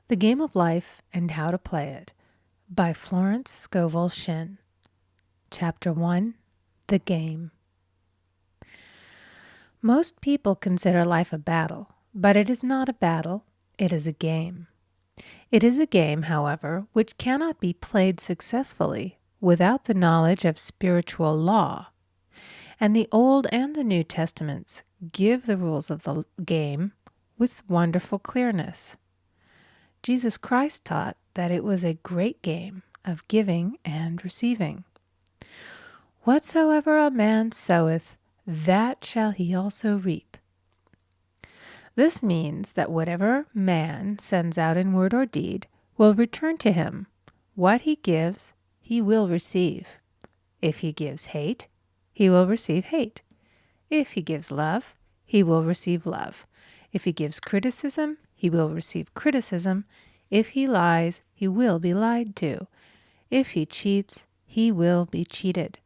The Game of Life and How to Play It by Florence Scovel Shinn. Chapter 1, The Game. Most people consider life a battle, but it is not a battle, it is a game. It is a game, however, which cannot be played successfully without the knowledge of spiritual law. And the Old and the New Testaments give the rules of the game with wonderful clearness. Jesus Christ taught that it was a great game of giving and receiving. Whatsoever a man soweth, that shall he also reap. This means that whatever man sends out in word or deed will return to him. What he gives, he will receive. If he gives hate, he will receive hate. If he gives love, he will receive love. If he gives criticism, he will receive criticism. If he lies, he will be lied to. If he cheats, he will be cheated.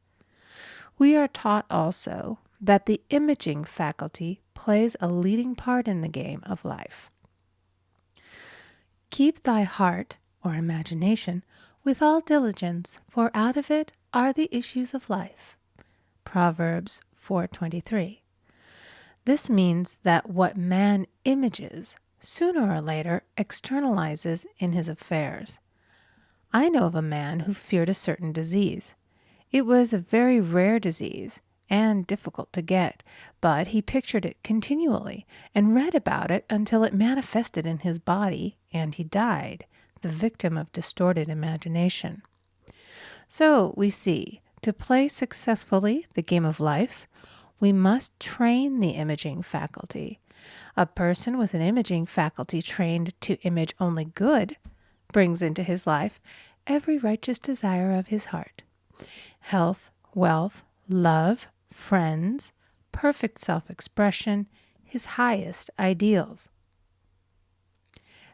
We are taught also that the imaging faculty plays a leading part in the game of life. Keep thy heart, or imagination, with all diligence, for out of it are the issues of life. Proverbs 4:23. This means that what man images sooner or later externalizes in his affairs. I know of a man who feared a certain disease. It was a very rare disease and difficult to get, but he pictured it continually and read about it until it manifested in his body and he died, the victim of distorted imagination. So we see, to play successfully the game of life, we must train the imaging faculty. A person with an imaging faculty trained to image only good brings into his life every righteous desire of his heart. Health, wealth, love, friends, perfect self-expression, his highest ideals.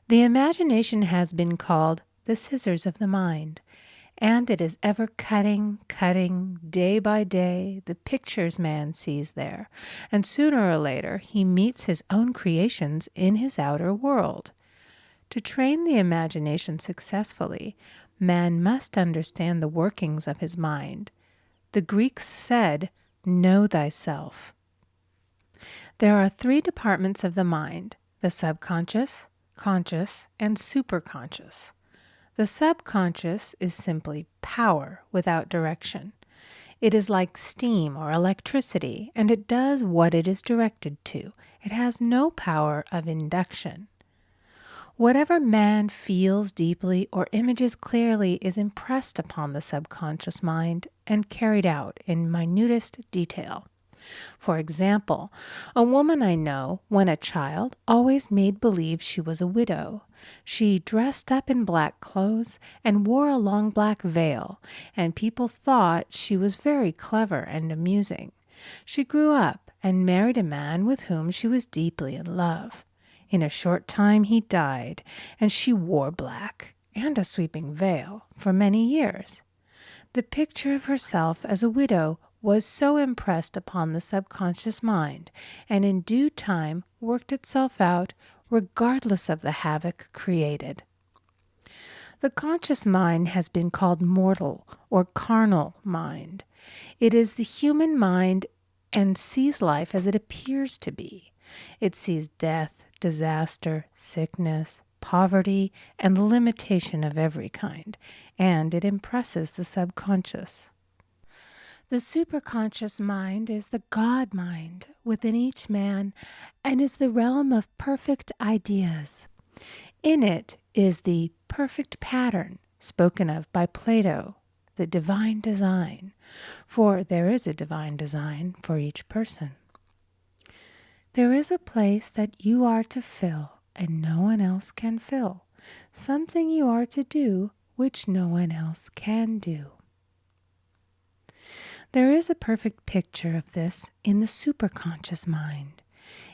The imagination has been called the scissors of the mind, and it is ever cutting, day by day, the pictures man sees there, and sooner or later he meets his own creations in his outer world. To train the imagination successfully, man must understand the workings of his mind. The Greeks said, "Know thyself." There are three departments of the mind: the subconscious, conscious, and superconscious. The subconscious is simply power without direction. It is like steam or electricity, and it does what it is directed to. It has no power of induction. Whatever man feels deeply or images clearly is impressed upon the subconscious mind and carried out in minutest detail. For example, a woman I know, when a child, always made believe she was a widow. She dressed up in black clothes and wore a long black veil, and people thought she was very clever and amusing. She grew up and married a man with whom she was deeply in love. In a short time he died, and she wore black and a sweeping veil for many years. The picture of herself as a widow was so impressed upon the subconscious mind, and in due time worked itself out regardless of the havoc created. The conscious mind has been called mortal or carnal mind. It is the human mind and sees life as it appears to be. It sees death, disaster, sickness, poverty, and limitation of every kind, and it impresses the subconscious. The superconscious mind is the God mind within each man and is the realm of perfect ideas. In it is the perfect pattern spoken of by Plato, the divine design, for there is a divine design for each person. There is a place that you are to fill and no one else can fill, something you are to do which no one else can do. There is a perfect picture of this in the superconscious mind.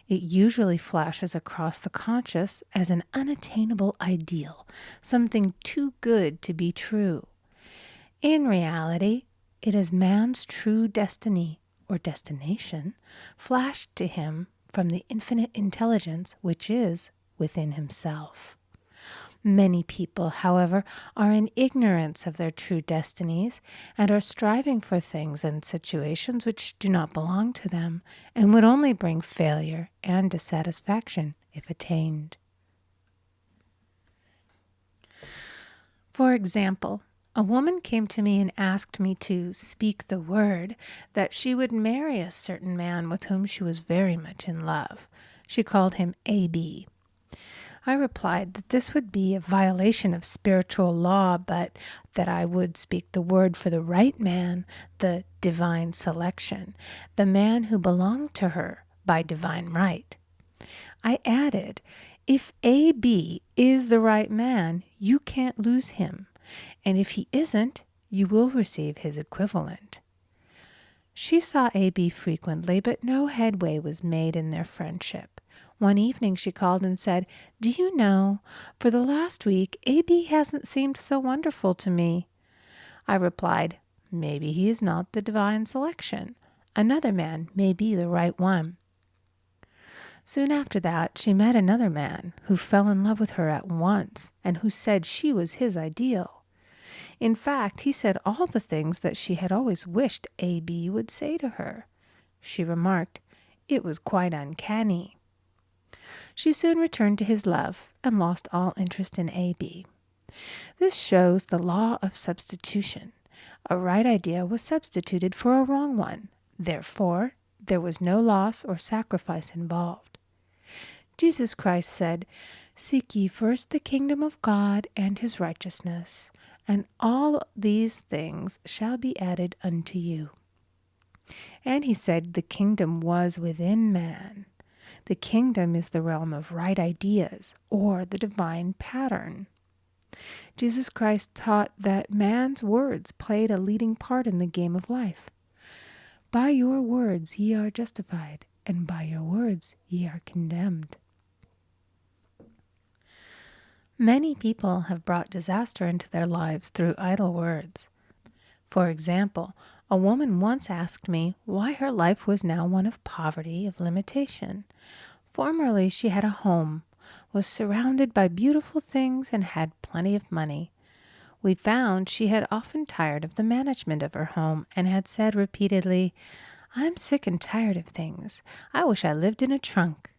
It usually flashes across the conscious as an unattainable ideal, something too good to be true. In reality, it is man's true destiny or destination flashed to him from the infinite intelligence which is within himself. Many people, however, are in ignorance of their true destinies and are striving for things and situations which do not belong to them and would only bring failure and dissatisfaction if attained. For example, a woman came to me and asked me to speak the word that she would marry a certain man with whom she was very much in love. She called him A.B. I replied that this would be a violation of spiritual law, but that I would speak the word for the right man, the divine selection, the man who belonged to her by divine right. I added, if A.B. is the right man, you can't lose him, and if he isn't, you will receive his equivalent. She saw A.B. frequently, but no headway was made in their friendship. One evening she called and said, "Do you know, for the last week, A.B. hasn't seemed so wonderful to me." I replied, "Maybe he is not the divine selection. Another man may be the right one." Soon after that, she met another man who fell in love with her at once and who said she was his ideal. In fact, he said all the things that she had always wished A.B. would say to her. She remarked, it was quite uncanny. She soon returned to his love and lost all interest in A.B. This shows the law of substitution. A right idea was substituted for a wrong one. Therefore, there was no loss or sacrifice involved. Jesus Christ said, "Seek ye first the kingdom of God and his righteousness, and all these things shall be added unto you." And he said the kingdom was within man. The kingdom is the realm of right ideas, or the divine pattern. Jesus Christ taught that man's words played a leading part in the game of life. By your words ye are justified, and by your words ye are condemned. Many people have brought disaster into their lives through idle words. For example, a woman once asked me why her life was now one of poverty, of limitation. Formerly she had a home, was surrounded by beautiful things, and had plenty of money. We found she had often tired of the management of her home and had said repeatedly, "I'm sick and tired of things. I wish I lived in a trunk."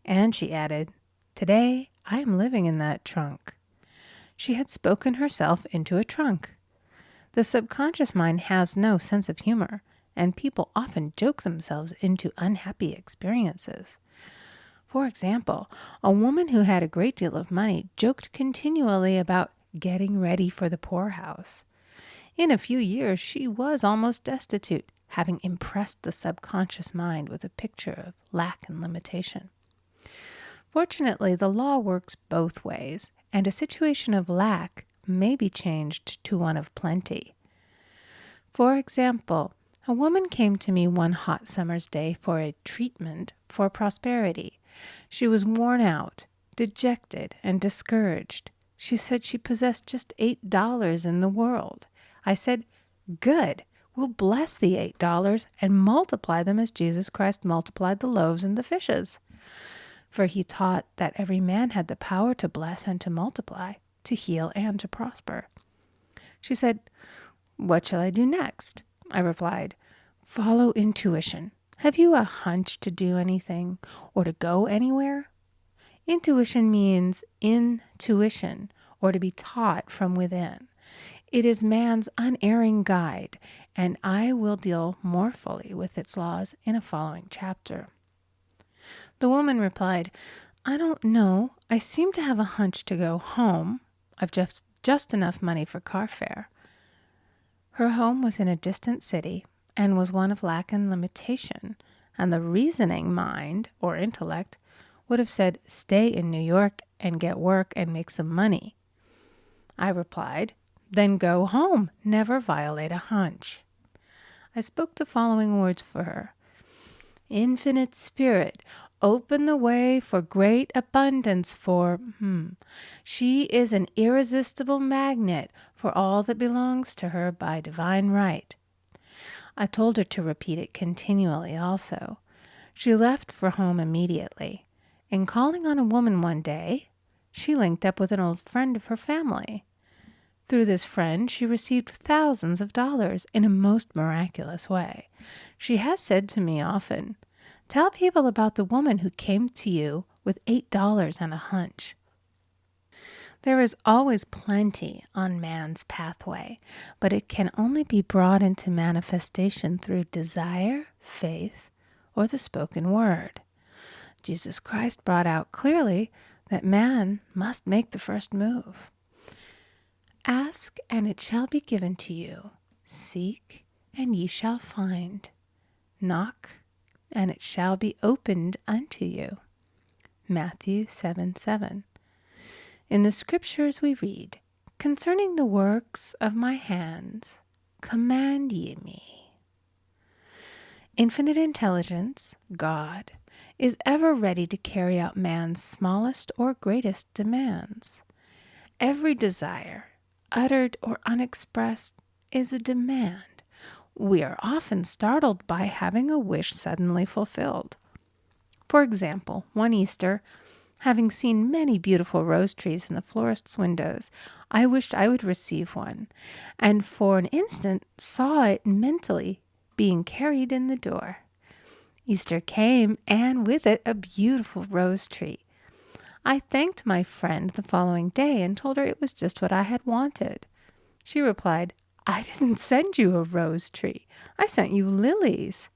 And she added, "Today I am living in that trunk." She had spoken herself into a trunk. The subconscious mind has no sense of humor, and people often joke themselves into unhappy experiences. For example, a woman who had a great deal of money joked continually about getting ready for the poorhouse. In a few years, she was almost destitute, having impressed the subconscious mind with a picture of lack and limitation. Fortunately, the law works both ways, and a situation of lack may be changed to one of plenty. For example, a woman came to me one hot summer's day for a treatment for prosperity. She was worn out, dejected, and discouraged. She said she possessed just $8 in the world. I said, "Good. We'll bless the $8 and multiply them as Jesus Christ multiplied the loaves and the fishes." For he taught that every man had the power to bless and to multiply, to heal and to prosper. She said, "What shall I do next?" I replied, "Follow intuition. Have you a hunch to do anything or to go anywhere?" Intuition means intuition, or to be taught from within. It is man's unerring guide, and I will deal more fully with its laws in a following chapter. The woman replied, "I don't know. I seem to have a hunch to go home. I've just enough money for car fare." Her home was in a distant city and was one of lack and limitation, and the reasoning mind, or intellect, would have said, "Stay in New York and get work and make some money." I replied, "Then go home. Never violate a hunch." I spoke the following words for her. "Infinite Spirit, open the way for great abundance for She is an irresistible magnet for all that belongs to her by divine right." I told her to repeat it continually also. She left for home immediately, and calling on a woman one day, she linked up with an old friend of her family. Through this friend, she received thousands of dollars in a most miraculous way. She has said to me often, "Tell people about the woman who came to you with $8 and a hunch." There is always plenty on man's pathway, but it can only be brought into manifestation through desire, faith, or the spoken word. Jesus Christ brought out clearly that man must make the first move. Ask, and it shall be given to you. Seek, and ye shall find. Knock, and it shall be opened unto you. Matthew 7:7. In the Scriptures we read, "Concerning the works of my hands, command ye me." Infinite intelligence, God, is ever ready to carry out man's smallest or greatest demands. Every desire, uttered or unexpressed, is a demand. We are often startled by having a wish suddenly fulfilled. For example, one Easter, having seen many beautiful rose trees in the florist's windows, I wished I would receive one, and for an instant saw it mentally being carried in the door. Easter came, and with it a beautiful rose tree. I thanked my friend the following day and told her it was just what I had wanted. She replied, "I didn't send you a rose tree. I sent you lilies."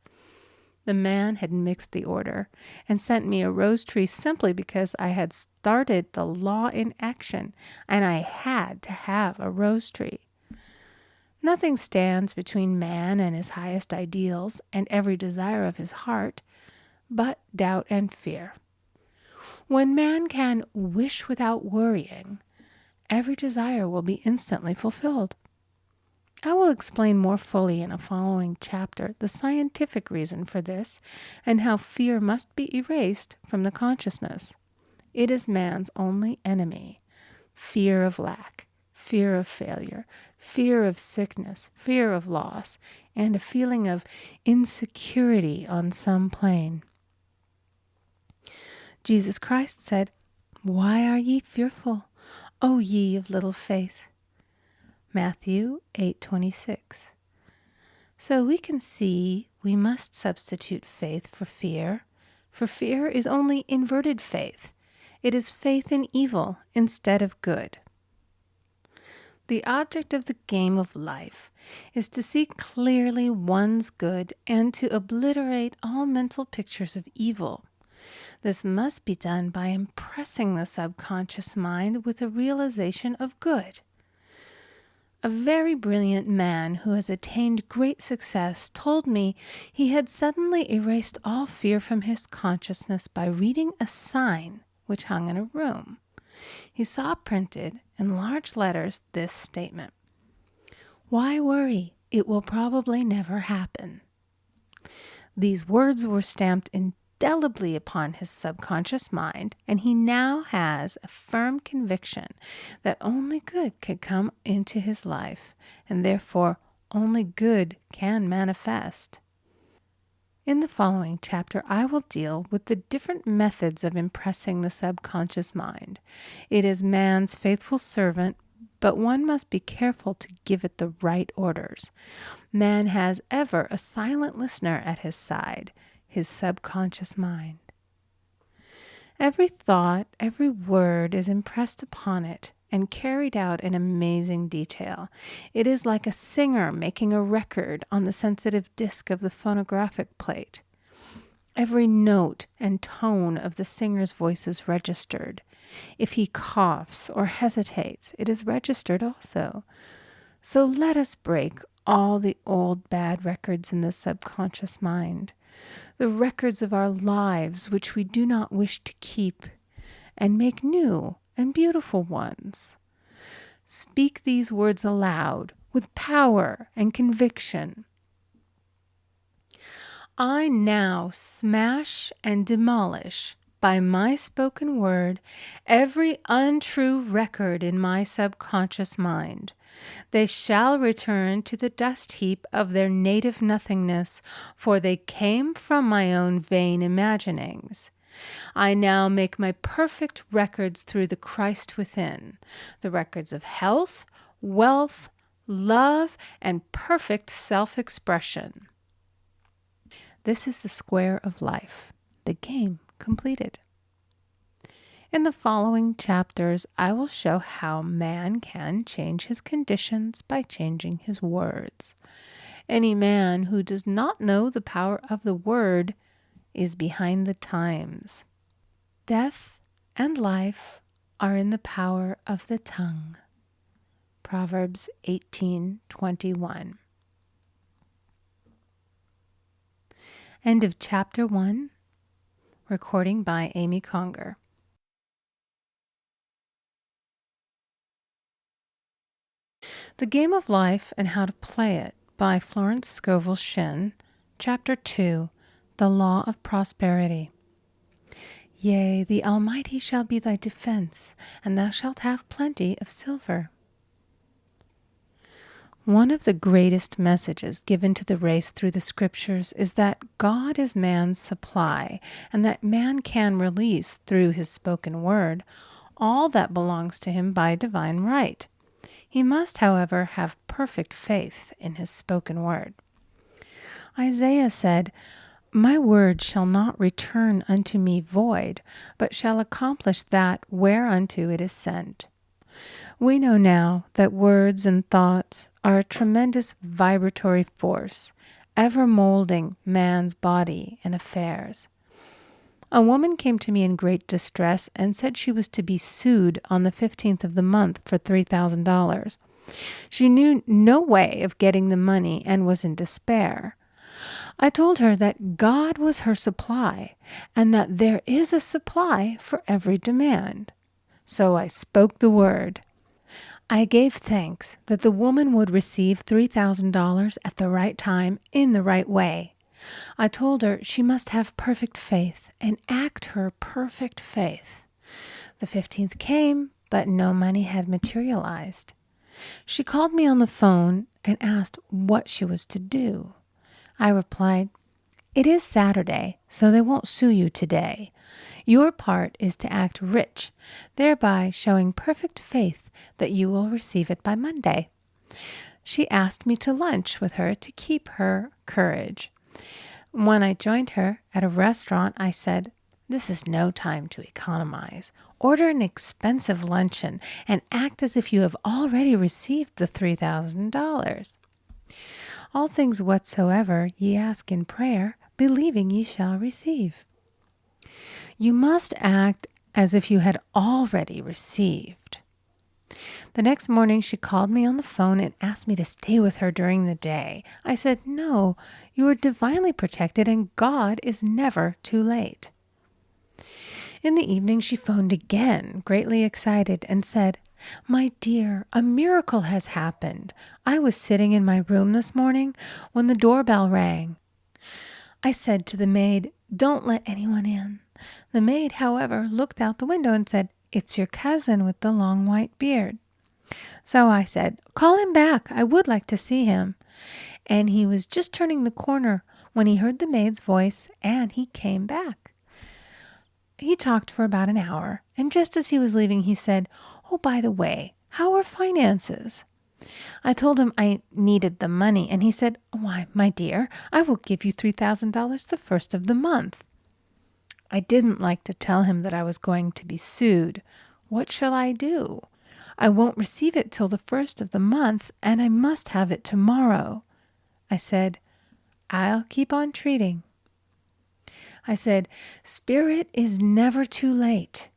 The man had mixed the order and sent me a rose tree simply because I had started the law in action and I had to have a rose tree. Nothing stands between man and his highest ideals and every desire of his heart but doubt and fear. When man can wish without worrying, every desire will be instantly fulfilled. I will explain more fully in a following chapter the scientific reason for this and how fear must be erased from the consciousness. It is man's only enemy. Fear of lack, fear of failure, fear of sickness, fear of loss, and a feeling of insecurity on some plane. Jesus Christ said, "Why are ye fearful, O ye of little faith?" Matthew 8:26. So we can see we must substitute faith for fear is only inverted faith. It is faith in evil instead of good. The object of the game of life is to see clearly one's good and to obliterate all mental pictures of evil. This must be done by impressing the subconscious mind with a realization of good. A very brilliant man who has attained great success told me he had suddenly erased all fear from his consciousness by reading a sign which hung in a room. He saw printed in large letters this statement: "Why worry? It will probably never happen." These words were stamped indelibly upon his subconscious mind, and he now has a firm conviction that only good can come into his life, and therefore only good can manifest. In the following chapter, I will deal with the different methods of impressing the subconscious mind. It is man's faithful servant, but one must be careful to give it the right orders. Man has ever a silent listener at his side, his subconscious mind. Every thought, every word is impressed upon it and carried out in amazing detail. It is like a singer making a record on the sensitive disc of the phonographic plate. Every note and tone of the singer's voice is registered. If he coughs or hesitates, it is registered also. So let us break all the old bad records in the subconscious mind, the records of our lives which we do not wish to keep, and make new and beautiful ones. Speak these words aloud with power and conviction. I now smash and demolish by my spoken word every untrue record in my subconscious mind. They shall return to the dust heap of their native nothingness, for they came from my own vain imaginings. I now make my perfect records through the Christ within, the records of health, wealth, love, and perfect self-expression. This is the square of life, the game completed. In the following chapters, I will show how man can change his conditions by changing his words. Any man who does not know the power of the word is behind the times. Death and life are in the power of the tongue. Proverbs 18:21. End of chapter 1. Recording by Amy Conger. The Game of Life and How to Play It by Florence Scovel Shinn. Chapter 2. The Law of Prosperity. Yea, the Almighty shall be thy defense, and thou shalt have plenty of silver. One of the greatest messages given to the race through the scriptures is that God is man's supply, and that man can release through his spoken word all that belongs to him by divine right. He must, however, have perfect faith in his spoken word. Isaiah said, My word shall not return unto me void, but shall accomplish that whereunto it is sent. We know now that words and thoughts are a tremendous vibratory force, ever molding man's body and affairs. A woman came to me in great distress and said she was to be sued on the 15th of the month for $3,000. She knew no way of getting the money and was in despair. I told her that God was her supply and that there is a supply for every demand. So I spoke the word. I gave thanks that the woman would receive $3,000 at the right time in the right way. I told her she must have perfect faith and act her perfect faith. The 15th came, but no money had materialized. She called me on the phone and asked what she was to do. I replied, It is Saturday, so they won't sue you today. Your part is to act rich, thereby showing perfect faith that you will receive it by Monday. She asked me to lunch with her to keep her courage. When I joined her at a restaurant, I said, This is no time to economize. Order an expensive luncheon and act as if you have already received the $3,000. All things whatsoever ye ask in prayer, believing ye shall receive. You must act as if you had already received. The next morning she called me on the phone and asked me to stay with her during the day. I said, No, you are divinely protected and God is never too late. In the evening she phoned again, greatly excited, and said, My dear, a miracle has happened. I was sitting in my room this morning when the doorbell rang. I said to the maid, Don't let anyone in. The maid, however, looked out the window and said, It's your cousin with the long white beard. So I said, Call him back. I would like to see him. And he was just turning the corner when he heard the maid's voice, and he came back. He talked for about an hour, and just as he was leaving, he said, Oh, by the way, how are finances? I told him I needed the money, and he said, Why, my dear, I will give you $3,000 the first of the month. I didn't like to tell him that I was going to be sued. What shall I do? I won't receive it till the first of the month, and I must have it tomorrow. I said, I'll keep on treating. I said, Spirit is never too late.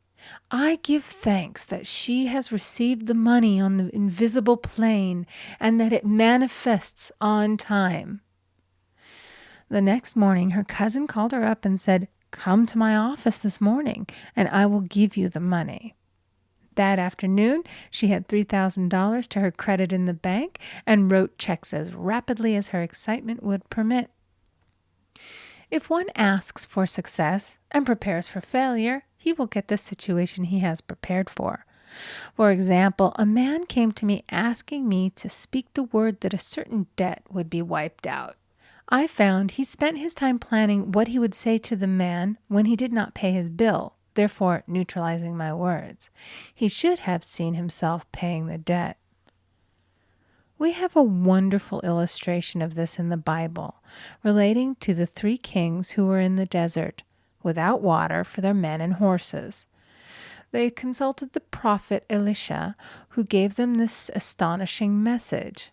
I give thanks that she has received the money on the invisible plane and that it manifests on time. The next morning, her cousin called her up and said, Come to my office this morning, and I will give you the money. That afternoon, she had $3,000 to her credit in the bank and wrote checks as rapidly as her excitement would permit. If one asks for success and prepares for failure, he will get the situation he has prepared for. For example, a man came to me asking me to speak the word that a certain debt would be wiped out. I found he spent his time planning what he would say to the man when he did not pay his bill, therefore neutralizing my words. He should have seen himself paying the debt. We have a wonderful illustration of this in the Bible, relating to the 3 kings who were in the desert, without water for their men and horses. They consulted the prophet Elisha, who gave them this astonishing message.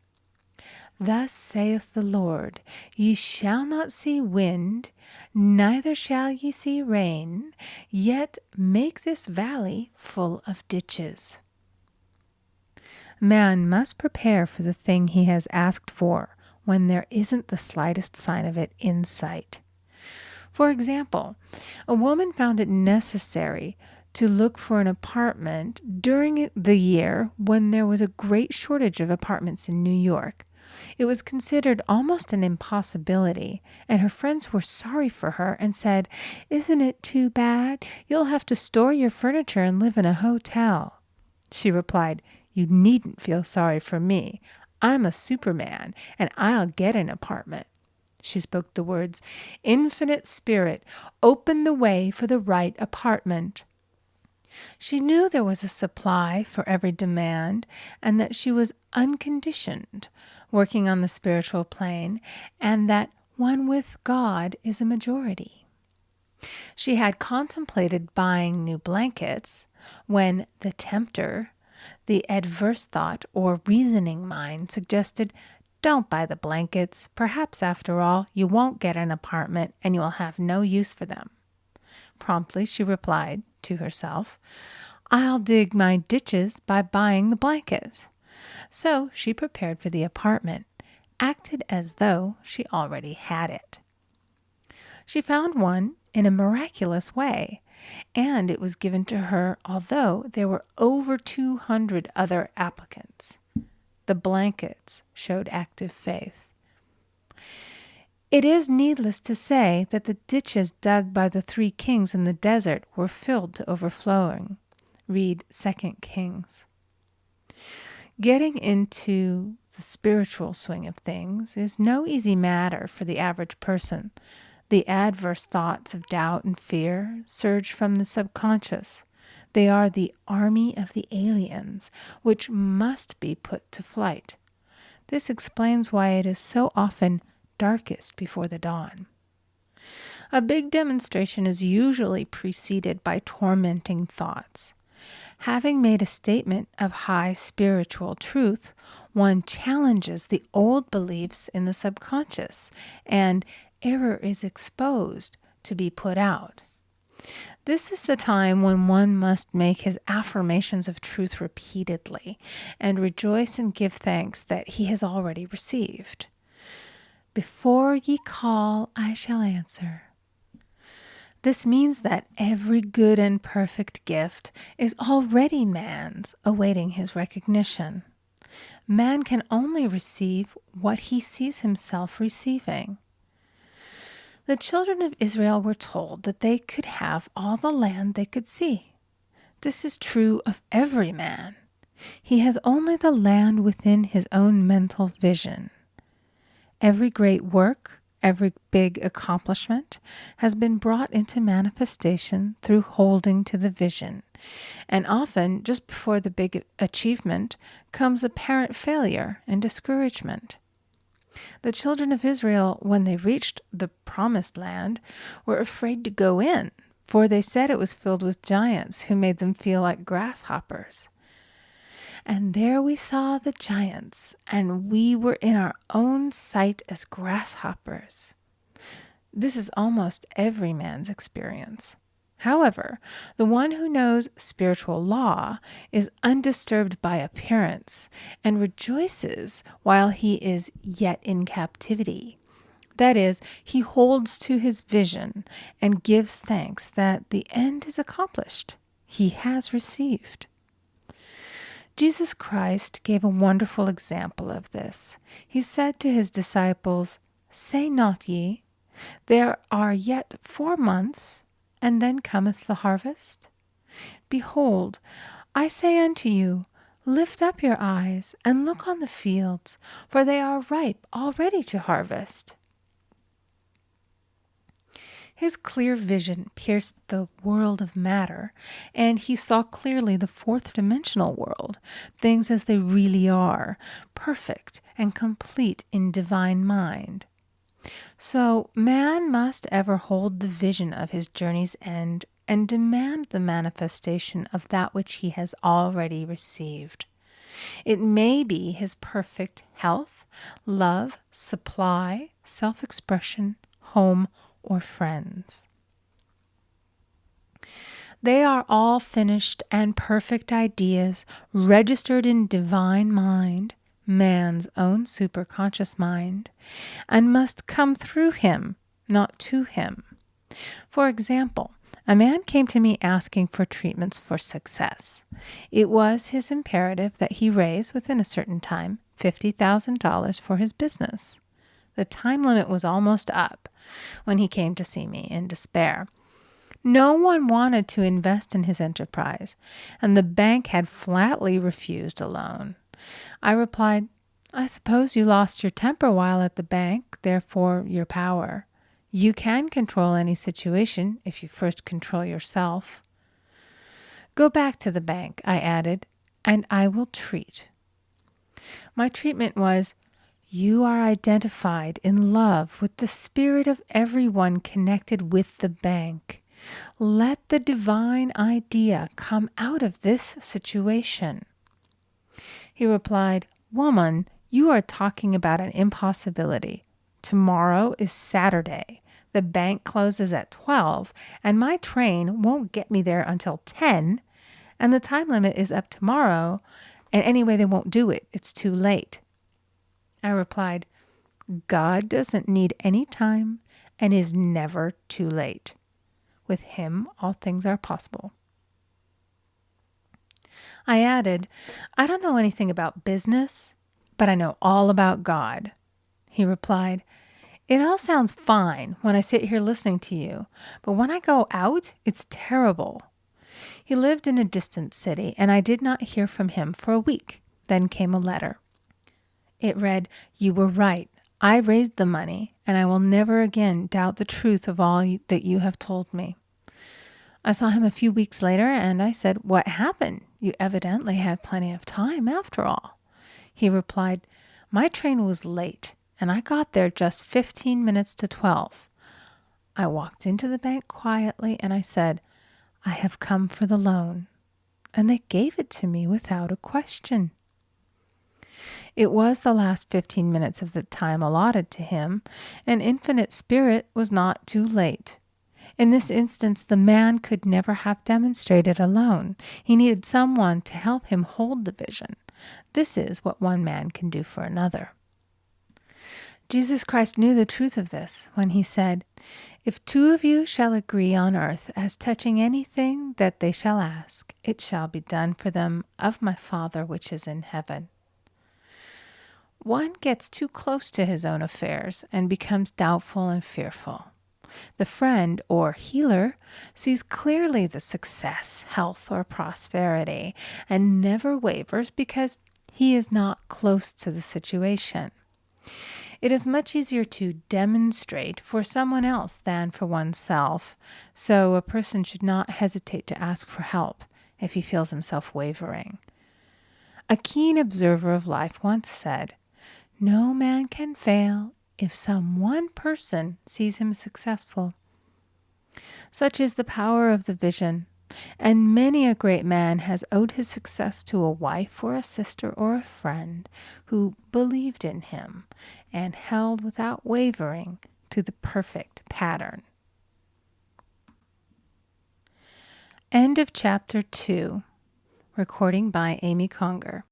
Thus saith the Lord, Ye shall not see wind, neither shall ye see rain, yet make this valley full of ditches. Man must prepare for the thing he has asked for when there isn't the slightest sign of it in sight. For example, a woman found it necessary to look for an apartment during the year when there was a great shortage of apartments in New York. It was considered almost an impossibility, and her friends were sorry for her and said, "Isn't it too bad? You'll have to store your furniture and live in a hotel." She replied, "You needn't feel sorry for me. I'm a Superman, and I'll get an apartment." She spoke the words, "Infinite Spirit, open the way for the right apartment." She knew there was a supply for every demand, and that she was unconditioned, working on the spiritual plane, and that one with God is a majority. She had contemplated buying new blankets when the tempter, the adverse thought or reasoning mind, suggested, "Don't buy the blankets. Perhaps, after all, you won't get an apartment and you will have no use for them." Promptly she replied to herself, "I'll dig my ditches by buying the blankets." So she prepared for the apartment, acted as though she already had it. She found one in a miraculous way, and it was given to her although there were over 200 other applicants. The blankets showed active faith. It is needless to say that the ditches dug by the 3 kings in the desert were filled to overflowing. Read 2 Kings. Getting into the spiritual swing of things is no easy matter for the average person. The adverse thoughts of doubt and fear surge from the subconscious. They are the army of the aliens, which must be put to flight. This explains why it is so often darkest before the dawn. A big demonstration is usually preceded by tormenting thoughts. Having made a statement of high spiritual truth, one challenges the old beliefs in the subconscious, and error is exposed to be put out. This is the time when one must make his affirmations of truth repeatedly and rejoice and give thanks that he has already received. "Before ye call, I shall answer." This means that every good and perfect gift is already man's, awaiting his recognition. Man can only receive what he sees himself receiving. The children of Israel were told that they could have all the land they could see. This is true of every man. He has only the land within his own mental vision. Every great work, every big accomplishment has been brought into manifestation through holding to the vision. And often, just before the big achievement, comes apparent failure and discouragement. The children of Israel, when they reached the promised land, were afraid to go in, for they said it was filled with giants who made them feel like grasshoppers. And there we saw the giants, and we were in our own sight as grasshoppers. This is almost every man's experience. However, the one who knows spiritual law is undisturbed by appearance and rejoices while he is yet in captivity. That is, he holds to his vision and gives thanks that the end is accomplished. He has received. Jesus Christ gave a wonderful example of this. He said to his disciples, "Say not ye, there are yet 4 months, and then cometh the harvest? Behold, I say unto you, lift up your eyes, and look on the fields, for they are ripe already to harvest." His clear vision pierced the world of matter, and he saw clearly the fourth-dimensional world, things as they really are, perfect and complete in divine mind. So man must ever hold the vision of his journey's end and demand the manifestation of that which he has already received. It may be his perfect health, love, supply, self-expression, home, or friends. They are all finished and perfect ideas registered in divine mind, man's own superconscious mind, and must come through him, not to him. For example, a man came to me asking for treatments for success. It was his imperative that he raise, within a certain time, $50,000 for his business. The time limit was almost up when he came to see me in despair. No one wanted to invest in his enterprise, and the bank had flatly refused a loan. I replied, "I suppose you lost your temper while at the bank, therefore your power. You can control any situation if you first control yourself." "Go back to the bank," I added, "and I will treat." My treatment was, "You are identified in love with the spirit of everyone connected with the bank. Let the divine idea come out of this situation." He replied, "Woman, you are talking about an impossibility. Tomorrow is Saturday. The bank closes at 12, and my train won't get me there until 10, and the time limit is up tomorrow, and anyway, they won't do it. It's too late." I replied, "God doesn't need any time and is never too late. With him, all things are possible." I added, "I don't know anything about business, but I know all about God." He replied, "It all sounds fine when I sit here listening to you, but when I go out, it's terrible." He lived in a distant city, and I did not hear from him for a week. Then came a letter. It read, "You were right. I raised the money, and I will never again doubt the truth of all that you have told me." I saw him a few weeks later, and I said, "What happened? You evidently had plenty of time after all." He replied, "My train was late, and I got there just 15 minutes to 12. I walked into the bank quietly, and I said, 'I have come for the loan.' And they gave it to me without a question." It was the last 15 minutes of the time allotted to him, and Infinite Spirit was not too late. In this instance, the man could never have demonstrated alone. He needed someone to help him hold the vision. This is what one man can do for another. Jesus Christ knew the truth of this when he said, "If two of you shall agree on earth as touching anything that they shall ask, it shall be done for them of my Father which is in heaven." One gets too close to his own affairs and becomes doubtful and fearful. The friend or healer sees clearly the success, health, or prosperity and never wavers because he is not close to the situation. It is much easier to demonstrate for someone else than for oneself, so a person should not hesitate to ask for help if he feels himself wavering. A keen observer of life once said, "No man can fail if some one person sees him successful." Such is the power of the vision, and many a great man has owed his success to a wife or a sister or a friend who believed in him and held without wavering to the perfect pattern. End of Chapter 2. Recording by Amy Conger.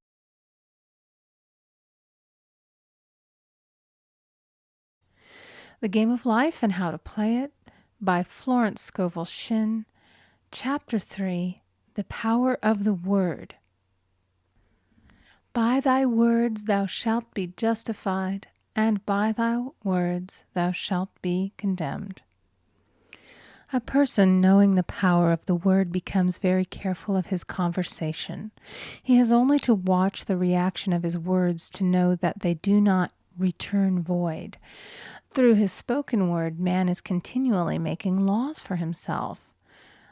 The Game of Life and How to Play It by Florence Scovel Shinn. Chapter 3. The Power of the Word. By thy words thou shalt be justified, and by thy words thou shalt be condemned. A person knowing the power of the word becomes very careful of his conversation. He has only to watch the reaction of his words to know that they do not return void. Through his spoken word, man is continually making laws for himself.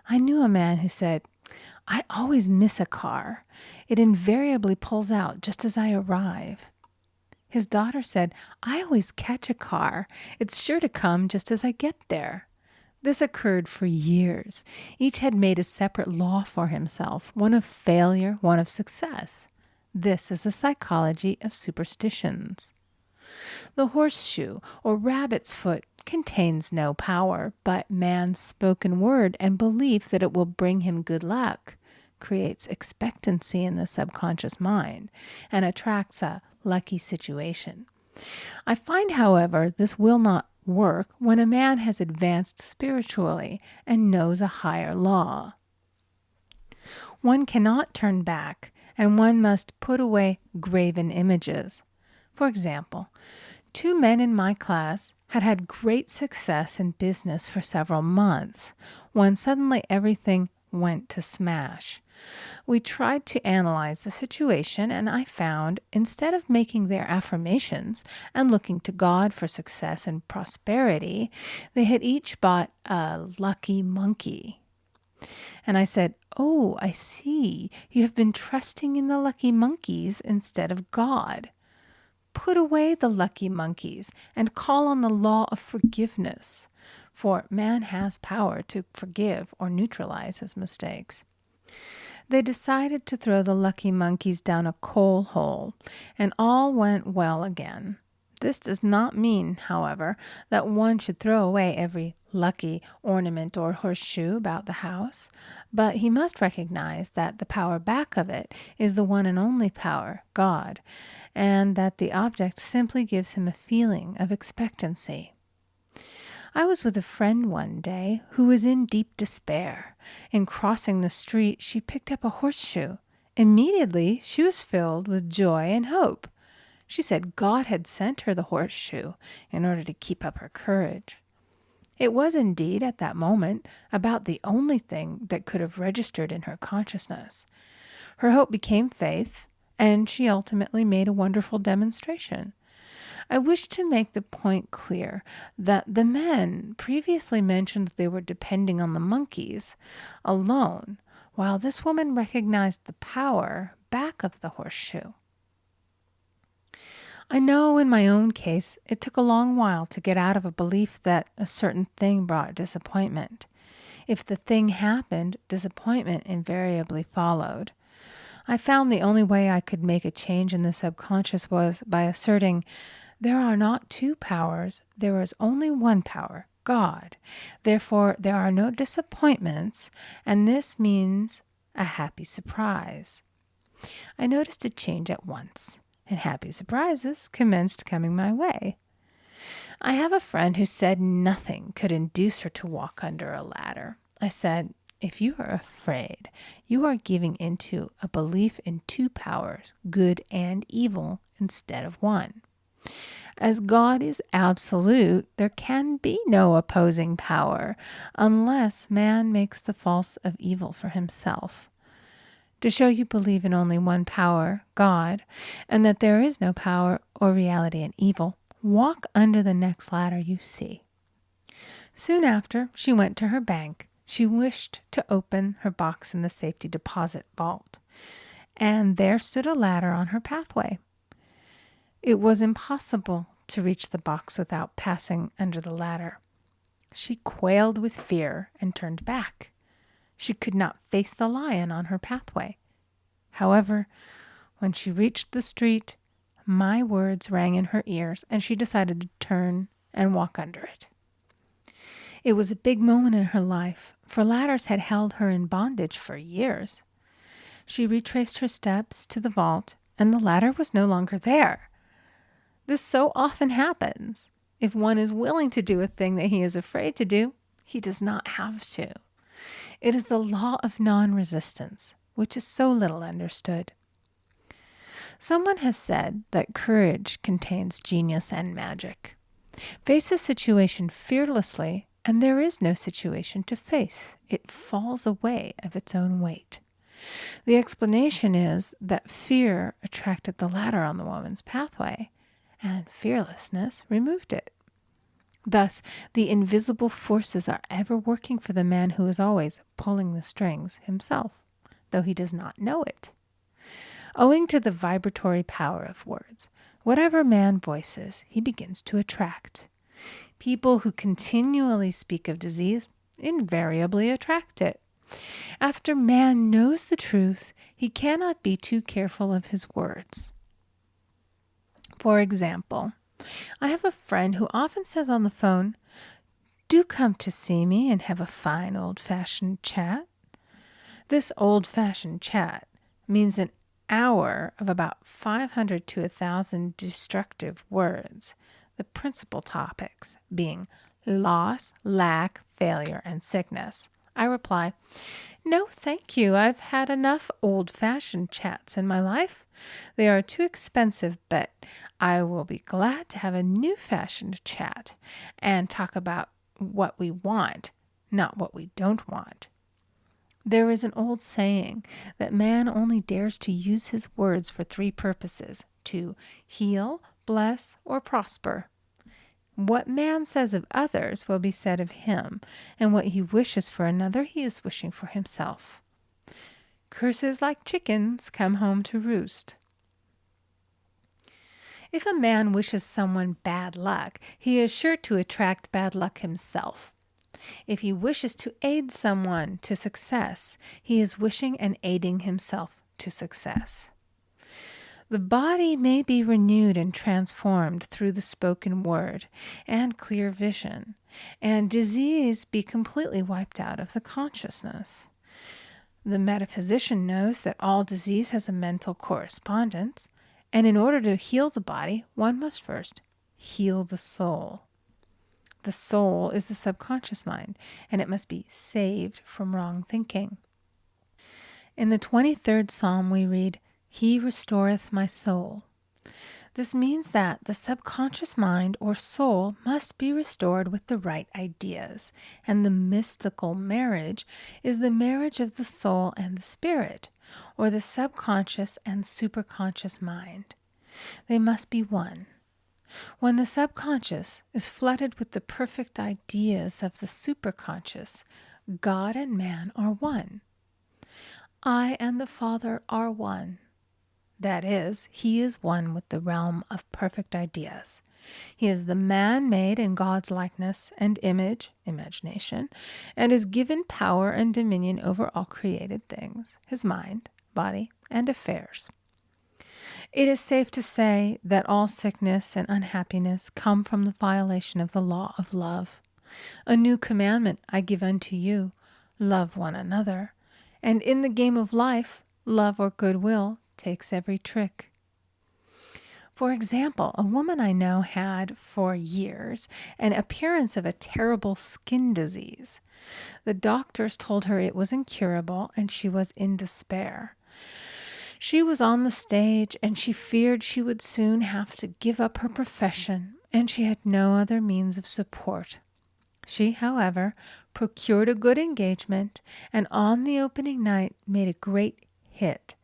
I knew a man who said, "I always miss a car. It invariably pulls out just as I arrive." His daughter said, "I always catch a car. It's sure to come just as I get there." This occurred for years. Each had made a separate law for himself, one of failure, one of success. This is the psychology of superstitions. The horseshoe or rabbit's foot contains no power, but man's spoken word and belief that it will bring him good luck creates expectancy in the subconscious mind and attracts a lucky situation. I find, however, this will not work when a man has advanced spiritually and knows a higher law. One cannot turn back, and one must put away graven images. For example, 2 men in my class had had great success in business for several months, when suddenly everything went to smash. We tried to analyze the situation, and I found, instead of making their affirmations and looking to God for success and prosperity, they had each bought a lucky monkey. And I said, "Oh, I see. You have been trusting in the lucky monkeys instead of God. Put away the lucky monkeys and call on the law of forgiveness, for man has power to forgive or neutralize his mistakes." They decided to throw the lucky monkeys down a coal hole, and all went well again. This does not mean, however, that one should throw away every lucky ornament or horseshoe about the house, but he must recognize that the power back of it is the one and only power, God, and that the object simply gives him a feeling of expectancy. I was with a friend one day who was in deep despair. In crossing the street, she picked up a horseshoe. Immediately, she was filled with joy and hope. She said God had sent her the horseshoe in order to keep up her courage. It was indeed, at that moment, about the only thing that could have registered in her consciousness. Her hope became faith, and she ultimately made a wonderful demonstration. I wish to make the point clear that the men previously mentioned that they were depending on the monkeys alone, while this woman recognized the power back of the horseshoe. I know in my own case it took a long while to get out of a belief that a certain thing brought disappointment. If the thing happened, disappointment invariably followed. I found the only way I could make a change in the subconscious was by asserting, there are not 2 powers, there is only one power, God. Therefore, there are no disappointments, and this means a happy surprise. I noticed a change at once, and happy surprises commenced coming my way. I have a friend who said nothing could induce her to walk under a ladder. I said, "If you are afraid, you are giving into a belief in 2 powers, good and evil, instead of one. As God is absolute, there can be no opposing power unless man makes the false of evil for himself. To show you believe in only one power, God, and that there is no power or reality in evil, walk under the next ladder you see." Soon after, she went to her bank. She wished to open her box in the safety deposit vault, and there stood a ladder on her pathway. It was impossible to reach the box without passing under the ladder. She quailed with fear and turned back. She could not face the lion on her pathway. However, when she reached the street, my words rang in her ears, and she decided to turn and walk under it. It was a big moment in her life, for ladders had held her in bondage for years. She retraced her steps to the vault, and the ladder was no longer there. This so often happens. If one is willing to do a thing that he is afraid to do, he does not have to. It is the law of non-resistance, which is so little understood. Someone has said that courage contains genius and magic. Face a situation fearlessly, and there is no situation to face. It falls away of its own weight. The explanation is that fear attracted the ladder on the woman's pathway, and fearlessness removed it. Thus, the invisible forces are ever working for the man who is always pulling the strings himself, though he does not know it. Owing to the vibratory power of words, whatever man voices, he begins to attract. People who continually speak of disease invariably attract it. After man knows the truth, he cannot be too careful of his words. For example, I have a friend who often says on the phone, "Do come to see me and have a fine old-fashioned chat." This old-fashioned chat means an hour of about 500 to 1,000 destructive words, the principal topics being loss, lack, failure, and sickness. I reply, "No, thank you. I've had enough old-fashioned chats in my life. They are too expensive, but I will be glad to have a new-fashioned chat and talk about what we want, not what we don't want." There is an old saying that man only dares to use his words for 3 purposes: to heal, bless, or prosper. What man says of others will be said of him, and what he wishes for another he is wishing for himself. Curses like chickens come home to roost. If a man wishes someone bad luck, he is sure to attract bad luck himself. If he wishes to aid someone to success, he is wishing and aiding himself to success. The body may be renewed and transformed through the spoken word and clear vision, and disease be completely wiped out of the consciousness. The metaphysician knows that all disease has a mental correspondence, and in order to heal the body, one must first heal the soul. The soul is the subconscious mind, and it must be saved from wrong thinking. In the 23rd Psalm we read, "He restoreth my soul." This means that the subconscious mind or soul must be restored with the right ideas, and the mystical marriage is the marriage of the soul and the spirit, or the subconscious and superconscious mind. They must be one. When the subconscious is flooded with the perfect ideas of the superconscious, God and man are one. I and the Father are one. That is, he is one with the realm of perfect ideas. He is the man made in God's likeness and image, imagination, and is given power and dominion over all created things, his mind, body, and affairs. It is safe to say that all sickness and unhappiness come from the violation of the law of love. A new commandment I give unto you, love one another. And in the game of life, love or goodwill takes every trick. For example, a woman I know had for years an appearance of a terrible skin disease. The doctors told her it was incurable and she was in despair. She was on the stage and she feared she would soon have to give up her profession, and she had no other means of support. She, however, procured a good engagement and on the opening night made a great hit.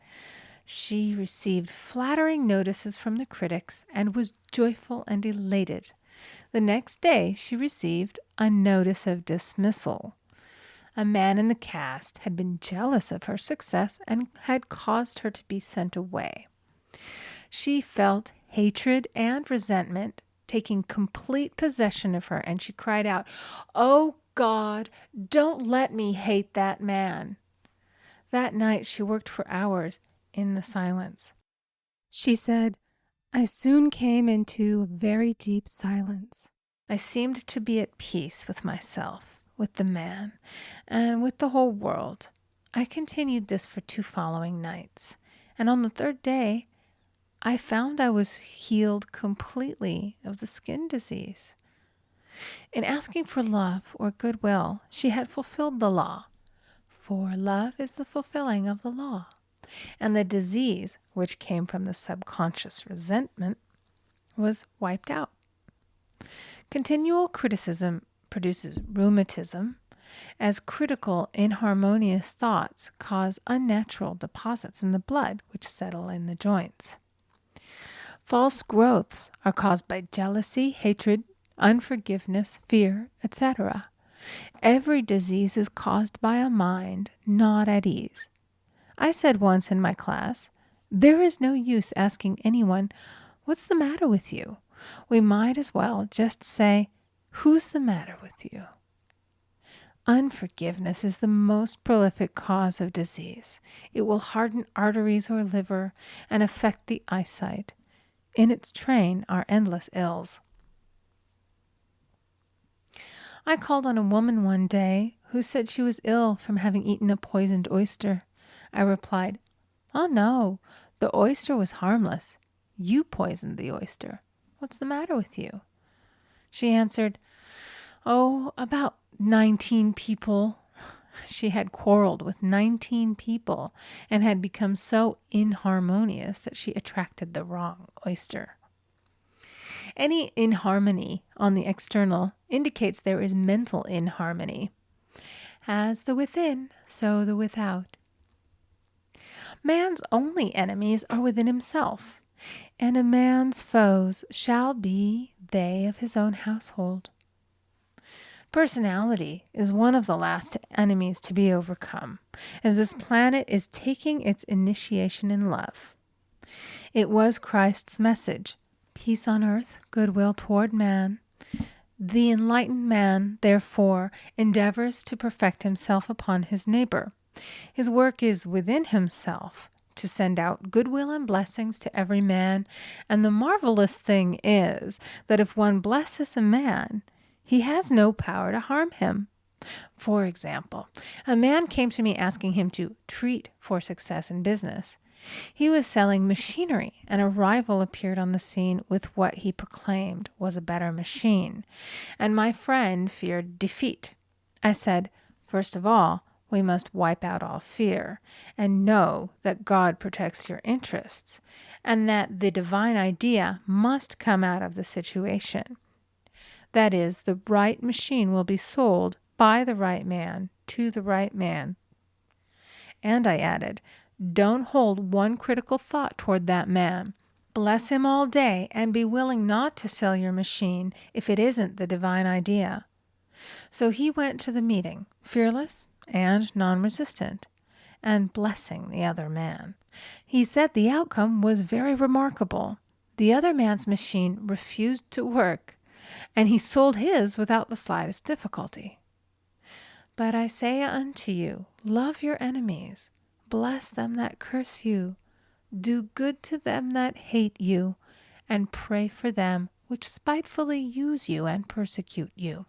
She received flattering notices from the critics and was joyful and elated. The next day she received a notice of dismissal. A man in the cast had been jealous of her success and had caused her to be sent away. She felt hatred and resentment taking complete possession of her, and she cried out, "Oh God, don't let me hate that man." That night she worked for hours in the silence. She said, "I soon came into a very deep silence. I seemed to be at peace with myself, with the man, and with the whole world. I continued this for 2 following nights, and on the 3rd day, I found I was healed completely of the skin disease." In asking for love or goodwill, she had fulfilled the law, for love is the fulfilling of the law, and the disease, which came from the subconscious resentment, was wiped out. Continual criticism produces rheumatism, as critical, inharmonious thoughts cause unnatural deposits in the blood which settle in the joints. False growths are caused by jealousy, hatred, unforgiveness, fear, etc. Every disease is caused by a mind not at ease. I said once in my class, there is no use asking anyone, what's the matter with you? We might as well just say, who's the matter with you? Unforgiveness is the most prolific cause of disease. It will harden arteries or liver and affect the eyesight. In its train are endless ills. I called on a woman one day who said she was ill from having eaten a poisoned oyster. I replied, "Oh no, the oyster was harmless. You poisoned the oyster. What's the matter with you?" She answered, "Oh, about 19 people." She had quarreled with 19 people and had become so inharmonious that she attracted the wrong oyster. Any inharmony on the external indicates there is mental inharmony. As the within, so the without. Man's only enemies are within himself, and a man's foes shall be they of his own household. Personality is one of the last enemies to be overcome, as this planet is taking its initiation in love. It was Christ's message, peace on earth, goodwill toward man. The enlightened man, therefore, endeavors to perfect himself upon his neighbor. His work is within himself, to send out goodwill and blessings to every man, and the marvelous thing is that if one blesses a man, he has no power to harm him. For example, a man came to me asking him to treat for success in business. He was selling machinery, and a rival appeared on the scene with what he proclaimed was a better machine, and my friend feared defeat. I said, first of all, we must wipe out all fear and know that God protects your interests and that the divine idea must come out of the situation. That is, the right machine will be sold by the right man to the right man. And I added, don't hold one critical thought toward that man. Bless him all day and be willing not to sell your machine if it isn't the divine idea. So he went to the meeting, fearless and non-resistant, and blessing the other man. He said the outcome was very remarkable. The other man's machine refused to work, and he sold his without the slightest difficulty. But I say unto you, love your enemies, bless them that curse you, do good to them that hate you, and pray for them which spitefully use you and persecute you.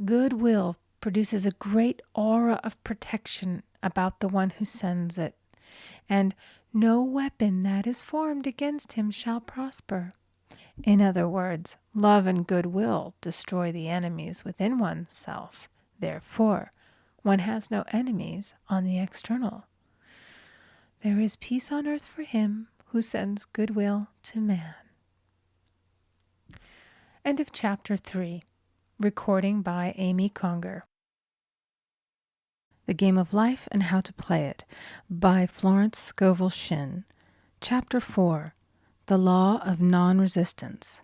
Goodwill produces a great aura of protection about the one who sends it, and no weapon that is formed against him shall prosper. In other words, love and goodwill destroy the enemies within oneself. Therefore, one has no enemies on the external. There is peace on earth for him who sends goodwill to man. End of chapter 3. Recording by Amy Conger. The Game of Life and How to Play It by Florence Scovel Shinn. Chapter 4. The Law of Non-Resistance.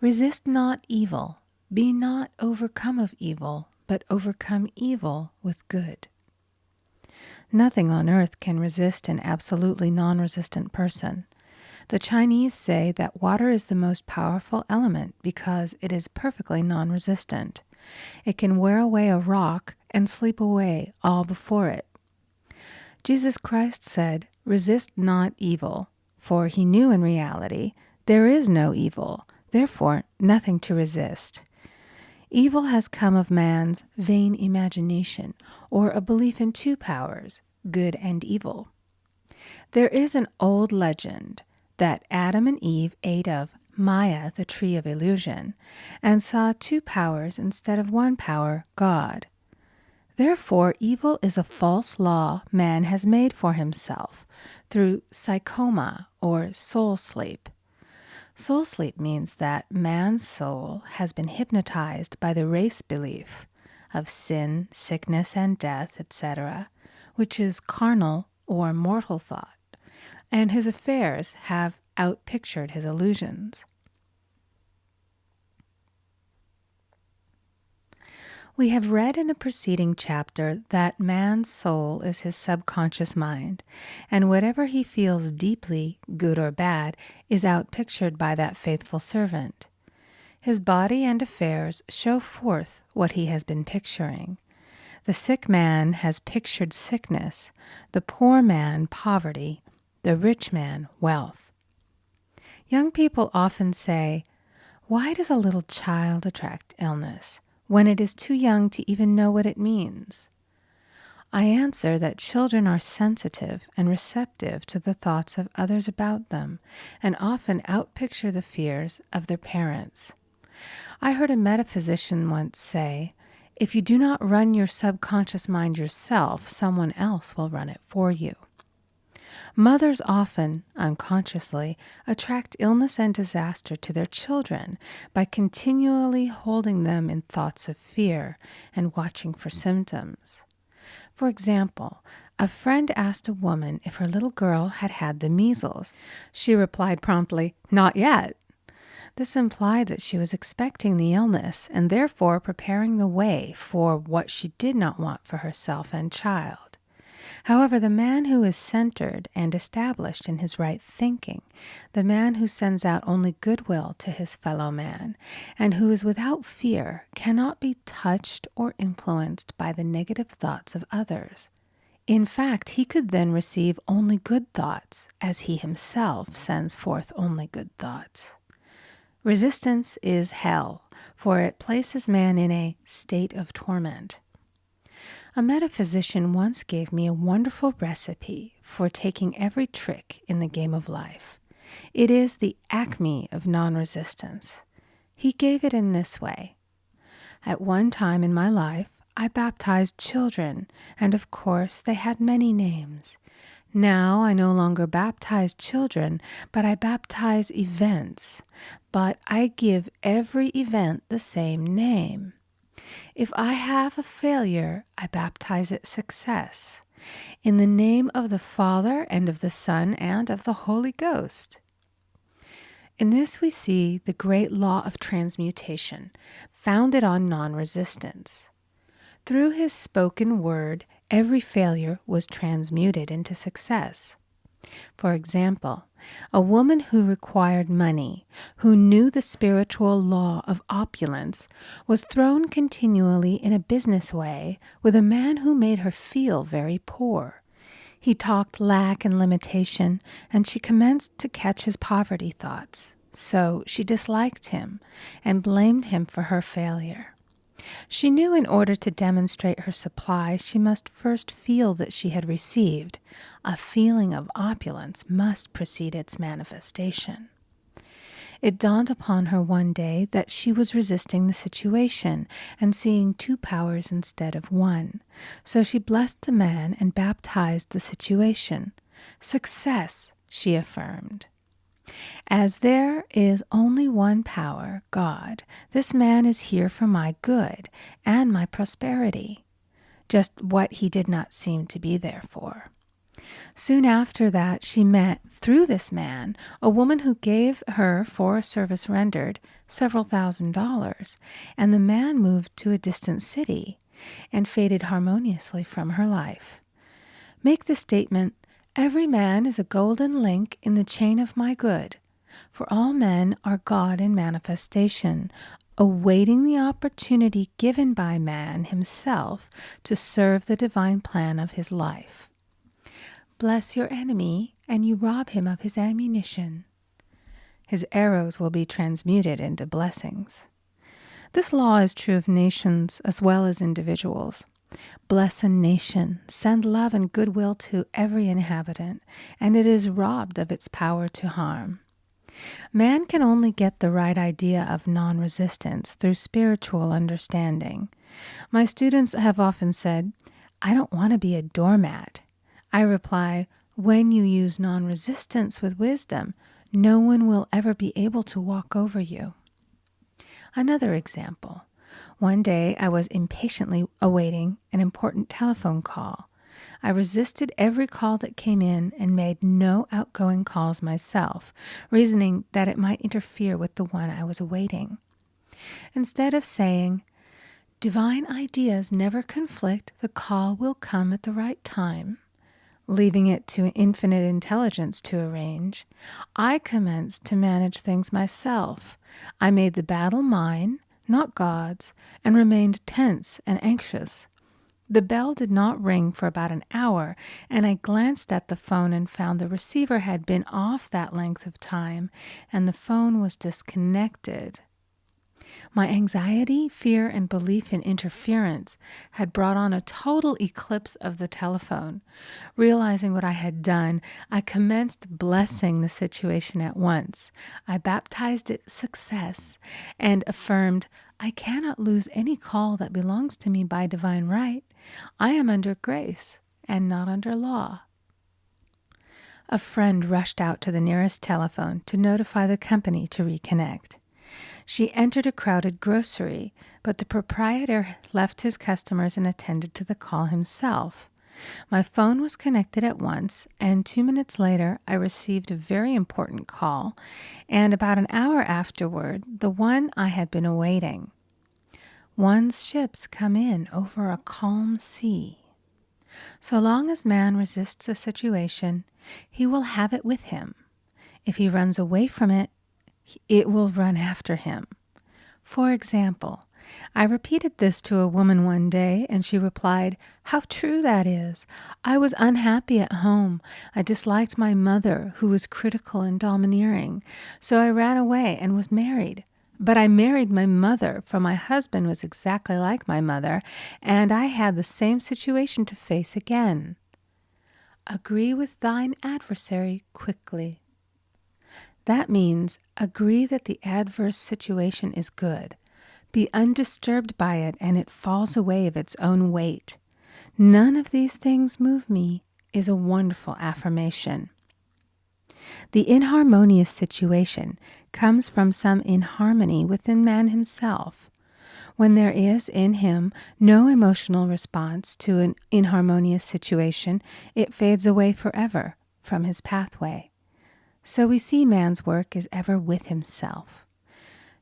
Resist not evil. Be not overcome of evil, but overcome evil with good. Nothing on earth can resist an absolutely non-resistant person. The Chinese say that water is the most powerful element because it is perfectly non-resistant. It can wear away a rock and sleep away all before it. Jesus Christ said, "Resist not evil," for he knew in reality there is no evil, therefore nothing to resist. Evil has come of man's vain imagination, or a belief in two powers, good and evil. There is an old legend that Adam and Eve ate of Maya, the tree of illusion, and saw two powers instead of one power, God. Therefore, evil is a false law man has made for himself through psychoma or soul sleep. Soul sleep means that man's soul has been hypnotized by the race belief of sin, sickness, and death, etc., which is carnal or mortal thought, and his affairs have outpictured his illusions. We have read in a preceding chapter that man's soul is his subconscious mind, and whatever he feels deeply, good or bad, is outpictured by that faithful servant. His body and affairs show forth what he has been picturing. The sick man has pictured sickness, the poor man poverty, the rich man wealth. Young people often say, "Why does a little child attract illness?" when it is too young to even know what it means. I answer that children are sensitive and receptive to the thoughts of others about them, and often outpicture the fears of their parents. I heard a metaphysician once say, "If you do not run your subconscious mind yourself, someone else will run it for you." Mothers often, unconsciously, attract illness and disaster to their children by continually holding them in thoughts of fear and watching for symptoms. For example, a friend asked a woman if her little girl had had the measles. She replied promptly, "Not yet." This implied that she was expecting the illness and therefore preparing the way for what she did not want for herself and child. However, the man who is centered and established in his right thinking, the man who sends out only goodwill to his fellow man, and who is without fear, cannot be touched or influenced by the negative thoughts of others. In fact, he could then receive only good thoughts, as he himself sends forth only good thoughts. Resistance is hell, for it places man in a state of torment. A metaphysician once gave me a wonderful recipe for taking every trick in the game of life. It is the acme of non-resistance. He gave it in this way. At one time in my life, I baptized children, and of course they had many names. Now I no longer baptize children, but I baptize events. But I give every event the same name. If I have a failure, I baptize it success, in the name of the Father and of the Son and of the Holy Ghost. In this we see the great law of transmutation, founded on non-resistance. Through his spoken word, every failure was transmuted into success. For example, a woman who required money, who knew the spiritual law of opulence, was thrown continually in a business way with a man who made her feel very poor. He talked lack and limitation, and she commenced to catch his poverty thoughts. So she disliked him and blamed him for her failure. She knew in order to demonstrate her supply, she must first feel that she had received. A feeling of opulence must precede its manifestation. It dawned upon her one day that she was resisting the situation and seeing two powers instead of one. So she blessed the man and baptized the situation. Success, she affirmed. As there is only one power, God, this man is here for my good and my prosperity, just what he did not seem to be there for. Soon after that, she met, through this man, a woman who gave her, for a service rendered, several $1,000s, and the man moved to a distant city and faded harmoniously from her life. Make the statement, "Every man is a golden link in the chain of my good, for all men are God in manifestation, awaiting the opportunity given by man himself to serve the divine plan of his life. Bless your enemy, and you rob him of his ammunition. His arrows will be transmuted into blessings." This law is true of nations as well as individuals. Bless a nation, send love and goodwill to every inhabitant, and it is robbed of its power to harm. Man can only get the right idea of non-resistance through spiritual understanding. My students have often said, "I don't want to be a doormat." I reply, when you use non-resistance with wisdom, no one will ever be able to walk over you. Another example. One day I was impatiently awaiting an important telephone call. I resisted every call that came in and made no outgoing calls myself, reasoning that it might interfere with the one I was awaiting. Instead of saying, "Divine ideas never conflict, the call will come at the right time," leaving it to infinite intelligence to arrange, I commenced to manage things myself. I made the battle mine, not God's, and remained tense and anxious. The bell did not ring for about an hour, and I glanced at the phone and found the receiver had been off that length of time, and the phone was disconnected. My anxiety, fear, and belief in interference had brought on a total eclipse of the telephone. Realizing what I had done, I commenced blessing the situation at once. I baptized it success and affirmed, "I cannot lose any call that belongs to me by divine right. I am under grace and not under law." A friend rushed out to the nearest telephone to notify the company to reconnect. She entered a crowded grocery, but the proprietor left his customers and attended to the call himself. My phone was connected at once, and 2 minutes later I received a very important call, and about an hour afterward, the one I had been awaiting. One's ships come in over a calm sea. So long as man resists a situation, he will have it with him. If he runs away from it, it will run after him. For example, I repeated this to a woman one day, and she replied, "How true that is. I was unhappy at home. I disliked my mother, who was critical and domineering. So I ran away and was married. But I married my mother, for my husband was exactly like my mother, and I had the same situation to face again." Agree with thine adversary quickly. That means agree that the adverse situation is good. Be undisturbed by it, and it falls away of its own weight. "None of these things move me" is a wonderful affirmation. The inharmonious situation comes from some inharmony within man himself. When there is in him no emotional response to an inharmonious situation, it fades away forever from his pathway. So we see man's work is ever with himself.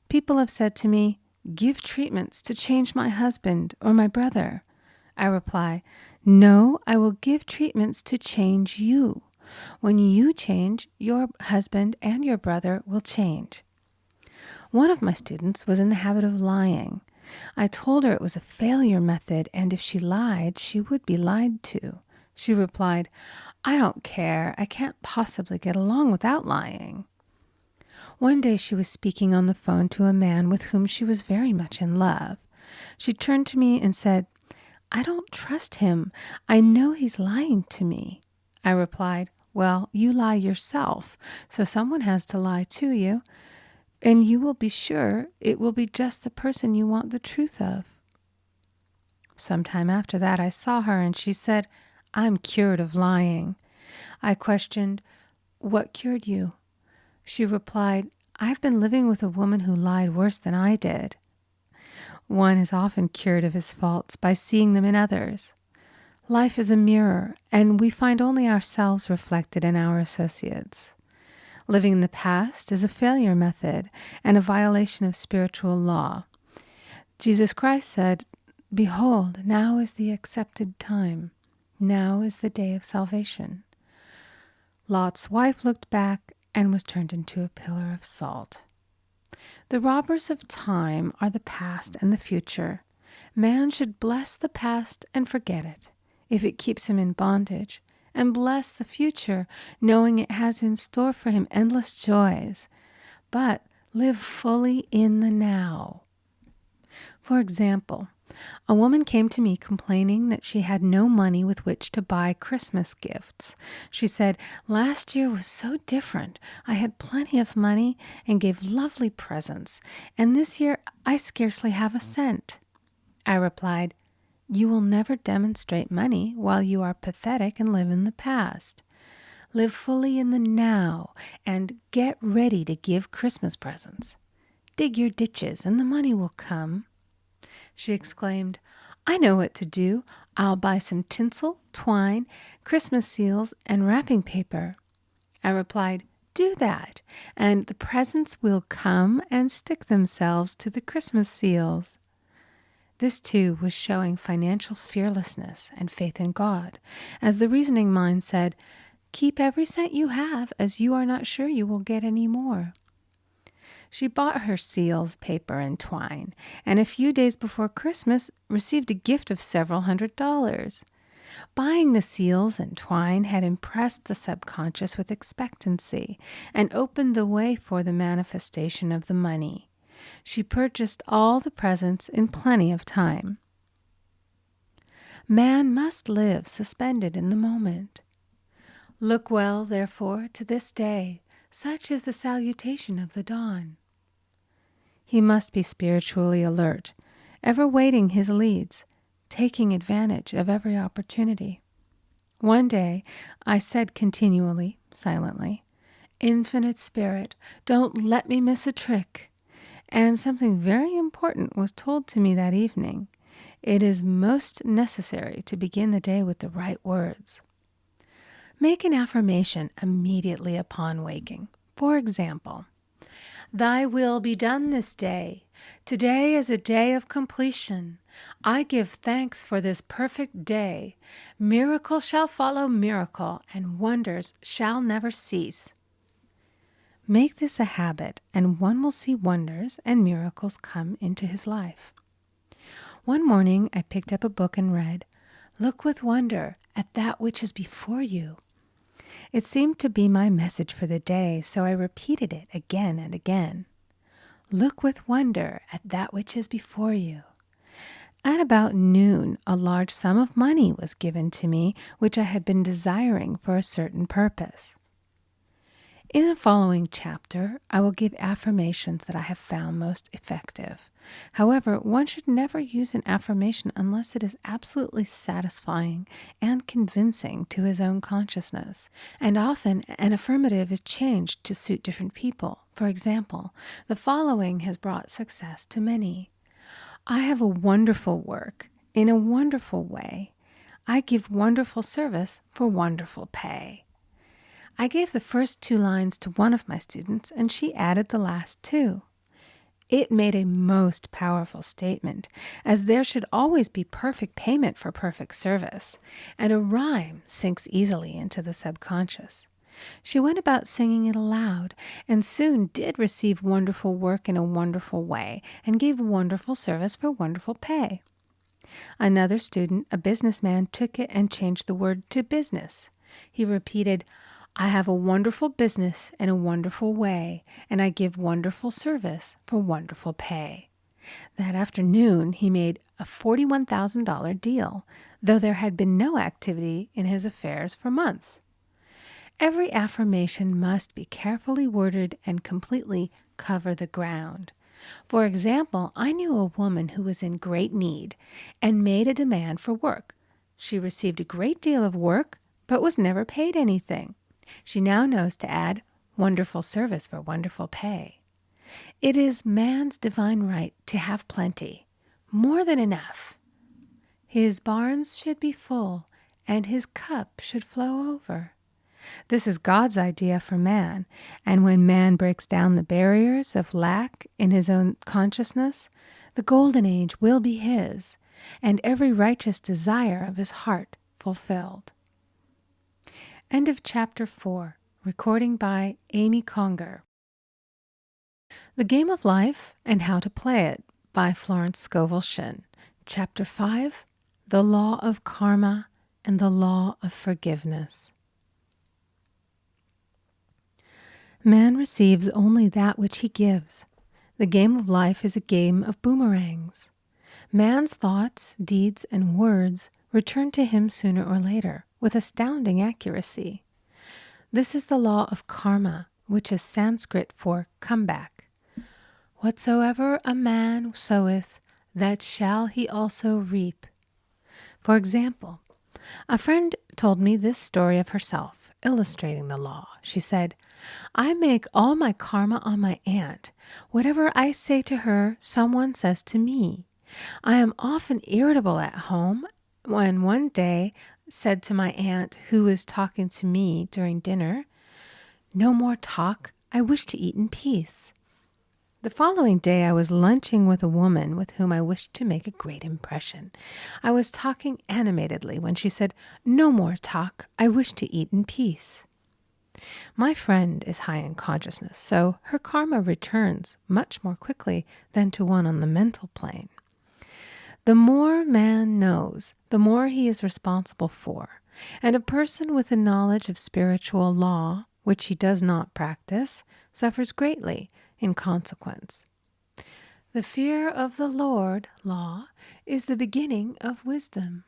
People have said to me, "Give treatments to change my husband or my brother." I reply, "No, I will give treatments to change you. When you change, your husband and your brother will change." One of my students was in the habit of lying. I told her it was a failure method, and if she lied, she would be lied to. She replied, "I don't care. I can't possibly get along without lying." One day she was speaking on the phone to a man with whom she was very much in love. She turned to me and said, "I don't trust him. I know he's lying to me." I replied, "Well, you lie yourself, so someone has to lie to you, and you will be sure it will be just the person you want the truth of." Sometime after that I saw her, and she said, "I'm cured of lying." I questioned, "What cured you?" She replied, "I've been living with a woman who lied worse than I did." One is often cured of his faults by seeing them in others. Life is a mirror, and we find only ourselves reflected in our associates. Living in the past is a failure method and a violation of spiritual law. Jesus Christ said, "Behold, now is the accepted time. Now is the day of salvation." Lot's wife looked back and was turned into a pillar of salt. The robbers of time are the past and the future. Man should bless the past and forget it, if it keeps him in bondage, and bless the future, knowing it has in store for him endless joys. But live fully in the now. For example, a woman came to me complaining that she had no money with which to buy Christmas gifts. She said, "Last year was so different. I had plenty of money and gave lovely presents, and this year I scarcely have a cent." I replied, "You will never demonstrate money while you are pathetic and live in the past. Live fully in the now and get ready to give Christmas presents. Dig your ditches and the money will come." She exclaimed, I know what to do. I'll buy some tinsel, twine, Christmas seals, and wrapping paper. I replied, do that, and the presents will come and stick themselves to the Christmas seals. This, too, was showing financial fearlessness and faith in God, as the reasoning mind said, keep every cent you have, as you are not sure you will get any more. She bought her seals, paper, and twine, and a few days before Christmas received a gift of several $100s. Buying the seals and twine had impressed the subconscious with expectancy and opened the way for the manifestation of the money. She purchased all the presents in plenty of time. Man must live suspended in the moment. Look well, therefore, to this day. Such is the salutation of the dawn. He must be spiritually alert, ever waiting his leads, taking advantage of every opportunity. One day I said continually, silently, Infinite Spirit, don't let me miss a trick. And something very important was told to me that evening. It is most necessary to begin the day with the right words. Make an affirmation immediately upon waking. For example, Thy will be done this day. Today is a day of completion. I give thanks for this perfect day. Miracle shall follow miracle, and wonders shall never cease. Make this a habit, and one will see wonders and miracles come into his life. One morning I picked up a book and read, Look with wonder at that which is before you. It seemed to be my message for the day, so I repeated it again and again. Look with wonder at that which is before you. At about noon, a large sum of money was given to me, which I had been desiring for a certain purpose. In the following chapter, I will give affirmations that I have found most effective. However, one should never use an affirmation unless it is absolutely satisfying and convincing to his own consciousness. And often, an affirmative is changed to suit different people. For example, the following has brought success to many. I have a wonderful work in a wonderful way. I give wonderful service for wonderful pay. I gave the first 2 lines to one of my students, and she added the last 2. It made a most powerful statement, as there should always be perfect payment for perfect service, and a rhyme sinks easily into the subconscious. She went about singing it aloud, and soon did receive wonderful work in a wonderful way, and gave wonderful service for wonderful pay. Another student, a businessman, took it and changed the word to business. He repeated, I have a wonderful business in a wonderful way, and I give wonderful service for wonderful pay. That afternoon, he made a $41,000 deal, though there had been no activity in his affairs for months. Every affirmation must be carefully worded and completely cover the ground. For example, I knew a woman who was in great need and made a demand for work. She received a great deal of work, but was never paid anything. She now knows to add wonderful service for wonderful pay. It is man's divine right to have plenty, more than enough. His barns should be full, and his cup should flow over. This is God's idea for man, and when man breaks down the barriers of lack in his own consciousness, the golden age will be his, and every righteous desire of his heart fulfilled. End of Chapter 4. Recording by Amy Conger. The Game of Life and How to Play It by Florence Scovel Shinn. Chapter 5. The Law of Karma and the Law of Forgiveness. Man receives only that which he gives. The game of life is a game of boomerangs. Man's thoughts, deeds, and words return to him sooner or later, with astounding accuracy. This is the law of karma, which is Sanskrit for comeback. Whatsoever a man soweth, that shall he also reap. For example, a friend told me this story of herself, illustrating the law. She said, I make all my karma on my aunt. Whatever I say to her, someone says to me. I am often irritable at home when one day said to my aunt, who was talking to me during dinner, "No more talk. I wish to eat in peace." The following day, I was lunching with a woman with whom I wished to make a great impression. I was talking animatedly when she said, "No more talk. I wish to eat in peace." My friend is high in consciousness, so her karma returns much more quickly than to one on the mental plane. The more man knows, the more he is responsible for, and a person with a knowledge of spiritual law, which he does not practice, suffers greatly in consequence. The fear of the Lord, law, is the beginning of wisdom.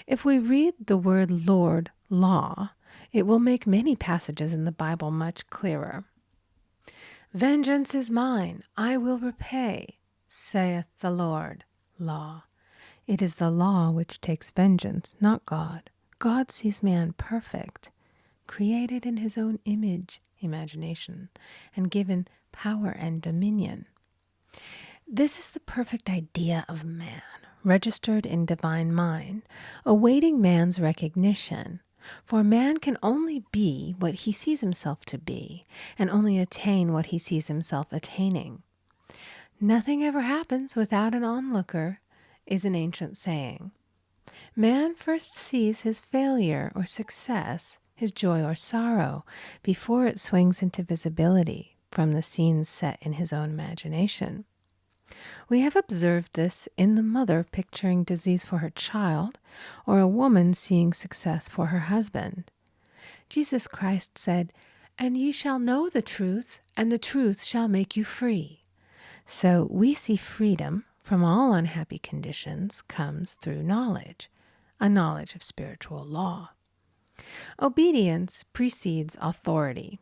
If we read the word Lord, law, it will make many passages in the Bible much clearer. "Vengeance is mine, I will repay, saith the Lord," law. It is the law which takes vengeance, not God. God sees man perfect, created in his own image, imagination, and given power and dominion. This is the perfect idea of man, registered in divine mind, awaiting man's recognition. For man can only be what he sees himself to be, and only attain what he sees himself attaining. "Nothing ever happens without an onlooker," is an ancient saying. Man first sees his failure or success, his joy or sorrow, before it swings into visibility from the scenes set in his own imagination. We have observed this in the mother picturing disease for her child, or a woman seeing success for her husband. Jesus Christ said, "And ye shall know the truth, and the truth shall make you free." So we see freedom from all unhappy conditions comes through knowledge, a knowledge of spiritual law. Obedience precedes authority,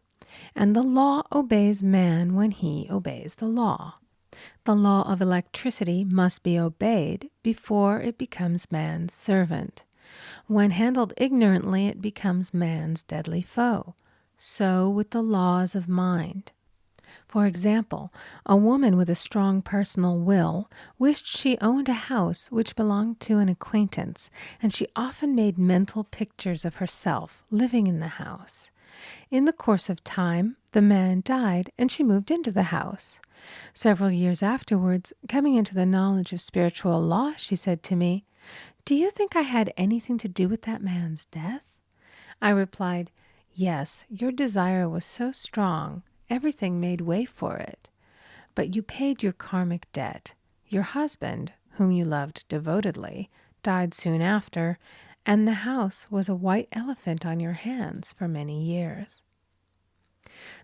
and the law obeys man when he obeys the law. The law of electricity must be obeyed before it becomes man's servant. When handled ignorantly, it becomes man's deadly foe. So with the laws of mind. For example, a woman with a strong personal will wished she owned a house which belonged to an acquaintance, and she often made mental pictures of herself living in the house. In the course of time, the man died, and she moved into the house. Several years afterwards, coming into the knowledge of spiritual law, she said to me, "Do you think I had anything to do with that man's death?" I replied, "Yes, your desire was so strong, everything made way for it. But you paid your karmic debt. Your husband, whom you loved devotedly, died soon after, and the house was a white elephant on your hands for many years."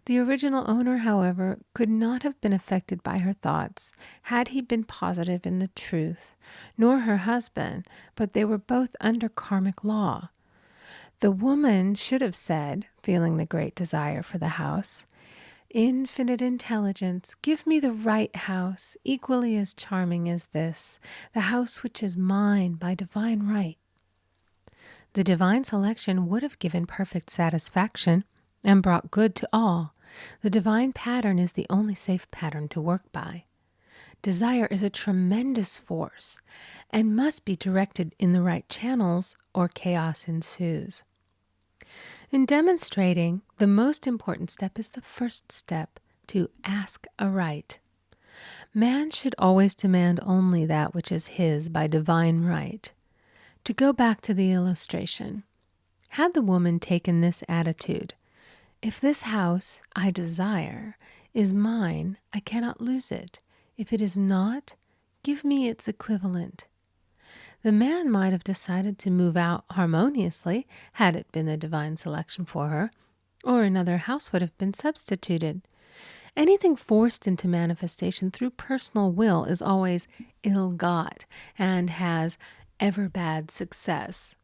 The original owner, however, could not have been affected by her thoughts had he been positive in the truth, nor her husband, but they were both under karmic law. The woman should have said, feeling the great desire for the house, "Infinite intelligence, give me the right house, equally as charming as this, the house which is mine by divine right." The divine selection would have given perfect satisfaction and brought good to all. The divine pattern is the only safe pattern to work by. Desire is a tremendous force and must be directed in the right channels, or chaos ensues. In demonstrating, the most important step is the first step, to ask aright. Man should always demand only that which is his by divine right. To go back to the illustration, had the woman taken this attitude, "If this house I desire is mine, I cannot lose it. If it is not, give me its equivalent," the man might have decided to move out harmoniously had it been the divine selection for her, or another house would have been substituted. Anything forced into manifestation through personal will is always ill-got and has ever bad success.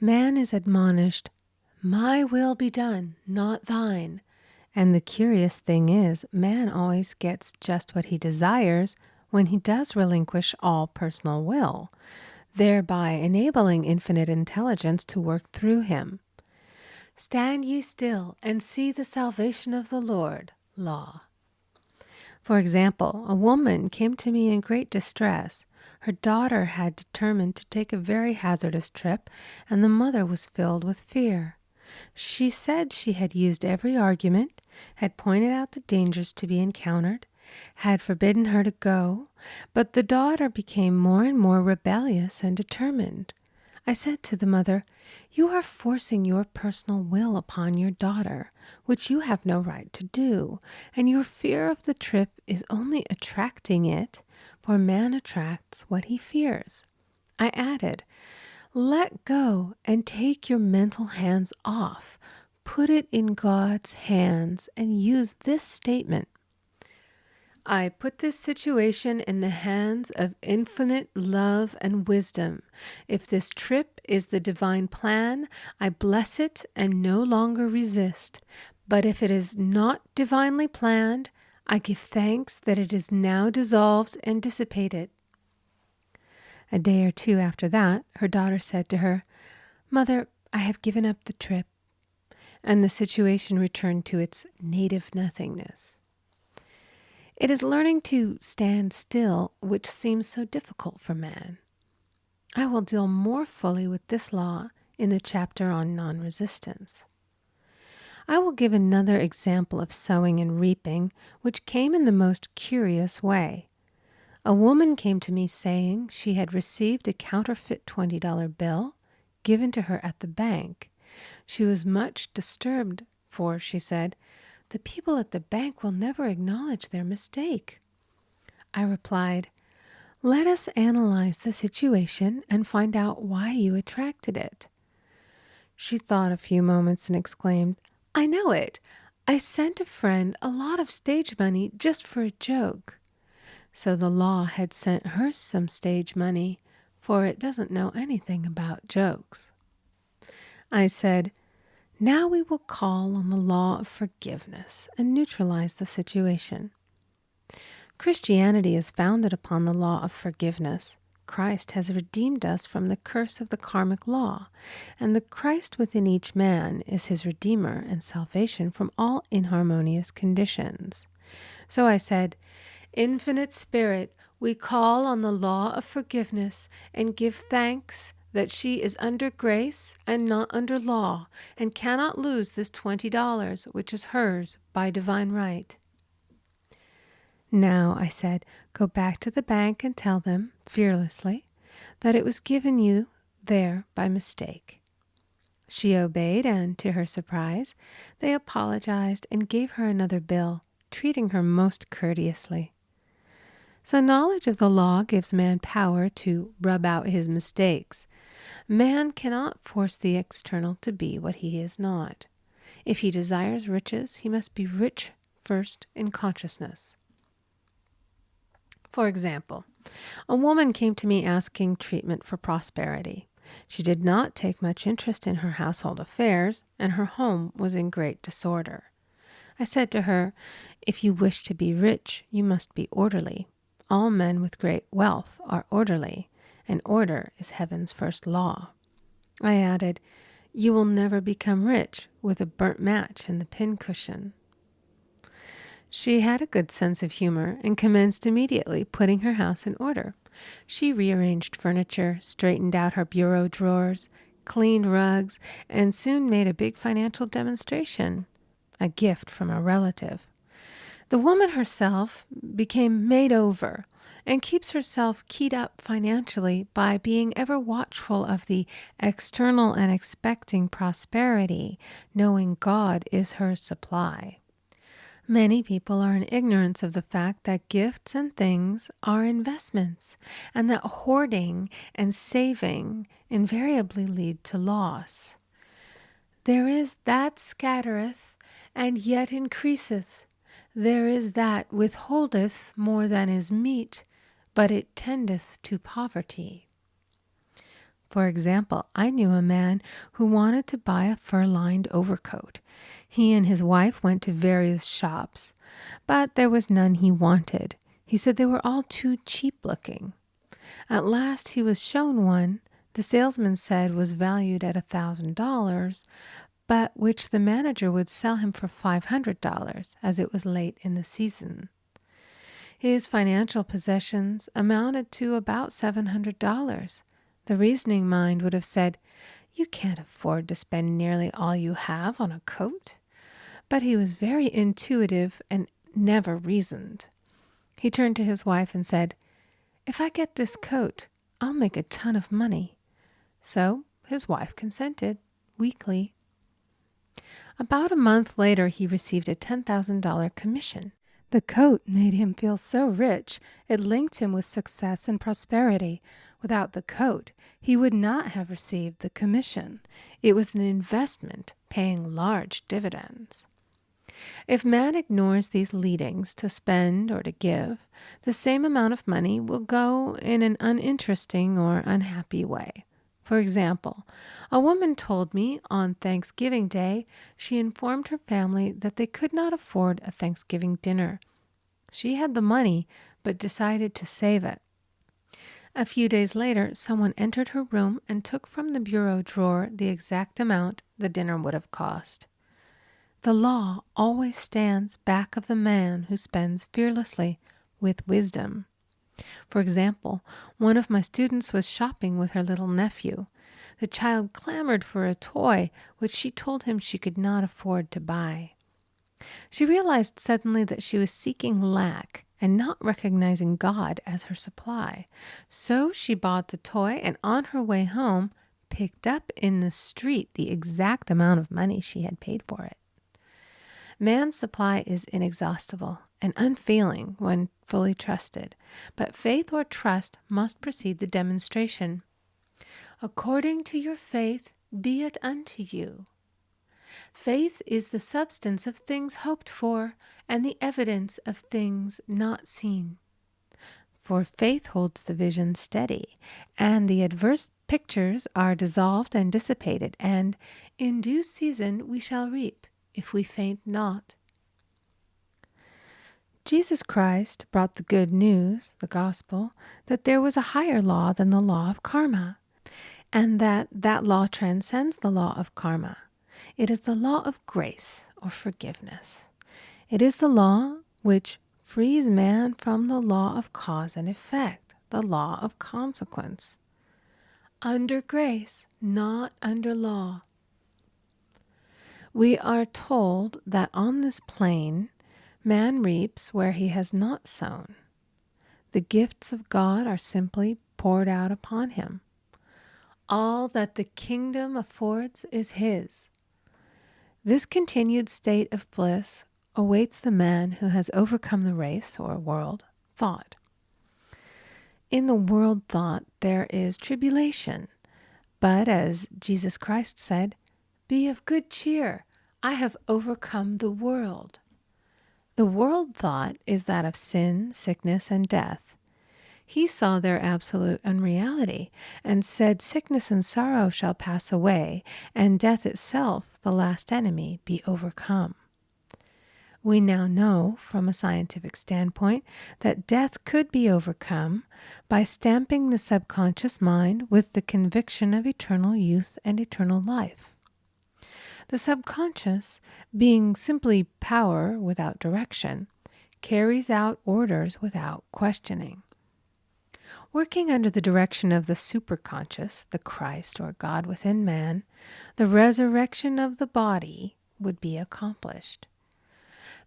Man is admonished, "My will be done, not thine." And the curious thing is, man always gets just what he desires when he does relinquish all personal will, thereby enabling infinite intelligence to work through him. "Stand ye still and see the salvation of the Lord," law. For example, a woman came to me in great distress. Her daughter had determined to take a very hazardous trip, and the mother was filled with fear. She said she had used every argument, had pointed out the dangers to be encountered, had forbidden her to go, but the daughter became more and more rebellious and determined. I said to the mother, "You are forcing your personal will upon your daughter, which you have no right to do, and your fear of the trip is only attracting it, for man attracts what he fears." I added, "Let go and take your mental hands off. Put it in God's hands and use this statement: I put this situation in the hands of infinite love and wisdom. If this trip is the divine plan, I bless it and no longer resist. But if it is not divinely planned, I give thanks that it is now dissolved and dissipated." A day or two after that, her daughter said to her, "Mother, I have given up the trip," and the situation returned to its native nothingness. It is learning to stand still which seems so difficult for man. I will deal more fully with this law in the chapter on non-resistance. I will give another example of sowing and reaping, which came in the most curious way. A woman came to me saying she had received a counterfeit $20 bill given to her at the bank. She was much disturbed, for, she said, "The people at the bank will never acknowledge their mistake." I replied, "Let us analyze the situation and find out why you attracted it." She thought a few moments and exclaimed, "I know it. I sent a friend a lot of stage money just for a joke." So the law had sent her some stage money, for it doesn't know anything about jokes. I said, "Now we will call on the law of forgiveness and neutralize the situation." Christianity is founded upon the law of forgiveness. Christ has redeemed us from the curse of the karmic law, and the Christ within each man is his redeemer and salvation from all inharmonious conditions. So I said, "Infinite Spirit, we call on the law of forgiveness and give thanks that she is under grace and not under law, and cannot lose this $20, which is hers by divine right." Now, I said, go back to the bank and tell them, fearlessly, that it was given you there by mistake. She obeyed, and, to her surprise, they apologized and gave her another bill, treating her most courteously. So knowledge of the law gives man power to rub out his mistakes. Man cannot force the external to be what he is not. If he desires riches, he must be rich first in consciousness. For example, a woman came to me asking treatment for prosperity. She did not take much interest in her household affairs, and her home was in great disorder. I said to her, "If you wish to be rich, you must be orderly. All men with great wealth are orderly, and order is heaven's first law." I added, "You will never become rich with a burnt match in the pincushion." She had a good sense of humor and commenced immediately putting her house in order. She rearranged furniture, straightened out her bureau drawers, cleaned rugs, and soon made a big financial demonstration, a gift from a relative. The woman herself became made over and keeps herself keyed up financially by being ever watchful of the external and expecting prosperity, knowing God is her supply. Many people are in ignorance of the fact that gifts and things are investments, and that hoarding and saving invariably lead to loss. "There is that scattereth, and yet increaseth. There is that withholdeth more than is meet, but it tendeth to poverty." For example, I knew a man who wanted to buy a fur-lined overcoat. He and his wife went to various shops, but there was none he wanted. He said they were all too cheap-looking. At last he was shown one the salesman said was valued at $1,000, but which the manager would sell him for $500, as it was late in the season. His financial possessions amounted to about $700. The reasoning mind would have said, "You can't afford to spend nearly all you have on a coat." But he was very intuitive and never reasoned. He turned to his wife and said, "If I get this coat, I'll make a ton of money." So his wife consented, weakly. About a month later, he received a $10,000 commission. The coat made him feel so rich, it linked him with success and prosperity. Without the coat, he would not have received the commission. It was an investment paying large dividends. If man ignores these leadings to spend or to give, the same amount of money will go in an uninteresting or unhappy way. For example, a woman told me on Thanksgiving Day she informed her family that they could not afford a Thanksgiving dinner. She had the money, but decided to save it. A few days later, someone entered her room and took from the bureau drawer the exact amount the dinner would have cost. The law always stands back of the man who spends fearlessly with wisdom. For example, one of my students was shopping with her little nephew. The child clamored for a toy, which she told him she could not afford to buy. She realized suddenly that she was seeking lack and not recognizing God as her supply. So she bought the toy and on her way home picked up in the street the exact amount of money she had paid for it. Man's supply is inexhaustible and unfailing when fully trusted, but faith or trust must precede the demonstration. According to your faith, be it unto you. Faith is the substance of things hoped for and the evidence of things not seen. For faith holds the vision steady, and the adverse pictures are dissolved and dissipated, and in due season we shall reap, if we faint not. Jesus Christ brought the good news, the gospel, that there was a higher law than the law of karma, and that law transcends the law of karma. It is the law of grace or forgiveness. It is the law which frees man from the law of cause and effect, the law of consequence. Under grace, not under law. We are told that on this plane, man reaps where he has not sown. The gifts of God are simply poured out upon him. All that the kingdom affords is his. This continued state of bliss awaits the man who has overcome the race or world thought. In the world thought there is tribulation, but as Jesus Christ said, "Be of good cheer, I have overcome the world." The world thought is that of sin, sickness, and death. He saw their absolute unreality and said, "Sickness and sorrow shall pass away, and death itself, the last enemy, be overcome." We now know, from a scientific standpoint, that death could be overcome by stamping the subconscious mind with the conviction of eternal youth and eternal life. The subconscious, being simply power without direction, carries out orders without questioning. Working under the direction of the superconscious, the Christ or God within man, the resurrection of the body would be accomplished.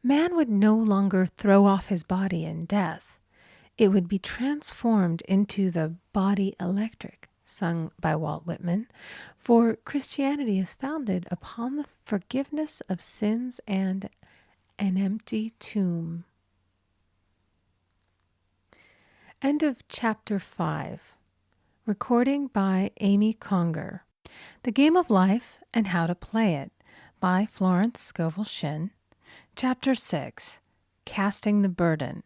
Man would no longer throw off his body in death. It would be transformed into the body electric, sung by Walt Whitman, for Christianity is founded upon the forgiveness of sins and an empty tomb. End of Chapter 5. Recording by Amy Conger. The Game of Life and How to Play It by Florence Scovel Shinn. Chapter 6. Casting the Burden.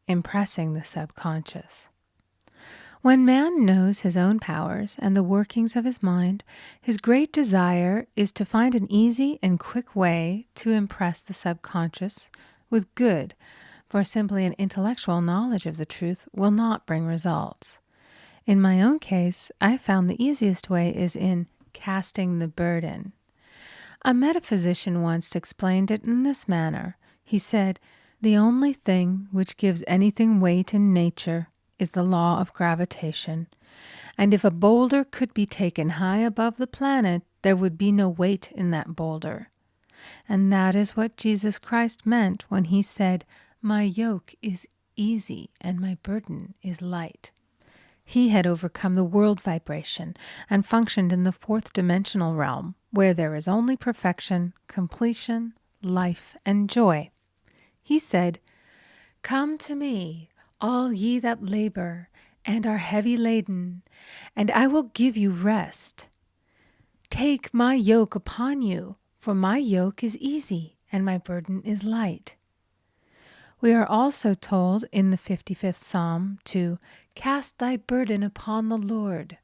Impressing the Subconscious. When man knows his own powers and the workings of his mind, his great desire is to find an easy and quick way to impress the subconscious with good, for simply an intellectual knowledge of the truth will not bring results. In my own case, I found the easiest way is in casting the burden. A metaphysician once explained it in this manner. He said, The only thing which gives anything weight in nature is the law of gravitation, and if a boulder could be taken high above the planet, there would be no weight in that boulder. And that is what Jesus Christ meant when he said, "My yoke is easy and my burden is light." He had overcome the world vibration and functioned in the fourth dimensional realm, where there is only perfection, completion, life, and joy. He said, "Come to me, all ye that labor and are heavy laden, and I will give you rest. Take my yoke upon you, for my yoke is easy and my burden is light." We are also told in the 55th Psalm to cast thy burden upon the Lord.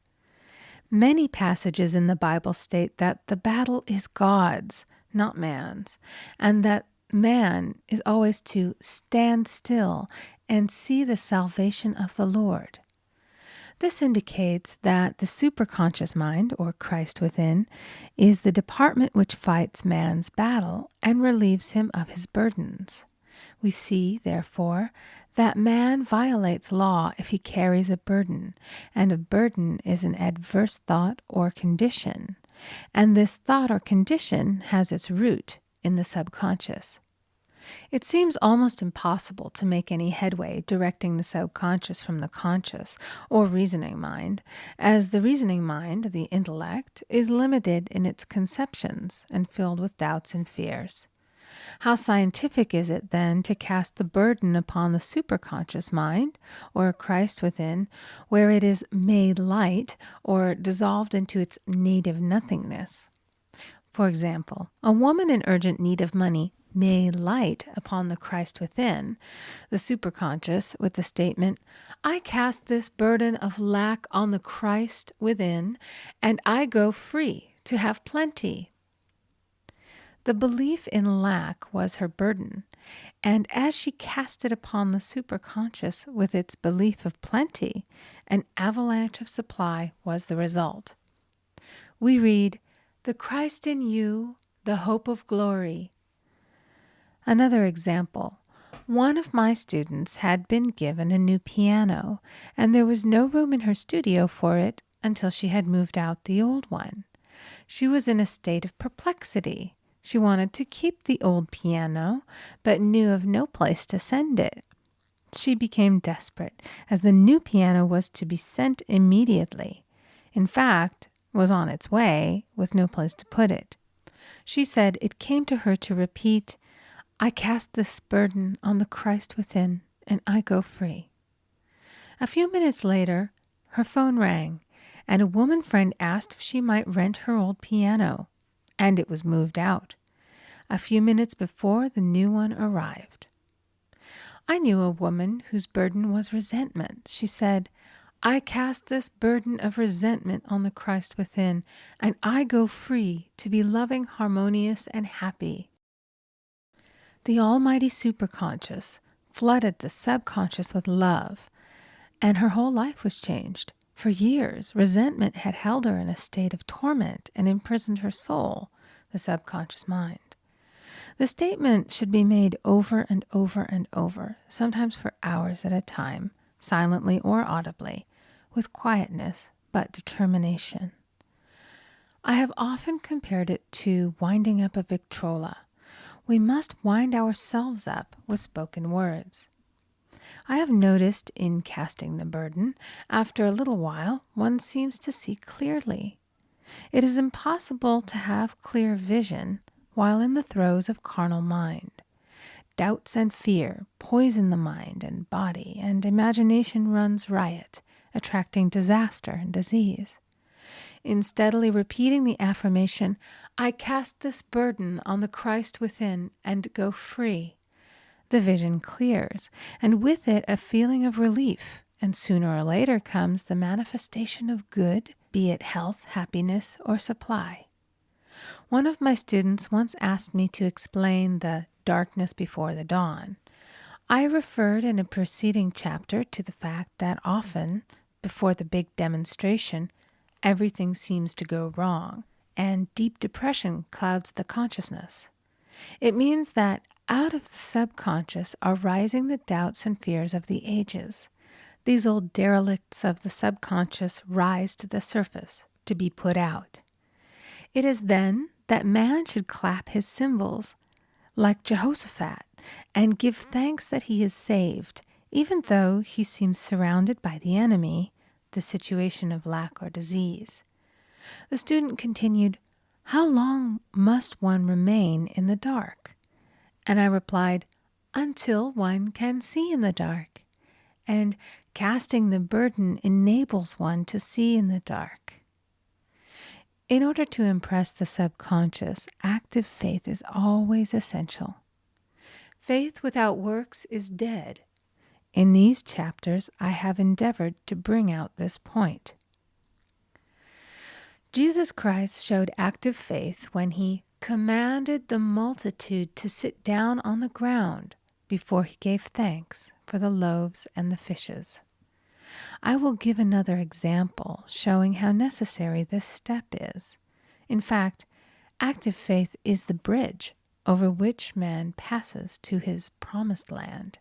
Many passages in the Bible state that the battle is God's, not man's, and that man is always to stand still and see the salvation of the Lord. This indicates that the superconscious mind, or Christ within, is the department which fights man's battle and relieves him of his burdens. We see, therefore, that man violates law if he carries a burden, and a burden is an adverse thought or condition, and this thought or condition has its root in the subconscious. It seems almost impossible to make any headway directing the subconscious from the conscious or reasoning mind, as the reasoning mind, the intellect, is limited in its conceptions and filled with doubts and fears. How scientific is it, then, to cast the burden upon the superconscious mind, or Christ within, where it is made light or dissolved into its native nothingness? For example, a woman in urgent need of money may light upon the Christ within, the superconscious, with the statement, "I cast this burden of lack on the Christ within, and I go free to have plenty." The belief in lack was her burden, and as she cast it upon the superconscious with its belief of plenty, an avalanche of supply was the result. We read, "The Christ in you, the hope of glory." Another example. One of my students had been given a new piano, and there was no room in her studio for it until she had moved out the old one. She was in a state of perplexity. She wanted to keep the old piano, but knew of no place to send it. She became desperate, as the new piano was to be sent immediately. In fact, was on its way, with no place to put it. She said it came to her to repeat, "I cast this burden on the Christ within, and I go free." A few minutes later, her phone rang, and a woman friend asked if she might rent her old piano, and it was moved out. A few minutes before, the new one arrived. I knew a woman whose burden was resentment. She said, "I cast this burden of resentment on the Christ within, and I go free to be loving, harmonious, and happy." The almighty superconscious flooded the subconscious with love, and her whole life was changed. For years, resentment had held her in a state of torment and imprisoned her soul, the subconscious mind. The statement should be made over and over and over, sometimes for hours at a time, silently or audibly, with quietness but determination. I have often compared it to winding up a Victrola. We must wind ourselves up with spoken words. I have noticed in casting the burden, after a little while, one seems to see clearly. It is impossible to have clear vision while in the throes of carnal mind. Doubts and fear poison the mind and body, and imagination runs riot, attracting disaster and disease. In steadily repeating the affirmation, "I cast this burden on the Christ within and go free," the vision clears, and with it a feeling of relief, and sooner or later comes the manifestation of good, be it health, happiness, or supply. One of my students once asked me to explain the darkness before the dawn. I referred in a preceding chapter to the fact that often, before the big demonstration, everything seems to go wrong, and deep depression clouds the consciousness. It means that out of the subconscious are rising the doubts and fears of the ages. These old derelicts of the subconscious rise to the surface to be put out. It is then that man should clap his cymbals like Jehoshaphat and give thanks that he is saved, even though he seems surrounded by the enemy, the situation of lack or disease. The student continued, "How long must one remain in the dark?" And I replied, "Until one can see in the dark." And casting the burden enables one to see in the dark. In order to impress the subconscious, active faith is always essential. Faith without works is dead. In these chapters, I have endeavored to bring out this point. Jesus Christ showed active faith when he commanded the multitude to sit down on the ground before he gave thanks for the loaves and the fishes. I will give another example showing how necessary this step is. In fact, active faith is the bridge over which man passes to his promised land.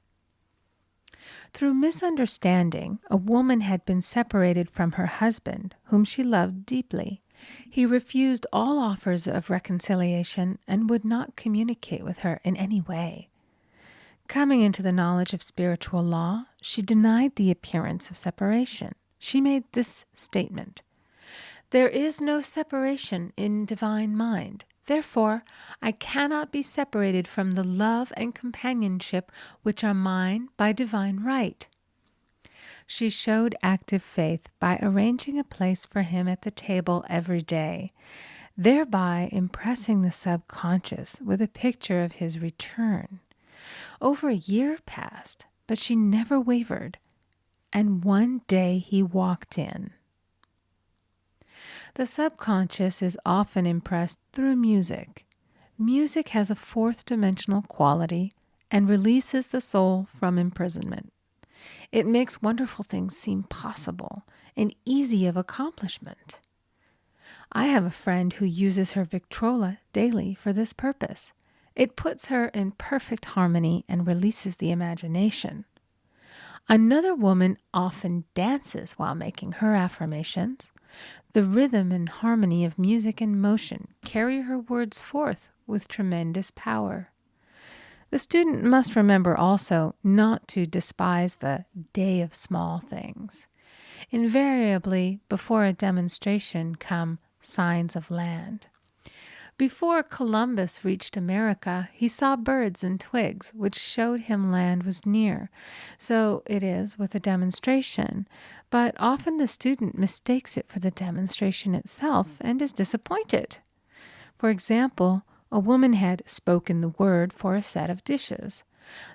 Through misunderstanding, a woman had been separated from her husband, whom she loved deeply. He refused all offers of reconciliation and would not communicate with her in any way. Coming into the knowledge of spiritual law, she denied the appearance of separation. She made this statement: "There is no separation in divine mind. Therefore, I cannot be separated from the love and companionship which are mine by divine right." She showed active faith by arranging a place for him at the table every day, thereby impressing the subconscious with a picture of his return. Over a year passed, but she never wavered, and one day he walked in. The subconscious is often impressed through music. Music has a fourth-dimensional quality and releases the soul from imprisonment. It makes wonderful things seem possible and easy of accomplishment. I have a friend who uses her Victrola daily for this purpose. It puts her in perfect harmony and releases the imagination. Another woman often dances while making her affirmations. The rhythm and harmony of music and motion carry her words forth with tremendous power. The student must remember also not to despise the day of small things. Invariably, before a demonstration come signs of land. Before Columbus reached America, he saw birds and twigs, which showed him land was near. So it is with a demonstration, but often the student mistakes it for the demonstration itself and is disappointed. For example, a woman had spoken the word for a set of dishes.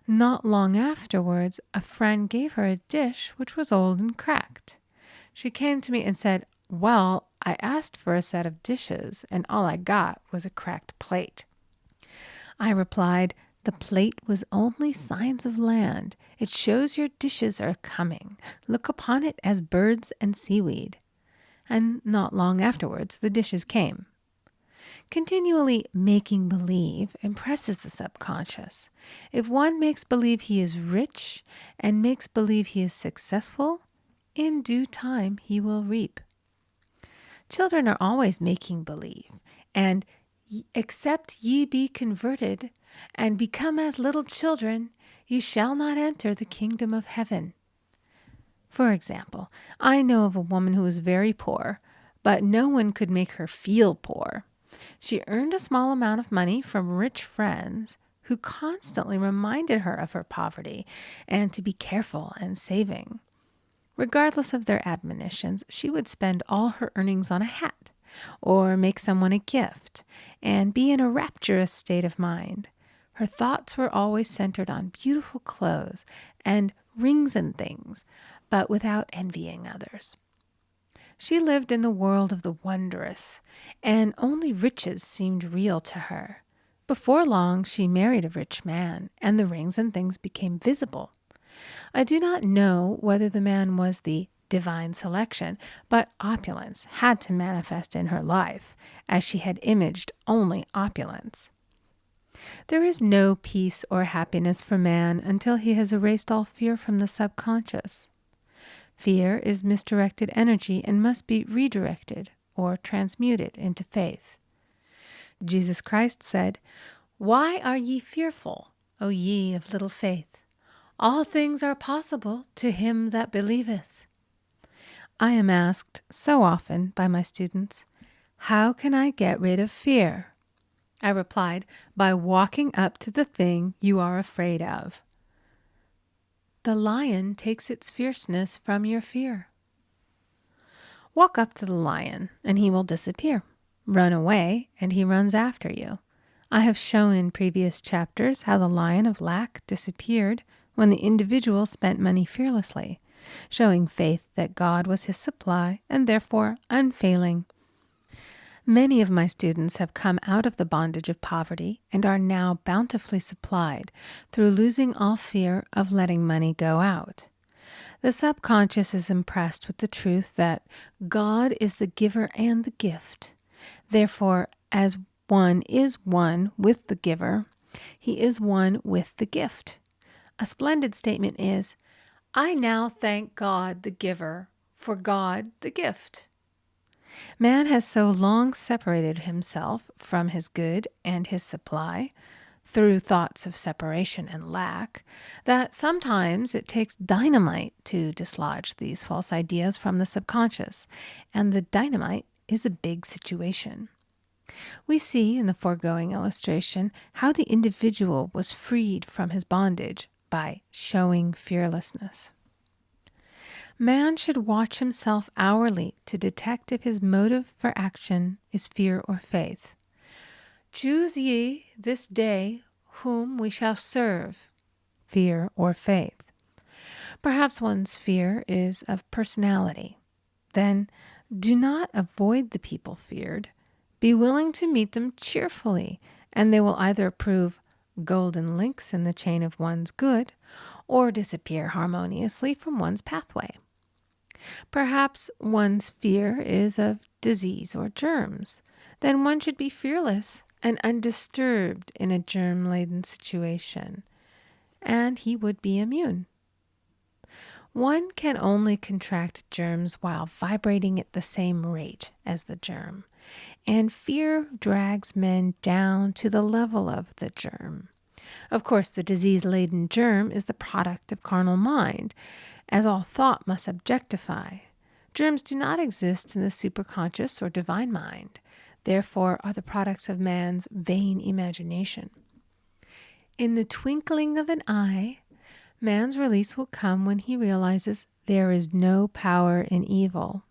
Not long afterwards, a friend gave her a dish which was old and cracked. She came to me and said, "Well, I asked for a set of dishes, and all I got was a cracked plate." I replied, "The plate was only signs of land. It shows your dishes are coming. Look upon it as birds and seaweed." And not long afterwards, the dishes came. Continually making believe impresses the subconscious. If one makes believe he is rich and makes believe he is successful, in due time he will reap. Children are always making believe, and except ye be converted and become as little children, ye shall not enter the kingdom of heaven. For example, I know of a woman who was very poor, but no one could make her feel poor. She earned a small amount of money from rich friends who constantly reminded her of her poverty and to be careful and saving. Regardless of their admonitions, she would spend all her earnings on a hat or make someone a gift and be in a rapturous state of mind. Her thoughts were always centered on beautiful clothes and rings and things, but without envying others. She lived in the world of the wondrous, and only riches seemed real to her. Before long, she married a rich man, and the rings and things became visible. I do not know whether the man was the divine selection, but opulence had to manifest in her life, as she had imaged only opulence. There is no peace or happiness for man until he has erased all fear from the subconscious. Fear is misdirected energy and must be redirected or transmuted into faith. Jesus Christ said, "Why are ye fearful, O ye of little faith? All things are possible to him that believeth." I am asked so often by my students, "How can I get rid of fear?" I replied, "By walking up to the thing you are afraid of." The lion takes its fierceness from your fear. Walk up to the lion and he will disappear. Run away and he runs after you. I have shown in previous chapters how the lion of lack disappeared when the individual spent money fearlessly, showing faith that God was his supply and therefore unfailing. Many of my students have come out of the bondage of poverty and are now bountifully supplied through losing all fear of letting money go out. The subconscious is impressed with the truth that God is the giver and the gift. Therefore, as one is one with the giver, he is one with the gift. A splendid statement is, "I now thank God the giver for God the gift." Man has so long separated himself from his good and his supply through thoughts of separation and lack that sometimes it takes dynamite to dislodge these false ideas from the subconscious, and the dynamite is a big situation. We see in the foregoing illustration how the individual was freed from his bondage by showing fearlessness. Man should watch himself hourly to detect if his motive for action is fear or faith. "Choose ye this day whom we shall serve," fear or faith. Perhaps one's fear is of personality. Then do not avoid the people feared. Be willing to meet them cheerfully, and they will either prove golden links in the chain of one's good or disappear harmoniously from one's pathway. Perhaps one's fear is of disease or germs. Then one should be fearless and undisturbed in a germ-laden situation, and he would be immune. One can only contract germs while vibrating at the same rate as the germ, and fear drags men down to the level of the germ. Of course, the disease-laden germ is the product of carnal mind, as all thought must objectify. Germs do not exist in the superconscious or divine mind, therefore are the products of man's vain imagination. In the twinkling of an eye, man's release will come when he realizes there is no power in evil.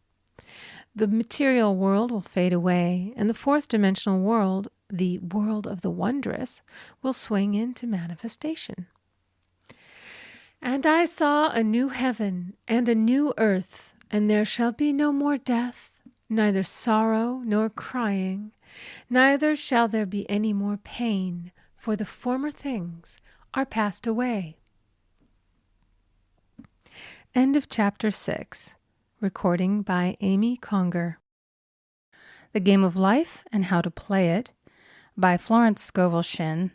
The material world will fade away, and the fourth dimensional world, the world of the wondrous, will swing into manifestation. "And I saw a new heaven and a new earth, and there shall be no more death, neither sorrow nor crying, neither shall there be any more pain, for the former things are passed away." End of chapter 6. Recording by Amy Conger. The Game of Life and How to Play It by Florence Scovel Shinn.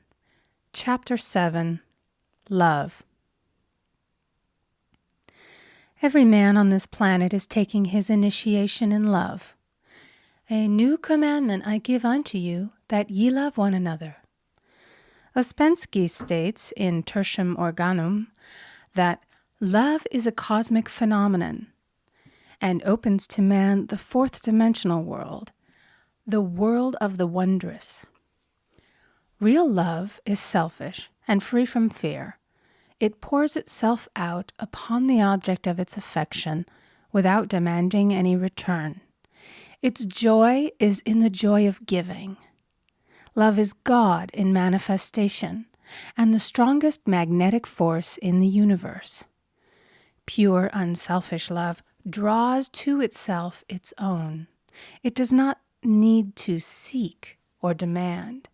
Chapter 7. Love. Every man on this planet is taking his initiation in love. "A new commandment I give unto you, that ye love one another." Ouspensky states in Tertium Organum that love is a cosmic phenomenon and opens to man the fourth dimensional world, the world of the wondrous. Real love is selfish and free from fear. It pours itself out upon the object of its affection without demanding any return. Its joy is in the joy of giving. Love is God in manifestation and the strongest magnetic force in the universe. Pure, unselfish love draws to itself its own. It does not need to seek or demand.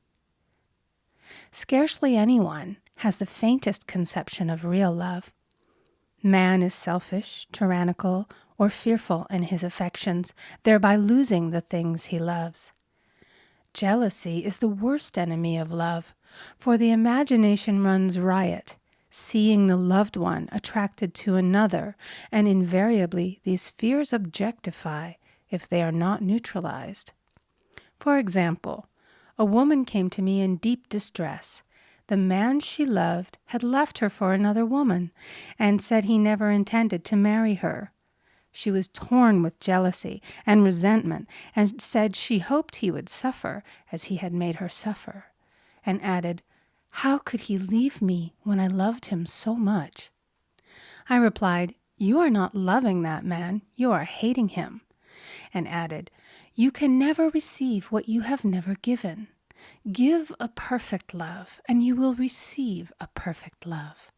Scarcely anyone has the faintest conception of real love. Man is selfish, tyrannical, or fearful in his affections, thereby losing the things he loves. Jealousy is the worst enemy of love, For the imagination runs riot, seeing the loved one attracted to another, and invariably these fears objectify if they are not neutralized. For example, a woman came to me in deep distress. The man she loved had left her for another woman and said he never intended to marry her. She was torn with jealousy and resentment and said she hoped he would suffer as he had made her suffer, and added, "How could he leave me when I loved him so much?" I replied, "You are not loving that man, you are hating him," and added, "You can never receive what you have never given. Give a perfect love, and you will receive a perfect love.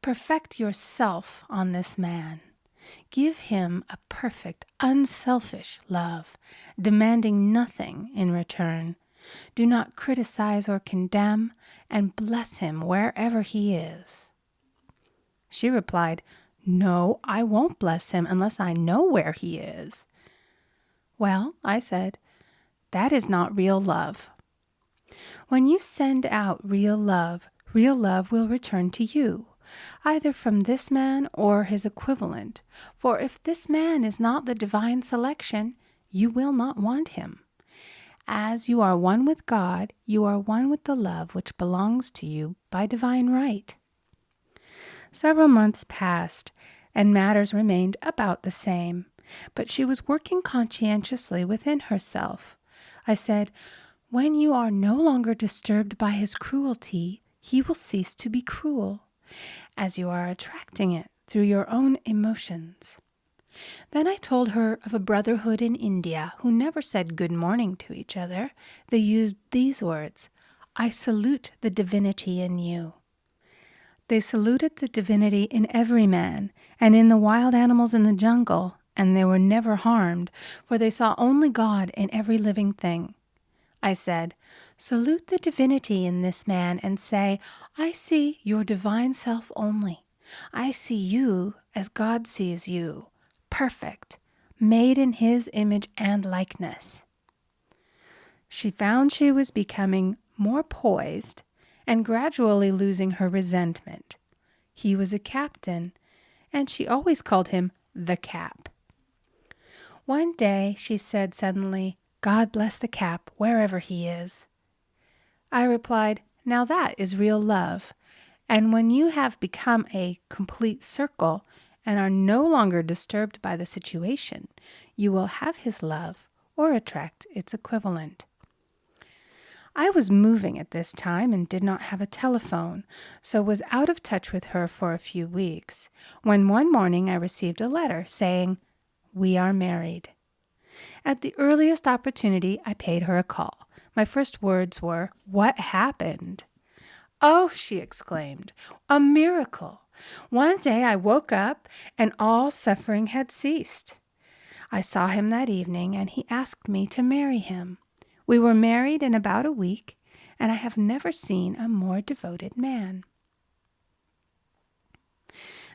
Perfect yourself on this man. Give him a perfect, unselfish love, demanding nothing in return. Do not criticize or condemn, and bless him wherever he is." She replied, "No, I won't bless him unless I know where he is." "Well," I said, "that is not real love. When you send out real love will return to you, either from this man or his equivalent. For if this man is not the divine selection, you will not want him. As you are one with God, you are one with the love which belongs to you by divine right." Several months passed, and matters remained about the same, but she was working conscientiously within herself. I said, "When you are no longer disturbed by his cruelty, he will cease to be cruel, as you are attracting it through your own emotions." Then I told her of a brotherhood in India who never said good morning to each other. They used these words, "I salute the divinity in you." They saluted the divinity in every man and in the wild animals in the jungle, and they were never harmed, for they saw only God in every living thing. I said, "Salute the divinity in this man and say, 'I see your divine self only. I see you as God sees you, perfect, made in his image and likeness.'" She found she was becoming more poised and gradually losing her resentment. He was a captain, and she always called him the Cap. One day she said suddenly, "God bless the Cap wherever he is." I replied, "Now that is real love, and when you have become a complete circle and are no longer disturbed by the situation, you will have his love or attract its equivalent." I was moving at this time and did not have a telephone, so was out of touch with her for a few weeks, when one morning I received a letter saying, "We are married." At the earliest opportunity, I paid her a call. My first words were, "What happened?" "Oh," she exclaimed, "a miracle. One day I woke up and all suffering had ceased. I saw him that evening and he asked me to marry him. We were married in about a week, and I have never seen a more devoted man."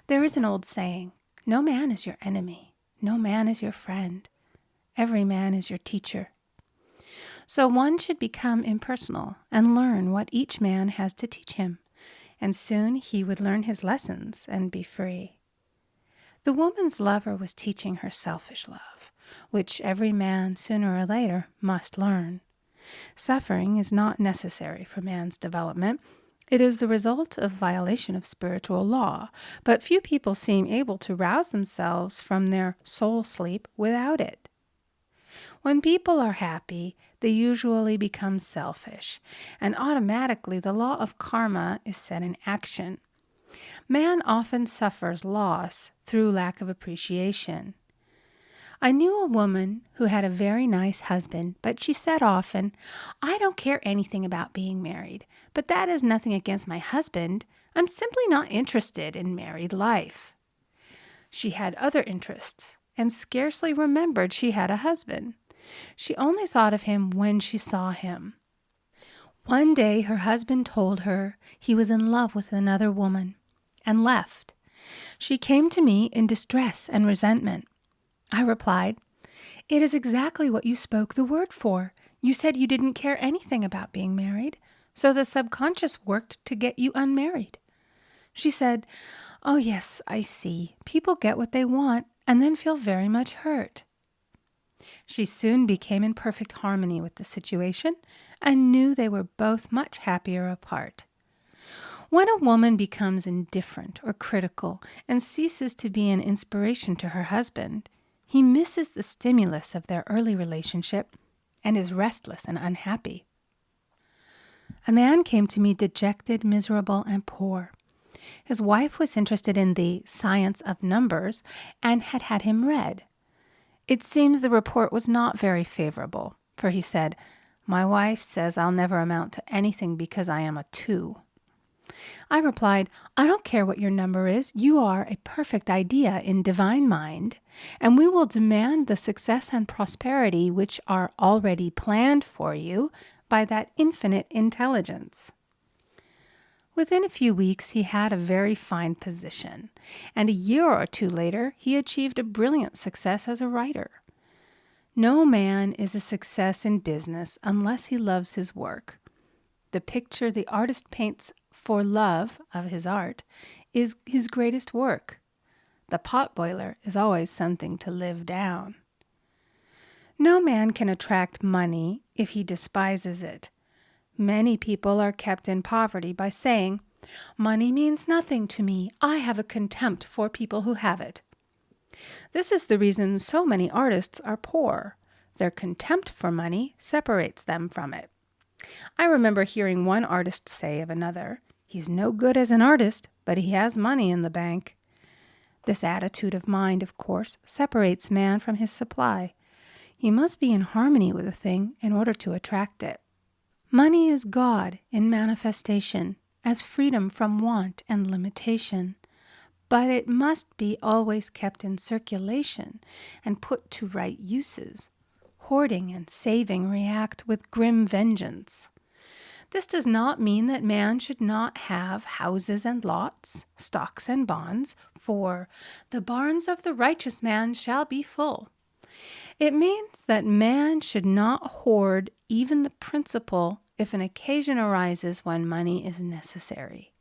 There is an old saying, "No man is your enemy. No man is your friend. Every man is your teacher." So one should become impersonal and learn what each man has to teach him, and soon he would learn his lessons and be free. The woman's lover was teaching her selfish love, which every man sooner or later must learn. Suffering is not necessary for man's development. It is the result of violation of spiritual law, but few people seem able to rouse themselves from their soul sleep without it. When people are happy, they usually become selfish, and automatically the law of karma is set in action. Man often suffers loss through lack of appreciation. I knew a woman who had a very nice husband, but she said often, "I don't care anything about being married, but that is nothing against my husband. I'm simply not interested in married life." She had other interests and scarcely remembered she had a husband. She only thought of him when she saw him. One day her husband told her he was in love with another woman and left. She came to me in distress and resentment. I replied, "It is exactly what you spoke the word for. You said you didn't care anything about being married. So the subconscious worked to get you unmarried. She said, "Oh yes, I see. People get what they want and then feel very much hurt." She soon became in perfect harmony with the situation and knew they were both much happier apart. When a woman becomes indifferent or critical and ceases to be an inspiration to her husband, he misses the stimulus of their early relationship and is restless and unhappy. A man came to me dejected, miserable, and poor. His wife was interested in the science of numbers and had had him read. It seems the report was not very favorable, for he said, "My wife says I'll never amount to anything because I am a 2. I replied, "I don't care what your number is. You are a perfect idea in divine mind, and we will demand the success and prosperity which are already planned for you by that infinite intelligence." Within a few weeks, he had a very fine position, and a year or 2 later, he achieved a brilliant success as a writer. No man is a success in business unless he loves his work. The picture the artist paints for love of his art is his greatest work. The potboiler is always something to live down. No man can attract money if he despises it. Many people are kept in poverty by saying, "Money means nothing to me. I have a contempt for people who have it." This is the reason so many artists are poor. Their contempt for money separates them from it. I remember hearing one artist say of another, "He's no good as an artist, but he has money in the bank." This attitude of mind, of course, separates man from his supply. He must be in harmony with a thing in order to attract it. Money is God in manifestation, as freedom from want and limitation. But it must be always kept in circulation and put to right uses. Hoarding and saving react with grim vengeance. This does not mean that man should not have houses and lots, stocks and bonds, for "the barns of the righteous man shall be full." It means that man should not hoard even the principal if an occasion arises when money is necessary.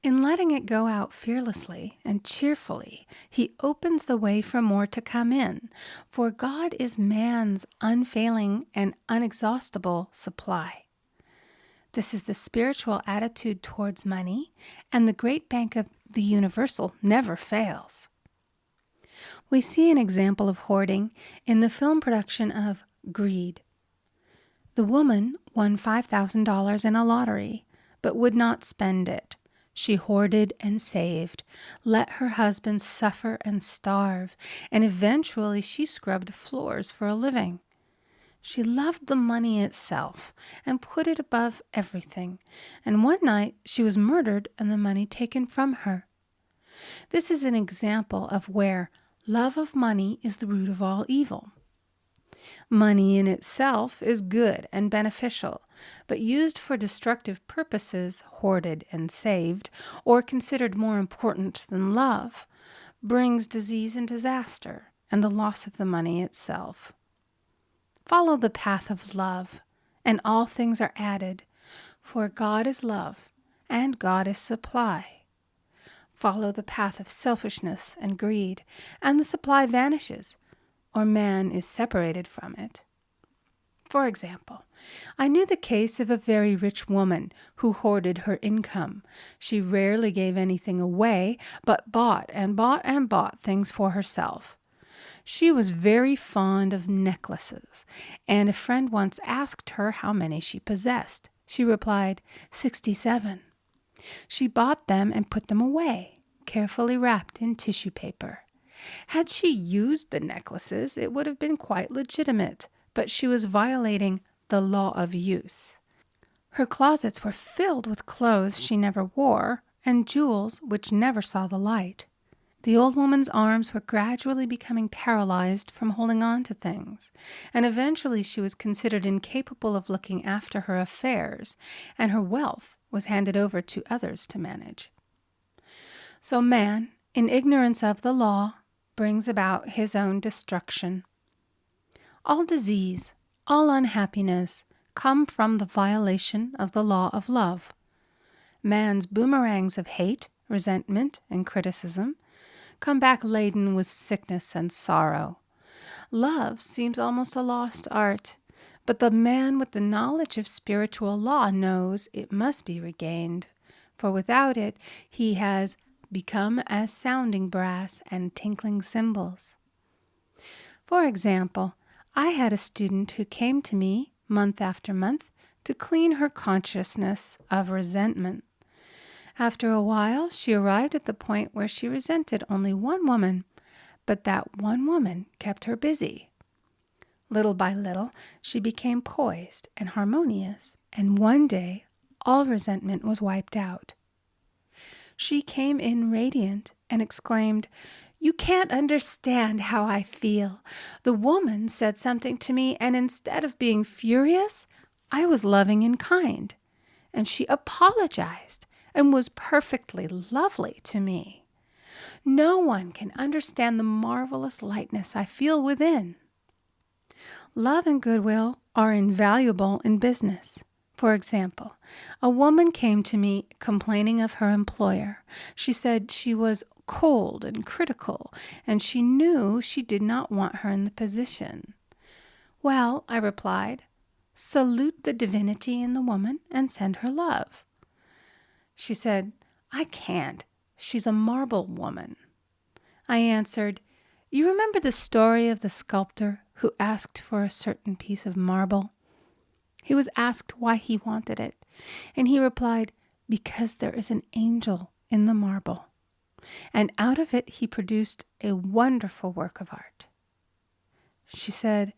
In letting it go out fearlessly and cheerfully, he opens the way for more to come in, for God is man's unfailing and unexhaustible supply. This is the spiritual attitude towards money, and the great bank of the universal never fails. We see an example of hoarding in the film production of Greed. The woman won $5,000 in a lottery, but would not spend it. She hoarded and saved, let her husband suffer and starve, and eventually she scrubbed floors for a living. She loved the money itself and put it above everything, and one night she was murdered and the money taken from her. This is an example of where love of money is the root of all evil. Money in itself is good and beneficial, but used for destructive purposes, hoarded and saved, or considered more important than love, brings disease and disaster and the loss of the money itself. Follow the path of love, and all things are added, for God is love, and God is supply. Follow the path of selfishness and greed, and the supply vanishes, or man is separated from it. For example, I knew the case of a very rich woman who hoarded her income. She rarely gave anything away, but bought and bought and bought things for herself. She was very fond of necklaces, and a friend once asked her how many she possessed. She replied, 67. She bought them and put them away, carefully wrapped in tissue paper. Had she used the necklaces, it would have been quite legitimate, but she was violating the law of use. Her closets were filled with clothes she never wore and jewels which never saw the light. The old woman's arms were gradually becoming paralyzed from holding on to things, and eventually she was considered incapable of looking after her affairs, and her wealth was handed over to others to manage. So man, in ignorance of the law, brings about his own destruction. All disease, all unhappiness come from the violation of the law of love. Man's boomerangs of hate, resentment, and criticism come back laden with sickness and sorrow. Love seems almost a lost art, but the man with the knowledge of spiritual law knows it must be regained, for without it he has become as sounding brass and tinkling cymbals. For example, I had a student who came to me month after month to clean her consciousness of resentment. After a while, she arrived at the point where she resented only one woman, but that one woman kept her busy. Little by little, she became poised and harmonious, and one day, all resentment was wiped out. She came in radiant and exclaimed, "You can't understand how I feel. The woman said something to me, and instead of being furious, I was loving and kind. And she apologized and was perfectly lovely to me. No one can understand the marvelous lightness I feel within." Love and goodwill are invaluable in business. For example, a woman came to me complaining of her employer. She said she was cold and critical, and she knew she did not want her in the position. "Well," I replied, "salute the divinity in the woman and send her love." She said, "I can't. She's a marble woman." I answered, "You remember the story of the sculptor who asked for a certain piece of marble? He was asked why he wanted it, and he replied, 'Because there is an angel in the marble.' And out of it he produced a wonderful work of art." She said,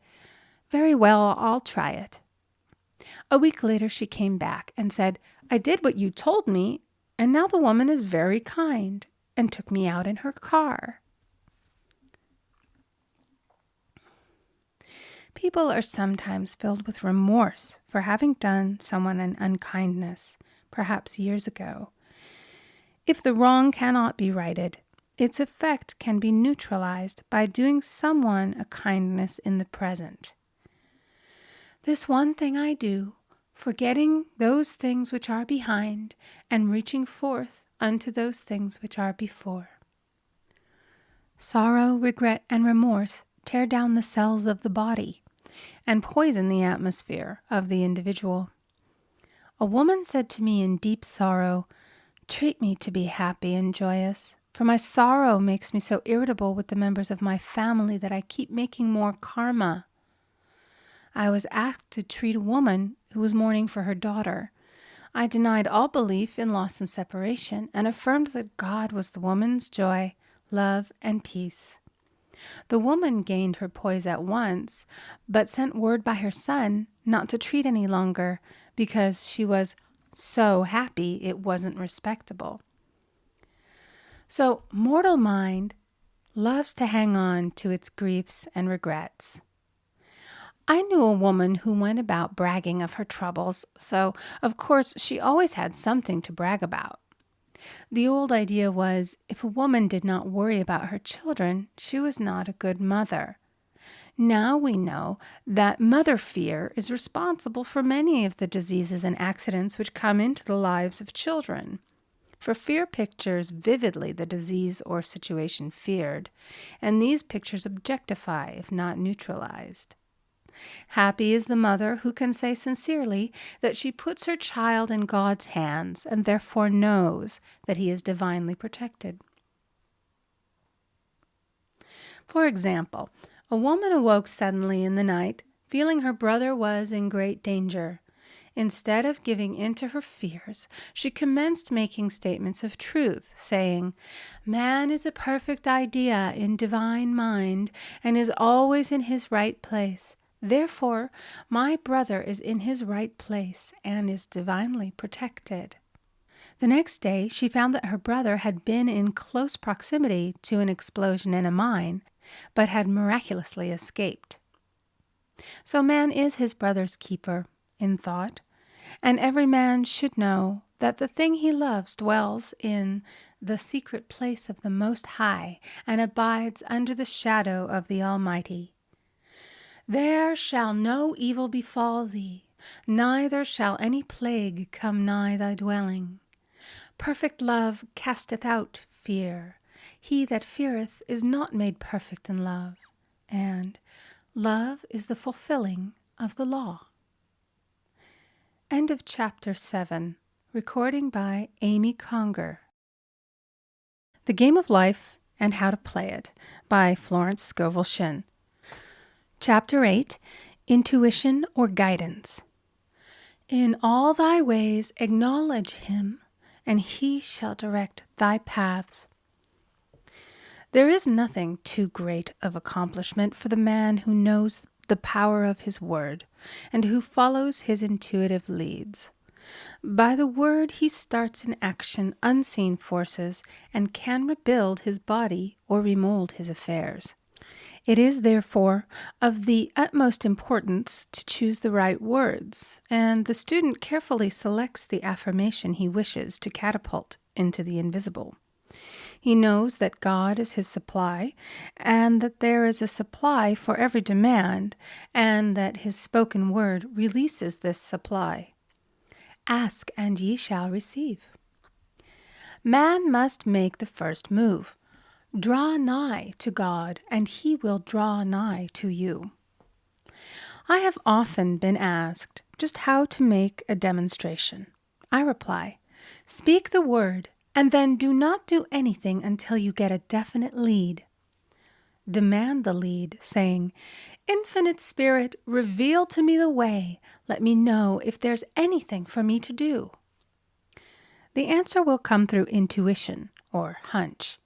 "Very well, I'll try it." A week later she came back and said, "I did what you told me, and now the woman is very kind," and took me out in her car. People are sometimes filled with remorse for having done someone an unkindness, perhaps years ago. If the wrong cannot be righted, its effect can be neutralized by doing someone a kindness in the present. "This one thing I do, forgetting those things which are behind, and reaching forth unto those things which are before." Sorrow, regret, and remorse tear down the cells of the body and poison the atmosphere of the individual. A woman said to me in deep sorrow, "Treat me to be happy and joyous, for my sorrow makes me so irritable with the members of my family that I keep making more karma." I was asked to treat a woman who was mourning for her daughter. I denied all belief in loss and separation and affirmed that God was the woman's joy, love, and peace. The woman gained her poise at once, but sent word by her son not to treat any longer because she was so happy it wasn't respectable. So mortal mind loves to hang on to its griefs and regrets. I knew a woman who went about bragging of her troubles, so of course she always had something to brag about. The old idea was, if a woman did not worry about her children, she was not a good mother. Now we know that mother fear is responsible for many of the diseases and accidents which come into the lives of children. For fear pictures vividly the disease or situation feared, and these pictures objectify if not neutralized. Happy is the mother who can say sincerely that she puts her child in God's hands and therefore knows that he is divinely protected. For example, a woman awoke suddenly in the night, feeling her brother was in great danger. Instead of giving in to her fears, she commenced making statements of truth, saying, "Man is a perfect idea in divine mind and is always in his right place. Therefore, my brother is in his right place and is divinely protected." The next day, she found that her brother had been in close proximity to an explosion in a mine, but had miraculously escaped. So man is his brother's keeper, in thought, and every man should know that the thing he loves dwells in the secret place of the Most High and abides under the shadow of the Almighty. "There shall no evil befall thee, neither shall any plague come nigh thy dwelling. Perfect love casteth out fear. He that feareth is not made perfect in love. And love is the fulfilling of the law. End of chapter 7. Recording by Amy Conger. The Game of Life and How to Play It by Florence Scovel Shinn. Chapter 8. Intuition or Guidance. In all thy ways acknowledge him, and he shall direct thy paths. There is nothing too great of accomplishment for the man who knows the power of his word, and who follows his intuitive leads. By the word he starts in action unseen forces, and can rebuild his body or remold his affairs. It is, therefore, of the utmost importance to choose the right words, and the student carefully selects the affirmation he wishes to catapult into the invisible. He knows that God is his supply, and that there is a supply for every demand, and that his spoken word releases this supply. Ask, and ye shall receive. Man must make the first move. Draw nigh to God, and he will draw nigh to you. I have often been asked just how to make a demonstration. I reply, speak the word, and then do not do anything until you get a definite lead. Demand the lead, saying, Infinite Spirit, reveal to me the way. Let me know if there's anything for me to do. The answer will come through intuition or hunch,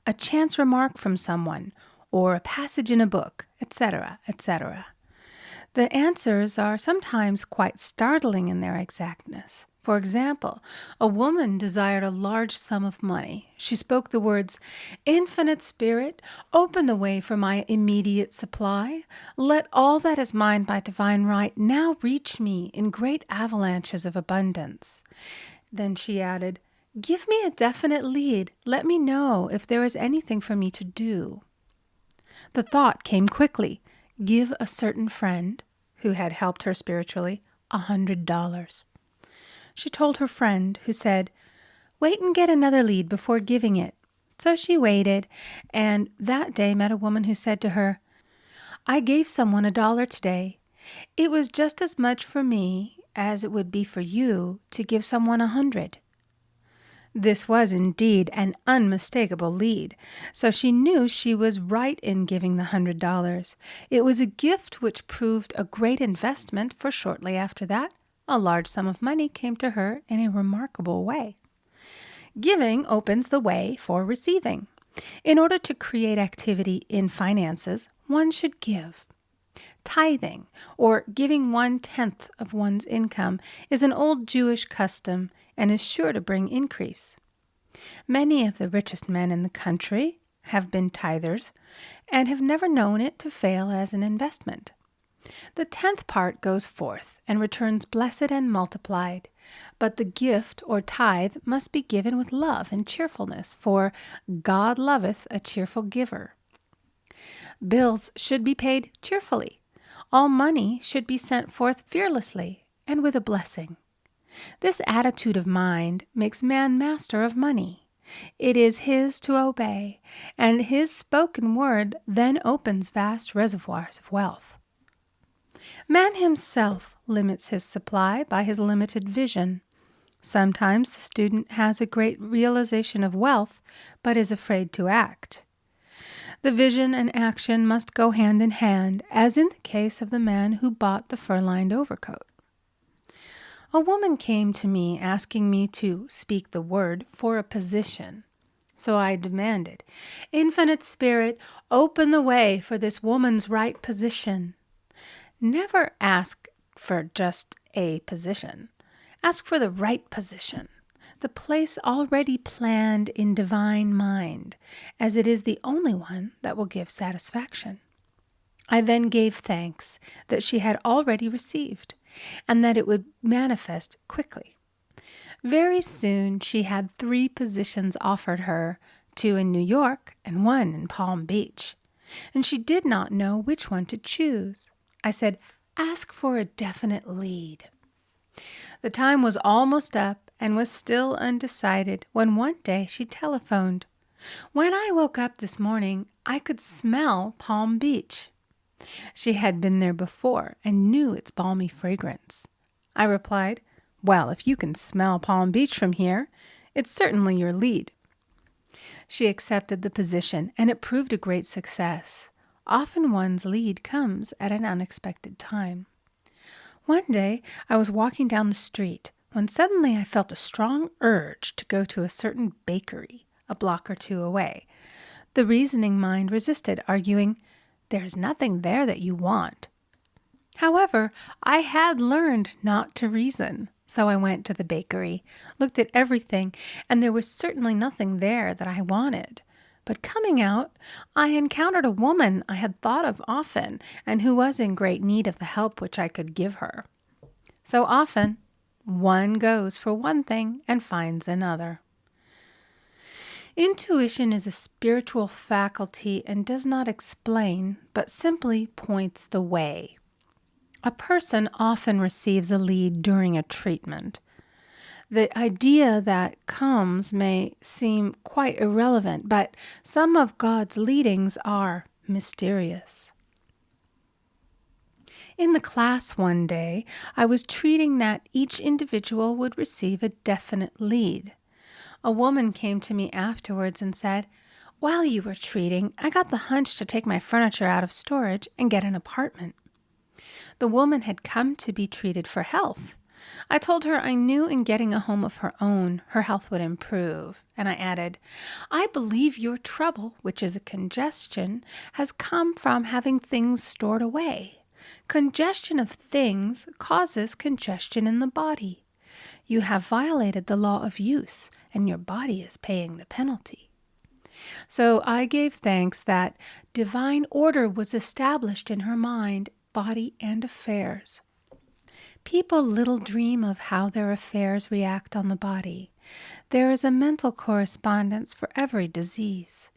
a chance remark from someone, or a passage in a book, etc., etc. The answers are sometimes quite startling in their exactness. For example, a woman desired a large sum of money. She spoke the words, Infinite Spirit, open the way for my immediate supply. Let all that is mine by divine right now reach me in great avalanches of abundance. Then she added, Give me a definite lead. Let me know if there is anything for me to do. The thought came quickly. Give a certain friend, who had helped her spiritually, $100. She told her friend, who said, Wait and get another lead before giving it. So she waited, and that day met a woman who said to her, I gave someone $1 today. It was just as much for me as it would be for you to give someone 100. This was indeed an unmistakable lead, so she knew she was right in giving the $100. It was a gift which proved a great investment, for shortly after that, a large sum of money came to her in a remarkable way. Giving opens the way for receiving. In order to create activity in finances, one should give. Tithing, or giving 1/10 of one's income, is an old Jewish custom and is sure to bring increase. Many of the richest men in the country have been tithers and have never known it to fail as an investment. The 10th part goes forth and returns blessed and multiplied, but the gift or tithe must be given with love and cheerfulness, for God loveth a cheerful giver. Bills should be paid cheerfully. All money should be sent forth fearlessly and with a blessing. This attitude of mind makes man master of money. It is his to obey, and his spoken word then opens vast reservoirs of wealth. Man himself limits his supply by his limited vision. Sometimes the student has a great realization of wealth, but is afraid to act. The vision and action must go hand in hand, as in the case of the man who bought the fur-lined overcoat. A woman came to me asking me to speak the word for a position. So I demanded, Infinite Spirit, open the way for this woman's right position. Never ask for just a position. Ask for the right position, the place already planned in divine mind, as it is the only one that will give satisfaction. I then gave thanks that she had already received, and that it would manifest quickly. Very soon she had 3 positions offered her, 2 in New York and 1 in Palm Beach, and she did not know which one to choose. I said, ask for a definite lead. The time was almost up and was still undecided when one day she telephoned. When I woke up this morning, I could smell Palm Beach. She had been there before and knew its balmy fragrance. I replied, "Well, if you can smell Palm Beach from here, it's certainly your lead." She accepted the position, and it proved a great success. Often one's lead comes at an unexpected time. One day, I was walking down the street when suddenly I felt a strong urge to go to a certain bakery a block or two away. The reasoning mind resisted, arguing, "There's nothing there that you want." However, I had learned not to reason, so I went to the bakery, looked at everything, and there was certainly nothing there that I wanted. But coming out, I encountered a woman I had thought of often and who was in great need of the help which I could give her. So often, one goes for one thing and finds another. Intuition is a spiritual faculty and does not explain, but simply points the way. A person often receives a lead during a treatment. The idea that comes may seem quite irrelevant, but some of God's leadings are mysterious. In the class one day, I was treating that each individual would receive a definite lead. A woman came to me afterwards and said, "While you were treating, I got the hunch to take my furniture out of storage and get an apartment." The woman had come to be treated for health. I told her I knew in getting a home of her own, her health would improve. And I added, "I believe your trouble, which is a congestion, has come from having things stored away. Congestion of things causes congestion in the body. You have violated the law of use, and your body is paying the penalty." So I gave thanks that divine order was established in her mind, body, and affairs. People little dream of how their affairs react on the body. There is a mental correspondence for every disease.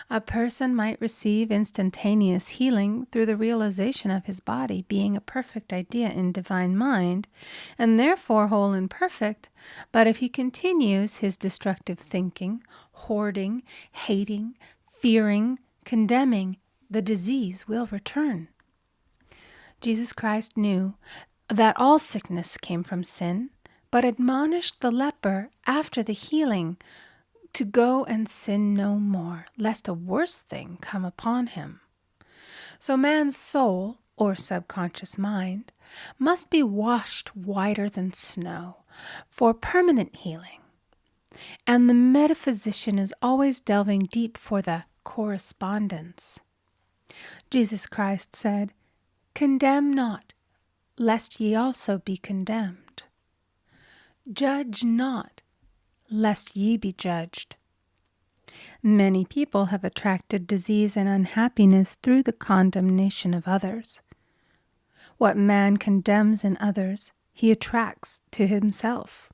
A person might receive instantaneous healing through the realization of his body being a perfect idea in divine mind, and therefore whole and perfect, but if he continues his destructive thinking, hoarding, hating, fearing, condemning, the disease will return. Jesus Christ knew that all sickness came from sin, but admonished the leper after the healing to go and sin no more, lest a worse thing come upon him. So man's soul, or subconscious mind, must be washed whiter than snow for permanent healing. And the metaphysician is always delving deep for the correspondence. Jesus Christ said, "Condemn not, lest ye also be condemned. Judge not, lest ye be judged." Many people have attracted disease and unhappiness through the condemnation of others. What man condemns in others, he attracts to himself.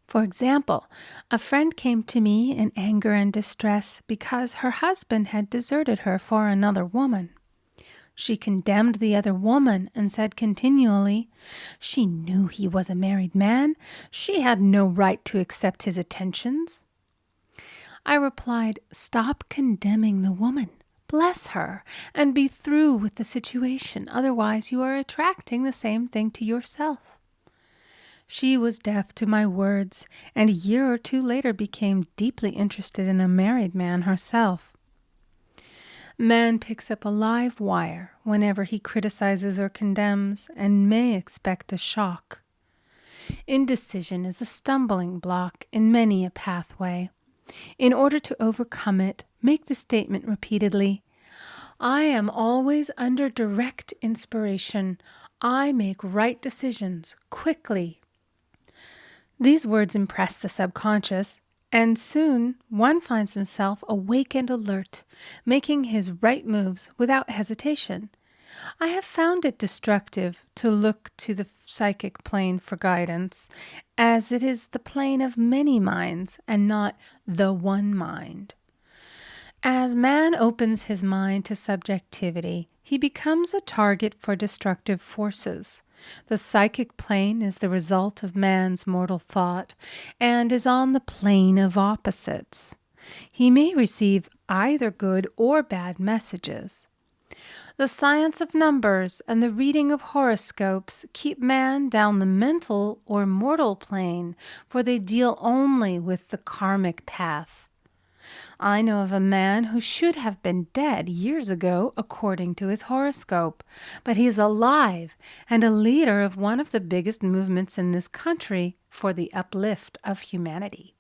For example, a friend came to me in anger and distress because her husband had deserted her for another woman. She condemned the other woman and said continually, "She knew he was a married man. She had no right to accept his attentions." I replied, "Stop condemning the woman. Bless her and be through with the situation. Otherwise, you are attracting the same thing to yourself." She was deaf to my words, and a year or two later became deeply interested in a married man herself. Man picks up a live wire whenever he criticizes or condemns and may expect a shock. Indecision is a stumbling block in many a pathway. In order to overcome it, make the statement repeatedly, "I am always under direct inspiration. I make right decisions quickly." These words impress the subconscious, and soon one finds himself awake and alert, making his right moves without hesitation. I have found it destructive to look to the psychic plane for guidance, as it is the plane of many minds and not the one mind. As man opens his mind to subjectivity, he becomes a target for destructive forces. The psychic plane is the result of man's mortal thought and is on the plane of opposites. He may receive either good or bad messages. The science of numbers and the reading of horoscopes keep man down the mental or mortal plane, for they deal only with the karmic path. I know of a man who should have been dead years ago according to his horoscope, but he is alive and a leader of one of the biggest movements in this country for the uplift of humanity.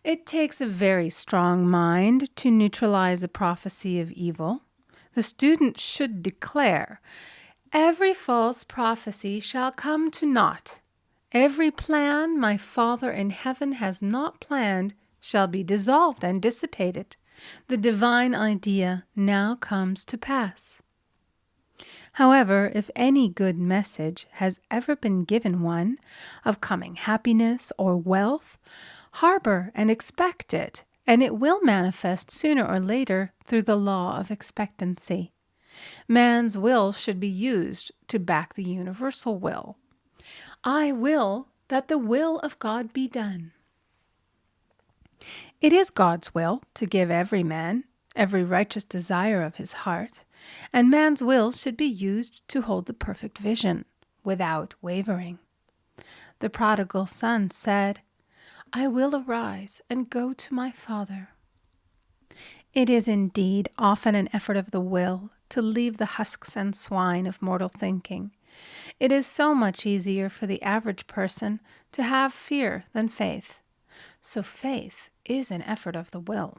It takes a very strong mind to neutralize a prophecy of evil. The student should declare, "Every false prophecy shall come to naught. Every plan my Father in heaven has not planned shall be dissolved and dissipated. The divine idea now comes to pass." However, if any good message has ever been given one, of coming happiness or wealth, harbor and expect it, and it will manifest sooner or later through the law of expectancy. Man's will should be used to back the universal will. I will that the will of God be done. It is God's will to give every man every righteous desire of his heart, and man's will should be used to hold the perfect vision, without wavering. The prodigal son said, "I will arise and go to my father." It is indeed often an effort of the will to leave the husks and swine of mortal thinking. It is so much easier for the average person to have fear than faith. So faith is an effort of the will.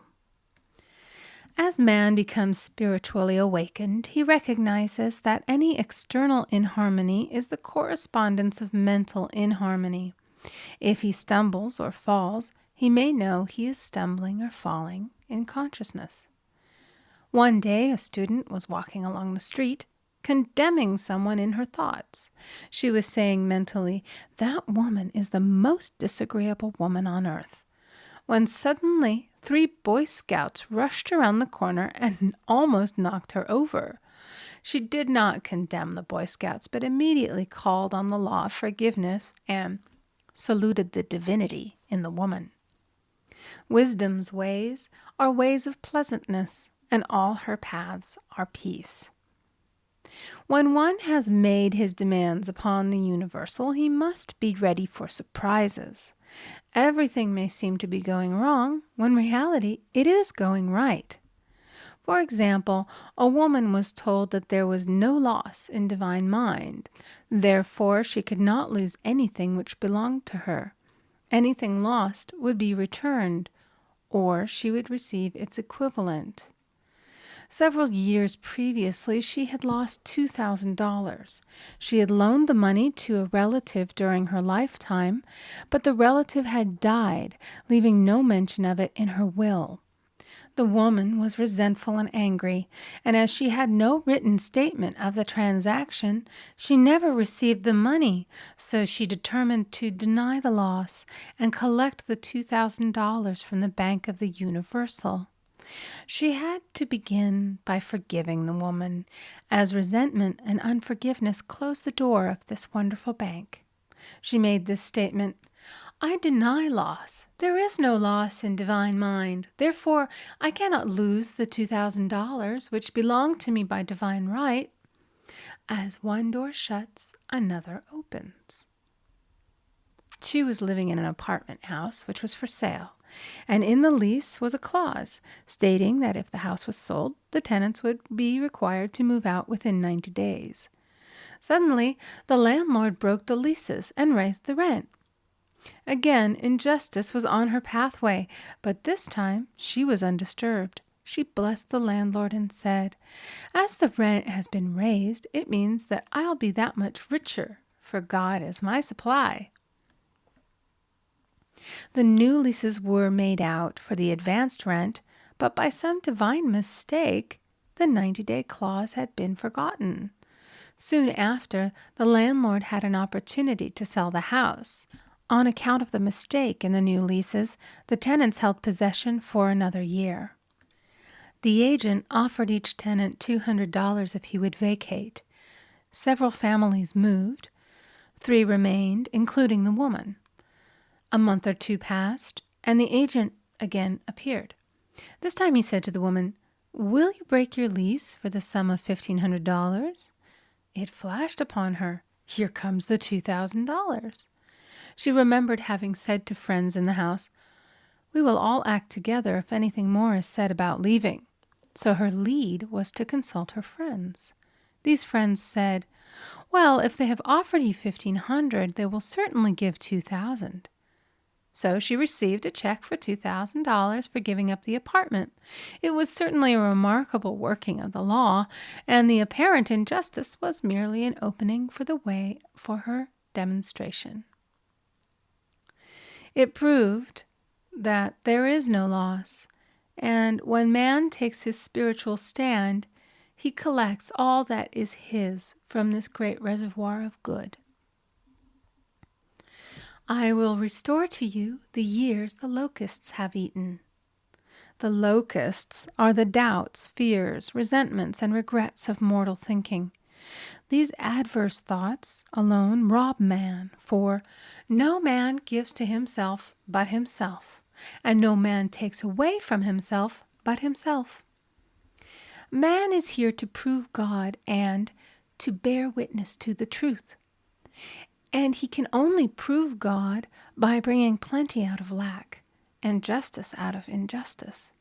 As man becomes spiritually awakened, he recognizes that any external inharmony is the correspondence of mental inharmony. If he stumbles or falls, he may know he is stumbling or falling in consciousness. One day, a student was walking along the street, condemning someone in her thoughts. She was saying mentally, "That woman is the most disagreeable woman on earth," when suddenly 3 Boy Scouts rushed around the corner and almost knocked her over. She did not condemn the Boy Scouts, but immediately called on the law of forgiveness and saluted the divinity in the woman. Wisdom's ways are ways of pleasantness, and all her paths are peace. When one has made his demands upon the universal, he must be ready for surprises. Everything may seem to be going wrong, when in reality it is going right. For example, a woman was told that there was no loss in divine mind. Therefore, she could not lose anything which belonged to her. Anything lost would be returned, or she would receive its equivalent. Several years previously, she had lost $2,000. She had loaned the money to a relative during her lifetime, but the relative had died, leaving no mention of it in her will. The woman was resentful and angry, and as she had no written statement of the transaction, she never received the money, so she determined to deny the loss and collect the $2,000 from the Bank of the Universal. She had to begin by forgiving the woman, as resentment and unforgiveness closed the door of this wonderful bank. She made this statement, "I deny loss. There is no loss in divine mind. Therefore, I cannot lose the $2,000 which belong to me by divine right. As one door shuts, another opens." She was living in an apartment house which was for sale, and in the lease was a clause stating that if the house was sold, the tenants would be required to move out within 90 days. Suddenly, the landlord broke the leases and raised the rent. Again, injustice was on her pathway, but this time she was undisturbed. She blessed the landlord and said, "As the rent has been raised, it means that I'll be that much richer, for God is my supply." The new leases were made out for the advanced rent, but by some divine mistake, the 90-day clause had been forgotten. Soon after, the landlord had an opportunity to sell the house. On account of the mistake in the new leases, the tenants held possession for another year. The agent offered each tenant $200 if he would vacate. Several families moved. 3 remained, including the woman. A month or 2 passed, and the agent again appeared. This time he said to the woman, "Will you break your lease for the sum of $1,500? It flashed upon her, here comes the $2,000. She remembered having said to friends in the house, "We will all act together if anything more is said about leaving." So her lead was to consult her friends. These friends said, "Well, if they have offered you $1,500, they will certainly give $2,000. So she received a check for $2,000 for giving up the apartment. It was certainly a remarkable working of the law, and the apparent injustice was merely an opening for the way for her demonstration. It proved that there is no loss, and when man takes his spiritual stand, he collects all that is his from this great reservoir of good. I will restore to you the years the locusts have eaten. The locusts are the doubts, fears, resentments, and regrets of mortal thinking. These adverse thoughts alone rob man, for no man gives to himself but himself, and no man takes away from himself but himself. Man is here to prove God and to bear witness to the truth. And he can only prove God by bringing plenty out of lack and justice out of injustice.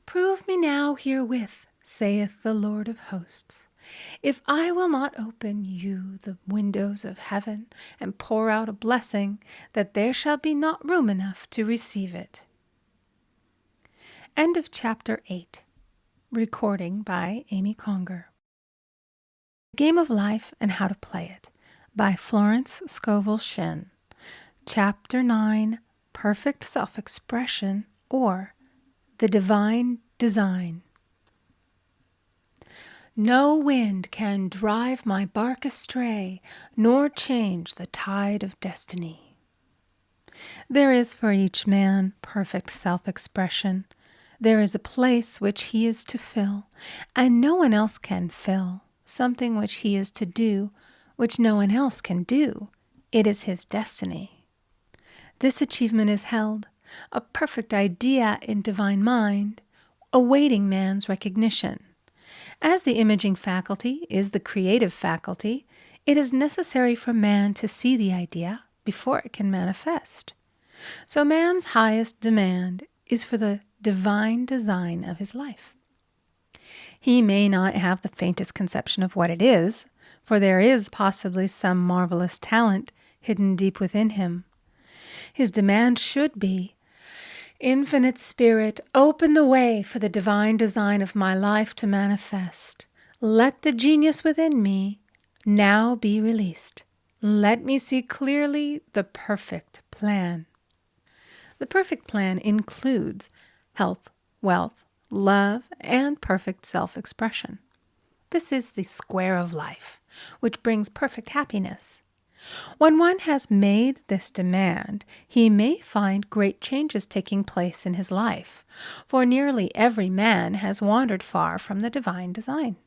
Prove me now herewith, saith the Lord of hosts, if I will not open you the windows of heaven and pour out a blessing, that there shall be not room enough to receive it. End of chapter 8. Recording by Amy Conger. Game of Life and How to Play It by Florence Scovel Shinn. Chapter 9, Perfect Self-Expression, or the Divine Design. No wind can drive my bark astray, nor change the tide of destiny. There is for each man perfect self-expression. There is a place which he is to fill, and no one else can fill, something which he is to do, which no one else can do. It is his destiny. This achievement is held, a perfect idea in divine mind, awaiting man's recognition. As the imaging faculty is the creative faculty, it is necessary for man to see the idea before it can manifest. So man's highest demand is for the divine design of his life. He may not have the faintest conception of what it is, for there is possibly some marvelous talent hidden deep within him. His demand should be, Infinite Spirit, open the way for the divine design of my life to manifest. Let the genius within me now be released. Let me see clearly the perfect plan. The perfect plan includes health, wealth, love, and perfect self-expression. This is the square of life, which brings perfect happiness. When one has made this demand, he may find great changes taking place in his life, for nearly every man has wandered far from the divine design.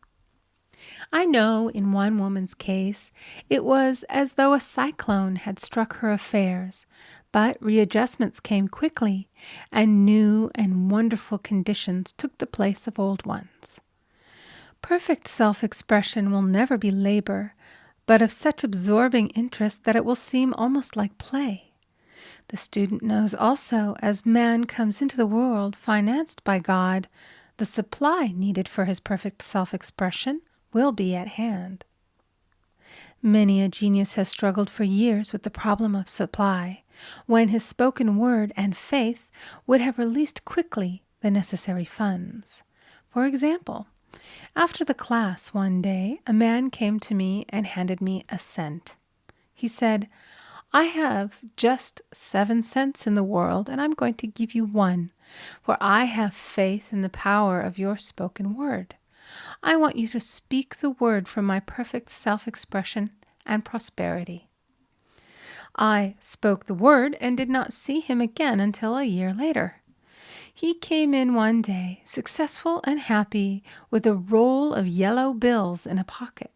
I know in one woman's case it was as though a cyclone had struck her affairs, but readjustments came quickly, and new and wonderful conditions took the place of old ones. Perfect self-expression will never be labor, but of such absorbing interest that it will seem almost like play. The student knows also, as man comes into the world financed by God, the supply needed for his perfect self-expression will be at hand. Many a genius has struggled for years with the problem of supply, when his spoken word and faith would have released quickly the necessary funds. For example, after the class one day, a man came to me and handed me a cent. He said, I have just 7 cents in the world, and I'm going to give you 1, for I have faith in the power of your spoken word. I want you to speak the word for my perfect self-expression and prosperity. I spoke the word and did not see him again until a year later. He came in one day, successful and happy, with a roll of yellow bills in a pocket.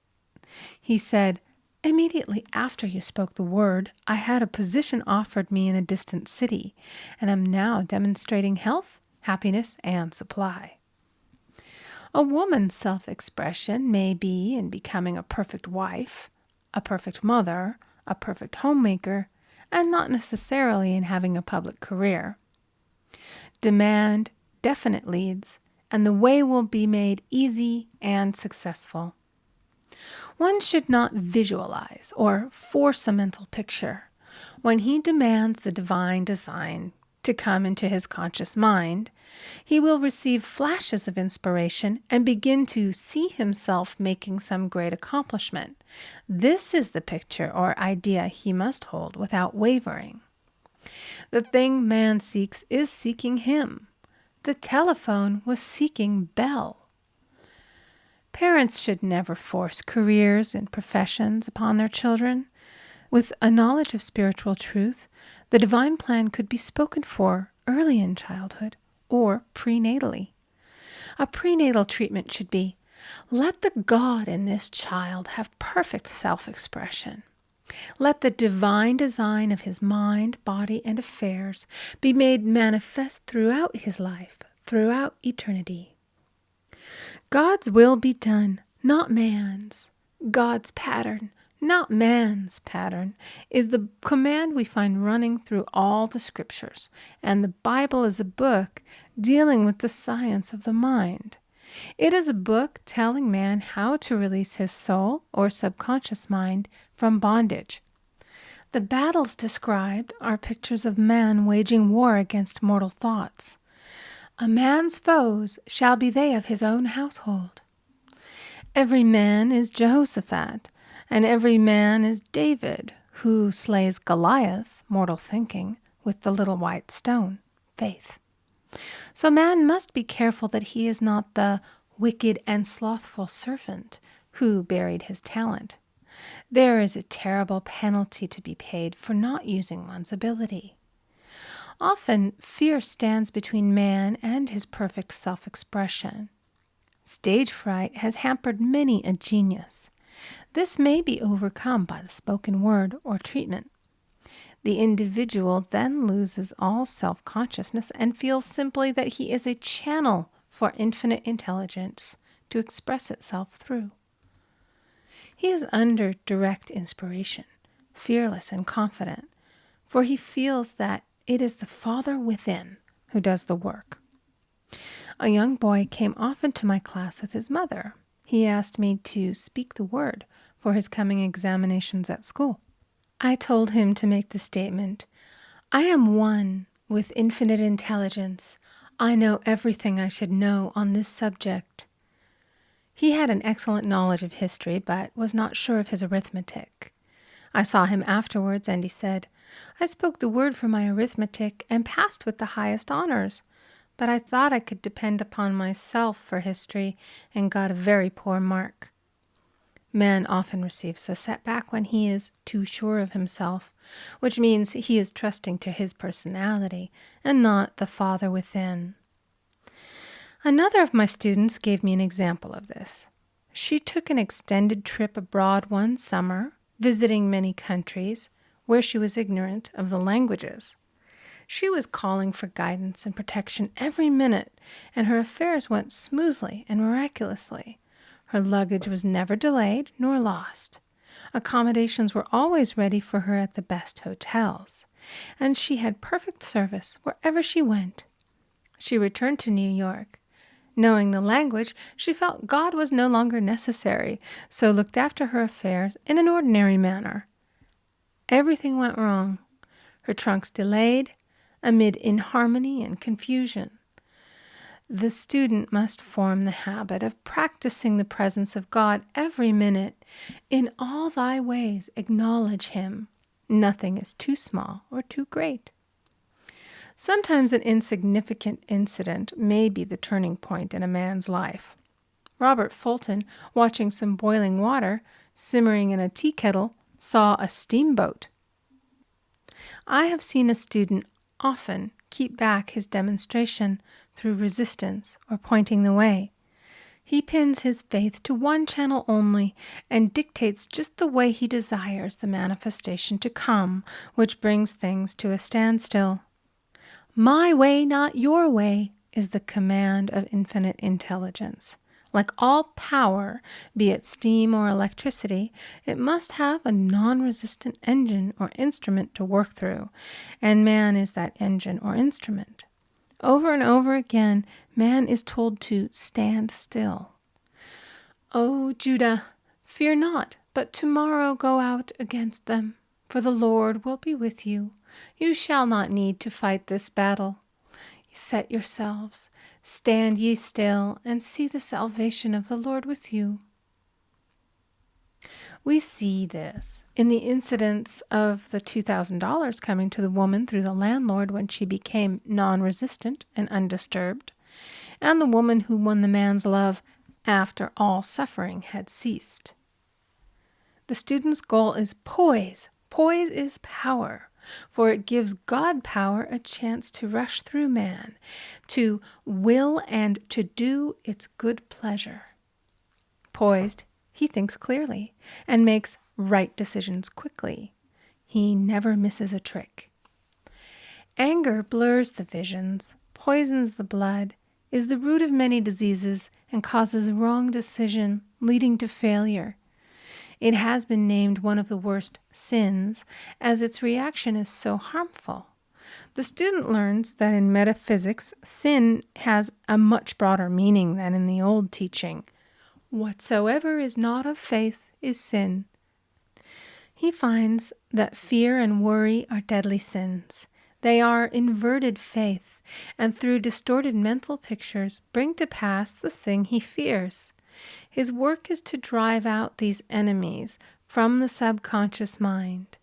He said, "Immediately after you spoke the word, I had a position offered me in a distant city, and am now demonstrating health, happiness, and supply." A woman's self-expression may be in becoming a perfect wife, a perfect mother, a perfect homemaker, and not necessarily in having a public career. Demand definite leads, and the way will be made easy and successful. One should not visualize or force a mental picture. When he demands the divine design to come into his conscious mind, he will receive flashes of inspiration and begin to see himself making some great accomplishment. This is the picture or idea he must hold without wavering. The thing man seeks is seeking him. The telephone was seeking Bell. Parents should never force careers and professions upon their children. With a knowledge of spiritual truth, the divine plan could be spoken for early in childhood or prenatally. A prenatal treatment should be, let the God in this child have perfect self-expression. Let the divine design of his mind, body, and affairs be made manifest throughout his life, throughout eternity. God's will be done, not man's. God's pattern, not man's pattern, is the command we find running through all the scriptures, and the Bible is a book dealing with the science of the mind. It is a book telling man how to release his soul or subconscious mind from bondage. The battles described are pictures of man waging war against mortal thoughts. A man's foes shall be they of his own household. Every man is Jehoshaphat, and every man is David, who slays Goliath, mortal thinking, with the little white stone, faith. So man must be careful that he is not the wicked and slothful servant who buried his talent. There is a terrible penalty to be paid for not using one's ability. Often, fear stands between man and his perfect self-expression. Stage fright has hampered many a genius. This may be overcome by the spoken word or treatment. The individual then loses all self-consciousness and feels simply that he is a channel for infinite intelligence to express itself through. He is under direct inspiration, fearless and confident, for he feels that it is the Father within who does the work. A young boy came often to my class with his mother. He asked me to speak the word for his coming examinations at school. I told him to make the statement, "I am one with infinite intelligence. I know everything I should know on this subject." He had an excellent knowledge of history, but was not sure of his arithmetic. I saw him afterwards, and he said, "I spoke the word for my arithmetic and passed with the highest honors, but I thought I could depend upon myself for history and got a very poor mark." Man often receives a setback when he is too sure of himself, which means he is trusting to his personality and not the Father within. Another of my students gave me an example of this. She took an extended trip abroad one summer, visiting many countries where she was ignorant of the languages. She was calling for guidance and protection every minute, and her affairs went smoothly and miraculously. Her luggage was never delayed nor lost. Accommodations were always ready for her at the best hotels, and she had perfect service wherever she went. She returned to New York. Knowing the language, she felt God was no longer necessary, so looked after her affairs in an ordinary manner. Everything went wrong. Her trunks delayed, amid inharmony and confusion. The student must form the habit of practicing the presence of God every minute. In all thy ways acknowledge him. Nothing is too small or too great. Sometimes an insignificant incident may be the turning point in a man's life. Robert Fulton, watching some boiling water simmering in a tea kettle, saw a steamboat. I have seen a student often keep back his demonstration through resistance or pointing the way. He pins his faith to one channel only and dictates just the way he desires the manifestation to come, which brings things to a standstill. My way, not your way, is the command of infinite intelligence. Like all power, be it steam or electricity, it must have a non-resistant engine or instrument to work through, and man is that engine or instrument. Over and over again, man is told to stand still. O Judah, fear not, but tomorrow go out against them, for the Lord will be with you. You shall not need to fight this battle. Set yourselves, stand ye still, and see the salvation of the Lord with you. We see this in the incidents of the $2,000 coming to the woman through the landlord when she became non-resistant and undisturbed, and the woman who won the man's love after all suffering had ceased. The student's goal is poise. Poise is power, for it gives God power a chance to rush through man, to will and to do its good pleasure. Poised, he thinks clearly and makes right decisions quickly. He never misses a trick. Anger blurs the visions, poisons the blood, is the root of many diseases, and causes wrong decision, leading to failure. It has been named one of the worst sins, as its reaction is so harmful. The student learns that in metaphysics, sin has a much broader meaning than in the old teaching. Whatsoever is not of faith is sin. He finds that fear and worry are deadly sins. They are inverted faith, and through distorted mental pictures bring to pass the thing he fears. His work is to drive out these enemies from the subconscious mind.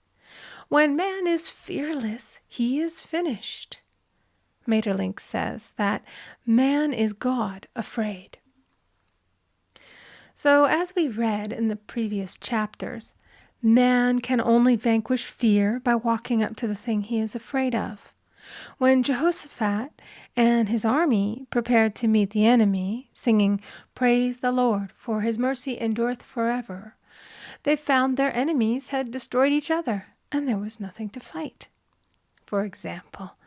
When man is fearless, he is finished. Maeterlinck says that man is God afraid. So, as we read in the previous chapters, man can only vanquish fear by walking up to the thing he is afraid of. When Jehoshaphat and his army prepared to meet the enemy, singing, "Praise the Lord, for his mercy endureth forever," they found their enemies had destroyed each other, and there was nothing to fight. For example,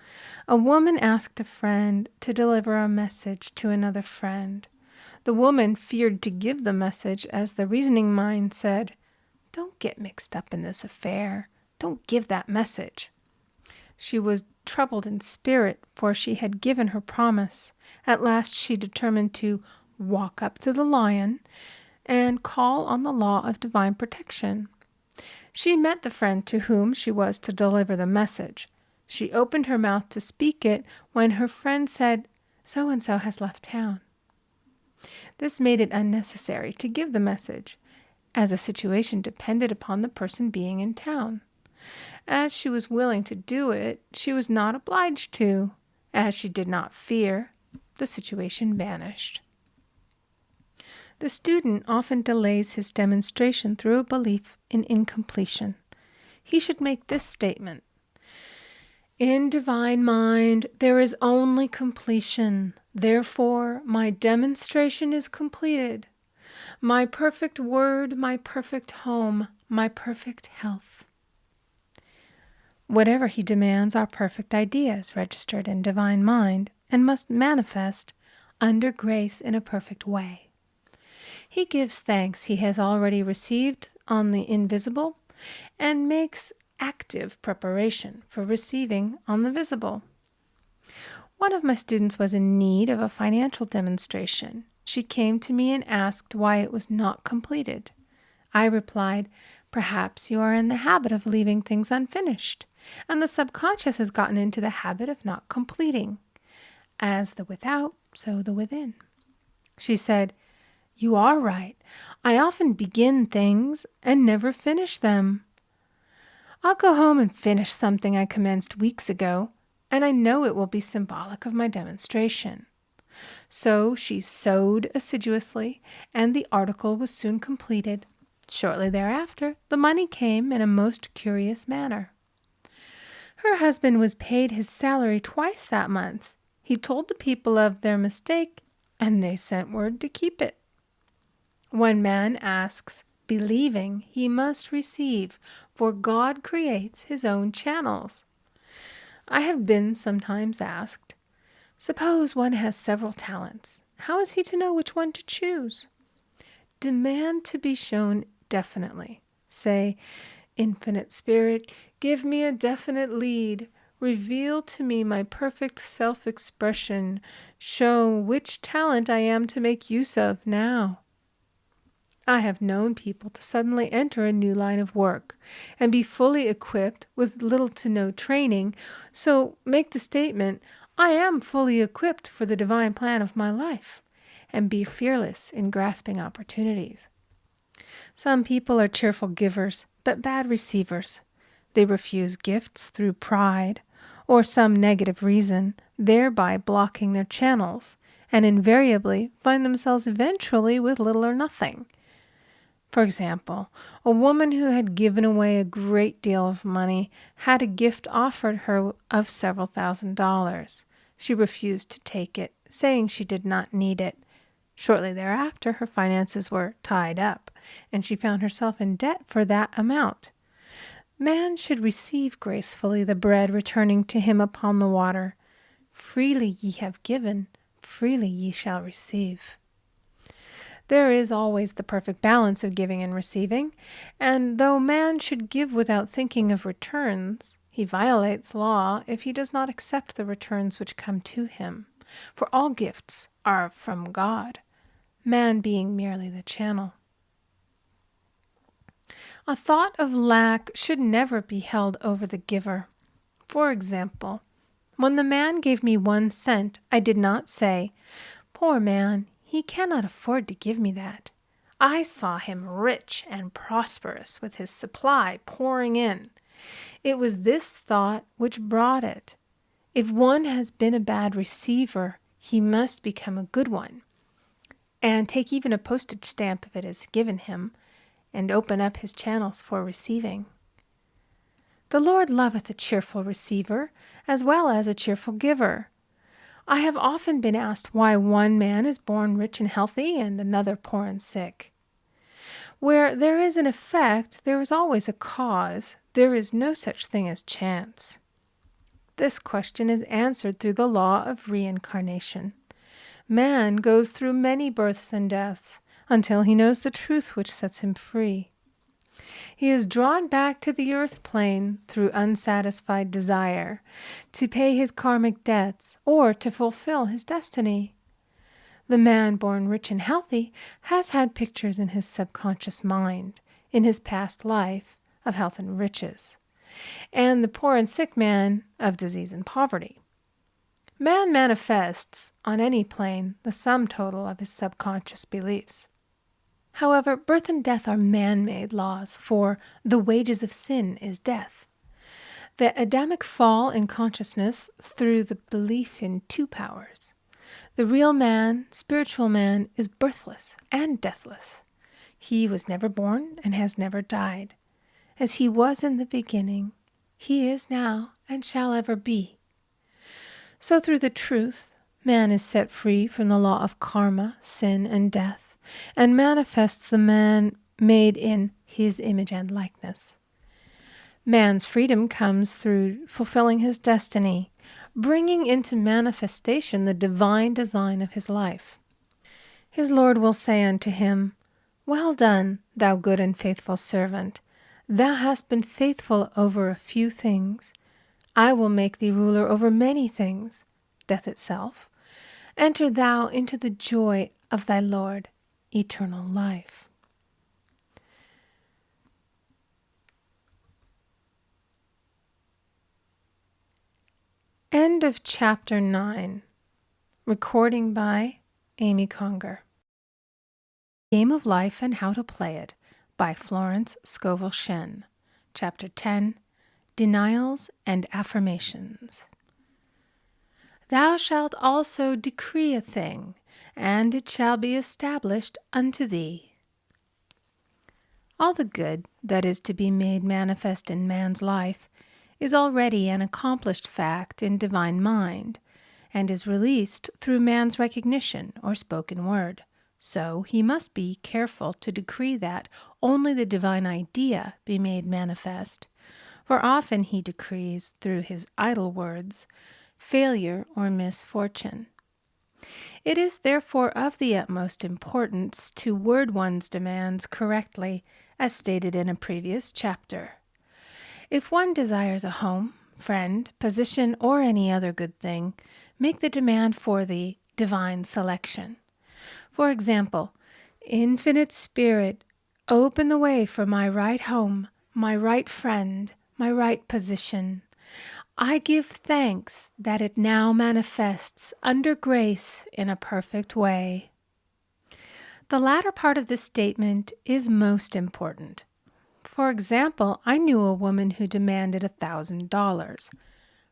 a woman asked a friend to deliver a message to another friend. The woman feared to give the message, as the reasoning mind said, "Don't get mixed up in this affair. Don't give that message." She was troubled in spirit, for she had given her promise. At last she determined to walk up to the lion and call on the law of divine protection. She met the friend to whom she was to deliver the message. She opened her mouth to speak it when her friend said, "So-and-so has left town." This made it unnecessary to give the message, as the situation depended upon the person being in town. As she was willing to do it, she was not obliged to. As she did not fear, the situation vanished. The student often delays his demonstration through a belief in incompletion. He should make this statement: "In divine mind, there is only completion. Therefore, my demonstration is completed. My perfect word, my perfect home, my perfect health." Whatever he demands are perfect ideas registered in divine mind and must manifest under grace in a perfect way. He gives thanks he has already received on the invisible and makes active preparation for receiving on the visible. One of my students was in need of a financial demonstration. She came to me and asked why it was not completed. I replied, "Perhaps you are in the habit of leaving things unfinished, and the subconscious has gotten into the habit of not completing. As the without, so the within." She said, "You are right. I often begin things and never finish them. I'll go home and finish something I commenced weeks ago, and I know it will be symbolic of my demonstration." So she sewed assiduously, and the article was soon completed. Shortly thereafter, the money came in a most curious manner. Her husband was paid his salary twice that month. He told the people of their mistake, and they sent word to keep it. One man asks, believing he must receive, for God creates his own channels. I have been sometimes asked, suppose one has several talents. How is he to know which one to choose? Demand to be shown definitely. Say, Infinite Spirit, give me a definite lead. Reveal to me my perfect self-expression. Show which talent I am to make use of now. I have known people to suddenly enter a new line of work and be fully equipped with little to no training, so make the statement, I am fully equipped for the divine plan of my life, and be fearless in grasping opportunities. Some people are cheerful givers, but bad receivers. They refuse gifts through pride or some negative reason, thereby blocking their channels, and invariably find themselves eventually with little or nothing. For example, a woman who had given away a great deal of money had a gift offered her of several $1,000s. She refused to take it, saying she did not need it. Shortly thereafter, her finances were tied up, and she found herself in debt for that amount. Man should receive gracefully the bread returning to him upon the water. Freely ye have given, freely ye shall receive. There is always the perfect balance of giving and receiving, and though man should give without thinking of returns, he violates law if he does not accept the returns which come to him, for all gifts are from God, man being merely the channel. A thought of lack should never be held over the giver. For example, when the man gave me 1 cent, I did not say, "Poor man, he cannot afford to give me that." I saw him rich and prosperous with his supply pouring in. It was this thought which brought it. If one has been a bad receiver, he must become a good one, and take even a postage stamp if it is given him, and open up his channels for receiving. The Lord loveth a cheerful receiver, as well as a cheerful giver. I have often been asked why one man is born rich and healthy and another poor and sick. Where there is an effect, there is always a cause. There is no such thing as chance. This question is answered through the law of reincarnation. Man goes through many births and deaths until he knows the truth which sets him free. He is drawn back to the earth plane through unsatisfied desire, to pay his karmic debts or to fulfill his destiny. The man born rich and healthy has had pictures in his subconscious mind, in his past life, of health and riches, and the poor and sick man of disease and poverty. Man manifests, on any plane, the sum total of his subconscious beliefs. However, birth and death are man-made laws, for the wages of sin is death. The Adamic fall in consciousness through the belief in 2 powers. The real man, spiritual man, is birthless and deathless. He was never born and has never died. As he was in the beginning, he is now and shall ever be. So through the truth, man is set free from the law of karma, sin, and death, and manifests the man made in his image and likeness. Man's freedom comes through fulfilling his destiny, bringing into manifestation the divine design of his life. His Lord will say unto him, "Well done, thou good and faithful servant. Thou hast been faithful over a few things. I will make thee ruler over many things," death itself. "Enter thou into the joy of thy Lord, eternal life." End of Chapter 9. Recording by Amy Conger. Game of Life and How to Play It by Florence Scovel Shinn. Chapter 10. Denials and Affirmations. Thou shalt also decree a thing, and it shall be established unto thee. All the good that is to be made manifest in man's life is already an accomplished fact in divine mind, and is released through man's recognition or spoken word. So he must be careful to decree that only the divine idea be made manifest, for often he decrees through his idle words failure or misfortune. It is therefore of the utmost importance to word one's demands correctly, as stated in a previous chapter. If one desires a home, friend, position, or any other good thing, make the demand for the divine selection. For example, Infinite Spirit, open the way for my right home, my right friend, my right position. I give thanks that it now manifests under grace in a perfect way. The latter part of this statement is most important. For example, I knew a woman who demanded $1,000.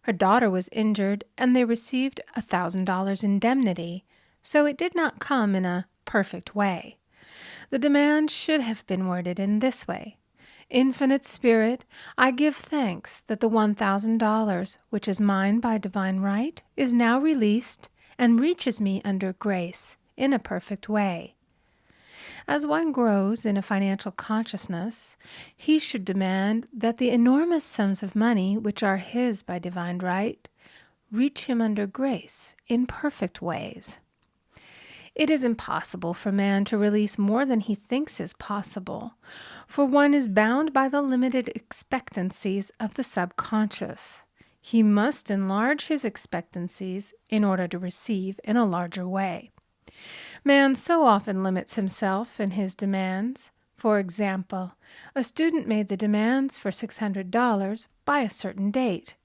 Her daughter was injured, and they received $1,000 indemnity, so it did not come in a perfect way. The demand should have been worded in this way: Infinite Spirit, I give thanks that the $1,000, which is mine by divine right, is now released and reaches me under grace in a perfect way. As one grows in a financial consciousness, he should demand that the enormous sums of money which are his by divine right reach him under grace in perfect ways. It is impossible for man to release more than he thinks is possible, for one is bound by the limited expectancies of the subconscious. He must enlarge his expectancies in order to receive in a larger way. Man so often limits himself in his demands. For example, a student made the demands for $600 by a certain date.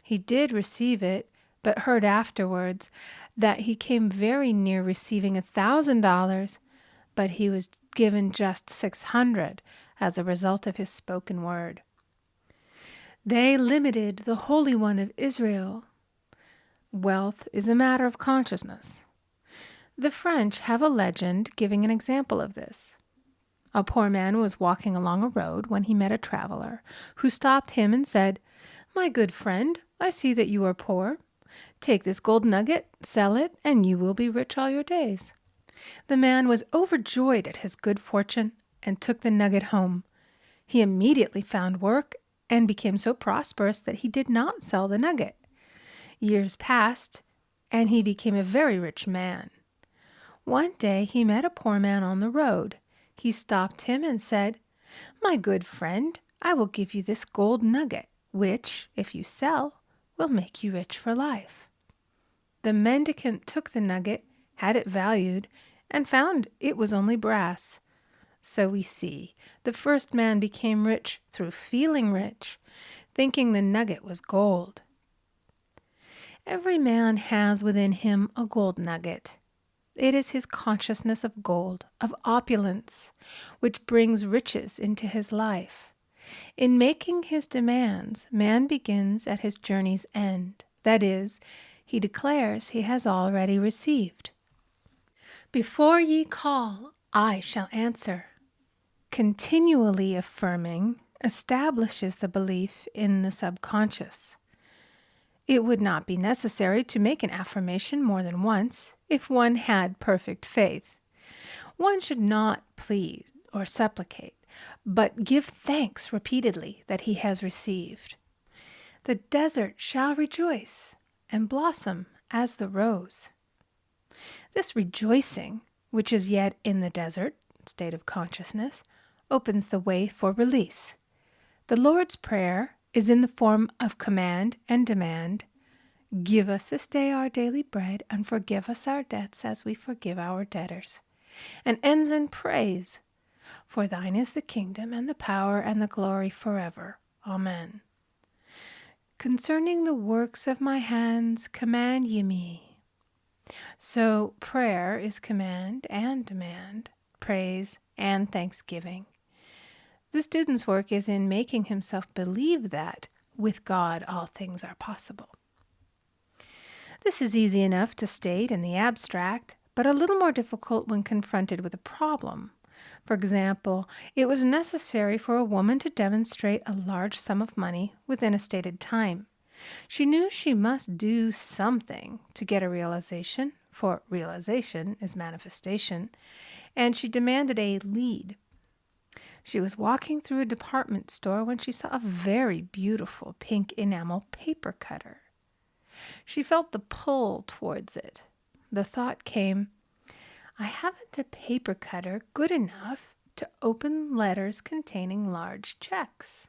He did receive it, but heard afterwards that he came very near receiving $1,000, but he was given just $600 as a result of his spoken word. They limited the Holy One of Israel. Wealth is a matter of consciousness. The French have a legend giving an example of this. A poor man was walking along a road when he met a traveler, who stopped him and said, "My good friend, I see that you are poor. Take this gold nugget, sell it, and you will be rich all your days." The man was overjoyed at his good fortune and took the nugget home. He immediately found work and became so prosperous that he did not sell the nugget. Years passed, and he became a very rich man. One day he met a poor man on the road. He stopped him and said, "My good friend, I will give you this gold nugget, which, if you sell, will make you rich for life." The mendicant took the nugget, had it valued, and found it was only brass. So we see, the first man became rich through feeling rich, thinking the nugget was gold. Every man has within him a gold nugget. It is his consciousness of gold, of opulence, which brings riches into his life. In making his demands, man begins at his journey's end. That is, he declares he has already received. "Before ye call, I shall answer." Continually affirming establishes the belief in the subconscious. It would not be necessary to make an affirmation more than once if one had perfect faith. One should not plead or supplicate, but give thanks repeatedly that he has received. The desert shall rejoice and blossom as the rose. This rejoicing, which is yet in the desert state of consciousness, opens the way for release. The Lord's Prayer is in the form of command and demand. Give us this day our daily bread, and forgive us our debts as we forgive our debtors. And ends in praise. For thine is the kingdom and the power and the glory forever. Amen. Concerning the works of my hands, command ye me. So prayer is command and demand, praise and thanksgiving. The student's work is in making himself believe that with God all things are possible. This is easy enough to state in the abstract, but a little more difficult when confronted with a problem. For example, it was necessary for a woman to demonstrate a large sum of money within a stated time. She knew she must do something to get a realization, for realization is manifestation, and she demanded a lead. She was walking through a department store when she saw a very beautiful pink enamel paper cutter. She felt the pull towards it. The thought came, I haven't a paper cutter good enough to open letters containing large checks.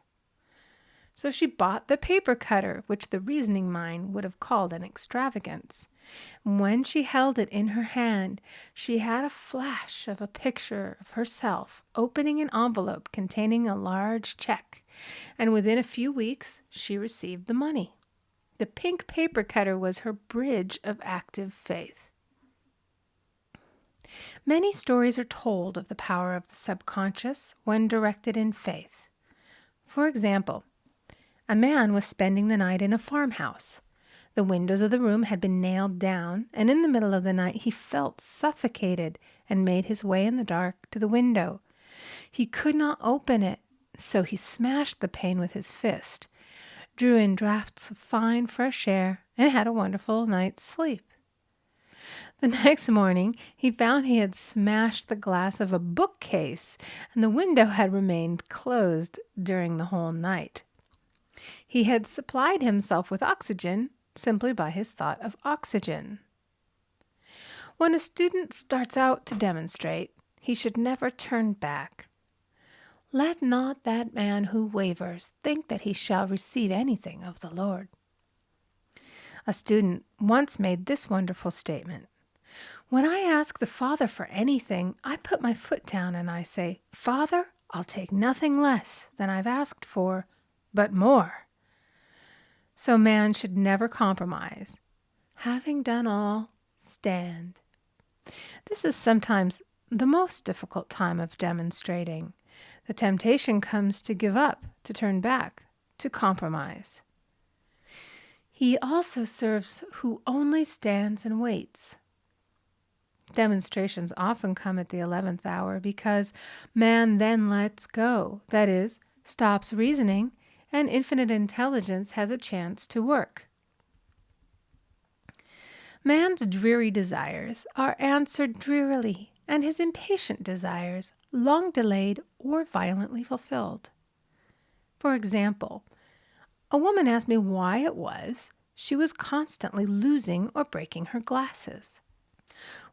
So she bought the paper cutter, which the reasoning mind would have called an extravagance. When she held it in her hand, she had a flash of a picture of herself opening an envelope containing a large check, and within a few weeks she received the money. The pink paper cutter was her bridge of active faith. Many stories are told of the power of the subconscious when directed in faith. For example, a man was spending the night in a farmhouse. The windows of the room had been nailed down, and in the middle of the night he felt suffocated and made his way in the dark to the window. He could not open it, so he smashed the pane with his fist, drew in draughts of fine fresh air, and had a wonderful night's sleep. The next morning he found he had smashed the glass of a bookcase, and the window had remained closed during the whole night. He had supplied himself with oxygen simply by his thought of oxygen. When a student starts out to demonstrate, he should never turn back. Let not that man who wavers think that he shall receive anything of the Lord. A student once made this wonderful statement. When I ask the Father for anything, I put my foot down and I say, Father, I'll take nothing less than I've asked for, but more. So man should never compromise. Having done all, stand. This is sometimes the most difficult time of demonstrating. The temptation comes to give up, to turn back, to compromise. He also serves who only stands and waits. Demonstrations often come at the 11th hour because man then lets go, that is, stops reasoning, and infinite intelligence has a chance to work. Man's dreary desires are answered drearily, and his impatient desires long delayed or violently fulfilled. For example, a woman asked me why it was she was constantly losing or breaking her glasses.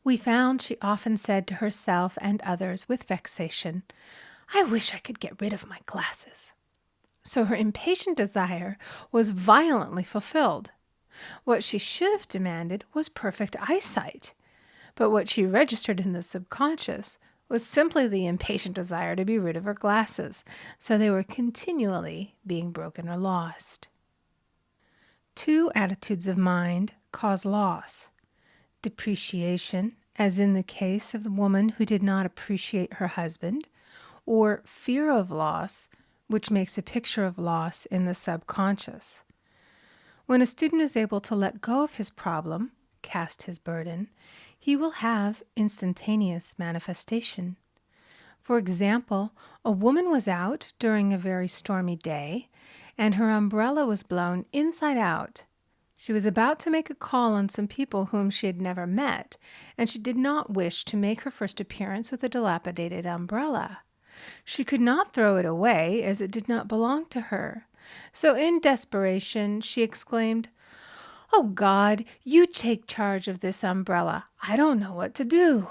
We found she often said to herself and others with vexation, I wish I could get rid of my glasses. So her impatient desire was violently fulfilled. What she should have demanded was perfect eyesight, but what she registered in the subconscious was simply the impatient desire to be rid of her glasses, so they were continually being broken or lost. Two attitudes of mind cause loss. Depreciation, as in the case of the woman who did not appreciate her husband, or fear of loss, which makes a picture of loss in the subconscious. When a student is able to let go of his problem, cast his burden, he will have instantaneous manifestation. For example, a woman was out during a very stormy day, and her umbrella was blown inside out. She was about to make a call on some people whom she had never met, and she did not wish to make her first appearance with a dilapidated umbrella. She could not throw it away, as it did not belong to her. So in desperation, she exclaimed, Oh God, you take charge of this umbrella. I don't know what to do.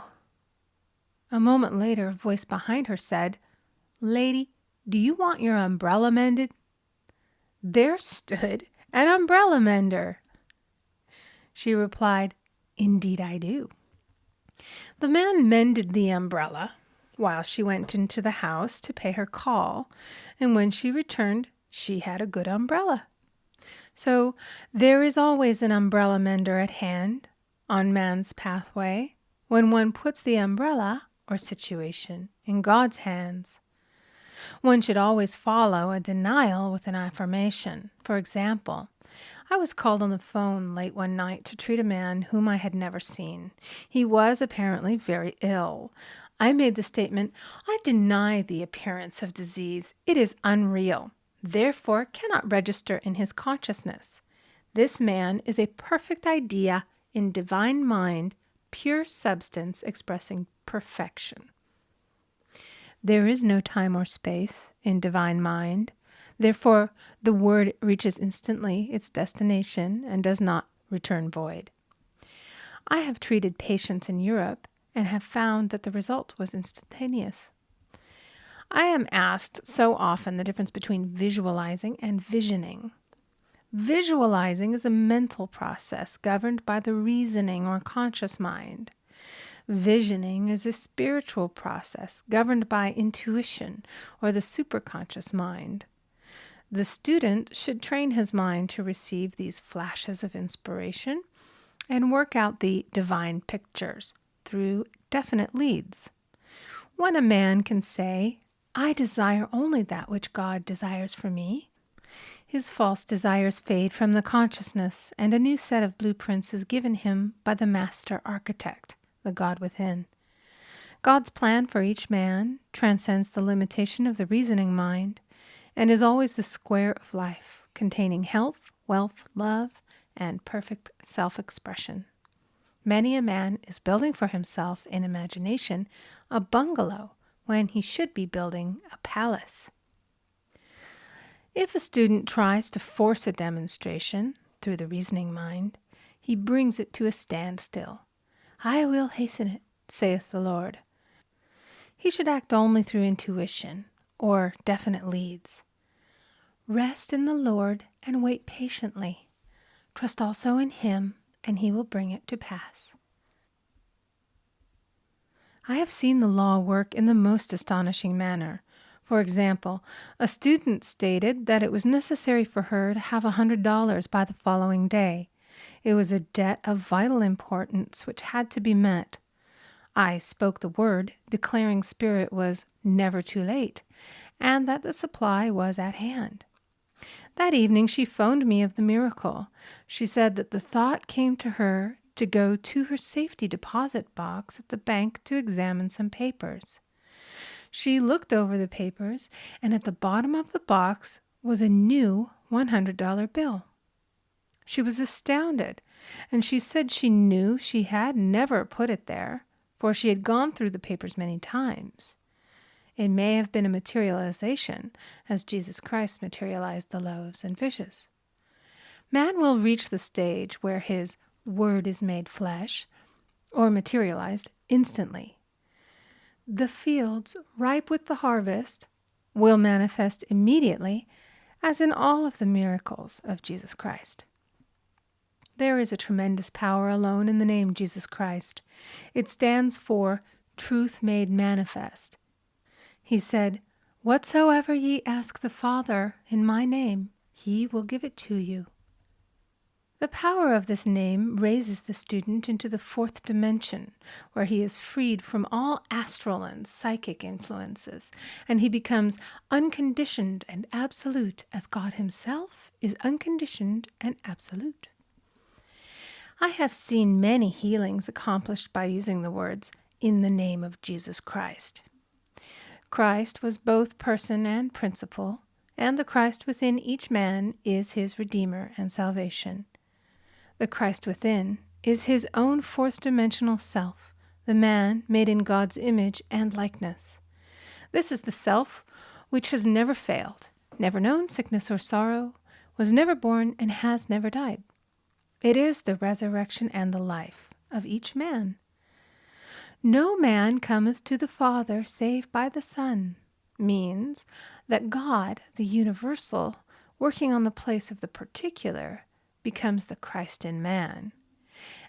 A moment later, a voice behind her said, Lady, do you want your umbrella mended? There stood an umbrella mender. She replied, Indeed I do. The man mended the umbrella while she went into the house to pay her call, and when she returned, she had a good umbrella. So there is always an umbrella mender at hand on man's pathway when one puts the umbrella or situation in God's hands. One should always follow a denial with an affirmation. For example, I was called on the phone late one night to treat a man whom I had never seen. He was apparently very ill. I made the statement, I deny the appearance of disease. It is unreal, therefore cannot register in his consciousness. This man is a perfect idea in divine mind, pure substance expressing perfection. There is no time or space in divine mind. Therefore, the word reaches instantly its destination and does not return void. I have treated patients in Europe and have found that the result was instantaneous. I am asked so often the difference between visualizing and visioning. Visualizing is a mental process governed by the reasoning or conscious mind. Visioning is a spiritual process governed by intuition or the superconscious mind. The student should train his mind to receive these flashes of inspiration and work out the divine pictures through definite leads. When a man can say, I desire only that which God desires for me, his false desires fade from the consciousness, and a new set of blueprints is given him by the master architect, the God within. God's plan for each man transcends the limitation of the reasoning mind and is always the square of life, containing health, wealth, love, and perfect self-expression. Many a man is building for himself in imagination a bungalow when he should be building a palace. If a student tries to force a demonstration through the reasoning mind, he brings it to a standstill. I will hasten it, saith the Lord. He should act only through intuition or definite leads. Rest in the Lord and wait patiently. Trust also in him, and he will bring it to pass. I have seen the law work in the most astonishing manner. For example, a student stated that it was necessary for her to have $100 by the following day. It was a debt of vital importance which had to be met. I spoke the word, declaring spirit was never too late, and that the supply was at hand. That evening she phoned me of the miracle. She said that the thought came to her to go to her safety deposit box at the bank to examine some papers. She looked over the papers, and at the bottom of the box was a new $100 bill. She was astounded, and she said she knew she had never put it there, for she had gone through the papers many times. It may have been a materialization, as Jesus Christ materialized the loaves and fishes. Man will reach the stage where his word is made flesh, or materialized instantly. The fields, ripe with the harvest, will manifest immediately, as in all of the miracles of Jesus Christ. There is a tremendous power alone in the name Jesus Christ. It stands for truth made manifest. He said, Whatsoever ye ask the Father in my name, he will give it to you. The power of this name raises the student into the fourth dimension, where he is freed from all astral and psychic influences, and he becomes unconditioned and absolute, as God himself is unconditioned and absolute. I have seen many healings accomplished by using the words, in the name of Jesus Christ. Christ was both person and principle, and the Christ within each man is his Redeemer and salvation. The Christ within is his own fourth-dimensional self, the man made in God's image and likeness. This is the self which has never failed, never known sickness or sorrow, was never born, and has never died. It is the resurrection and the life of each man. No man cometh to the Father save by the Son, means that God, the universal, working on the place of the particular, becomes the Christ in man.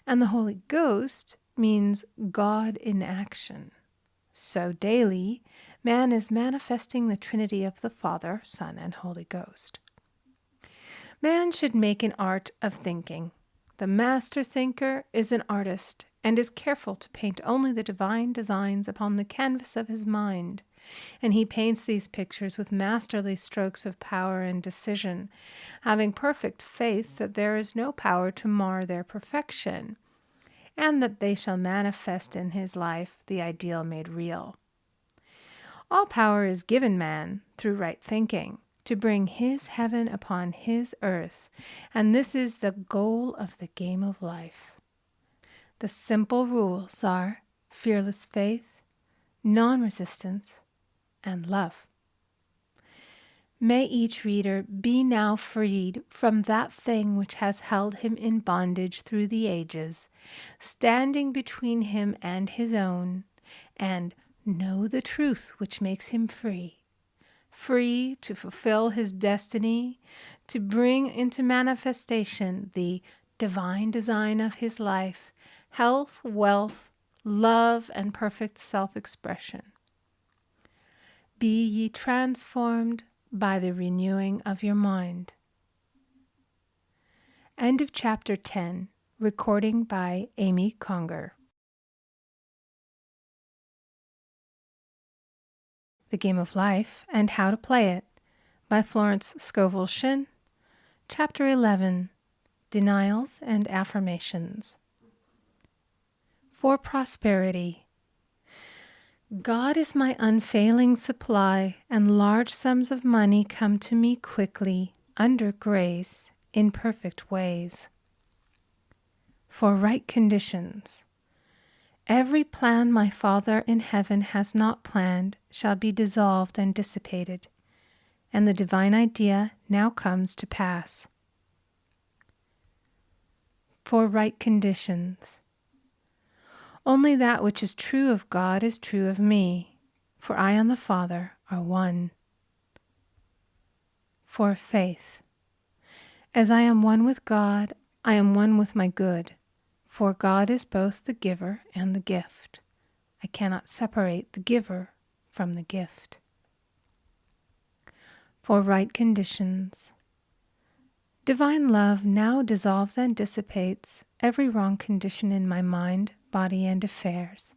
And the Holy Ghost means God in action. So daily, man is manifesting the Trinity of the Father, Son, and Holy Ghost. Man should make an art of thinking. The master thinker is an artist and is careful to paint only the divine designs upon the canvas of his mind, and he paints these pictures with masterly strokes of power and decision, having perfect faith that there is no power to mar their perfection, and that they shall manifest in his life the ideal made real. All power is given man through right thinking to bring his heaven upon his earth, and this is the goal of the game of life. The simple rules are fearless faith, non-resistance, and love. May each reader be now freed from that thing which has held him in bondage through the ages, standing between him and his own, and know the truth which makes him free. Free to fulfill his destiny, to bring into manifestation the divine design of his life, health, wealth, love, and perfect self-expression. Be ye transformed by the renewing of your mind. End of chapter 10. Recording by Amy Conger. The Game of Life and How to Play It by Florence Scovel Shinn. Chapter 11. Denials and Affirmations. For prosperity. God is my unfailing supply, and large sums of money come to me quickly, under grace, in perfect ways. For right conditions. Every plan my Father in heaven has not planned shall be dissolved and dissipated, and the divine idea now comes to pass. For right conditions. Only that which is true of God is true of me, for I and the Father are one. For faith. As I am one with God, I am one with my good, for God is both the giver and the gift. I cannot separate the giver from the gift. For right conditions. Divine love now dissolves and dissipates every wrong condition in my mind, body, and affairs.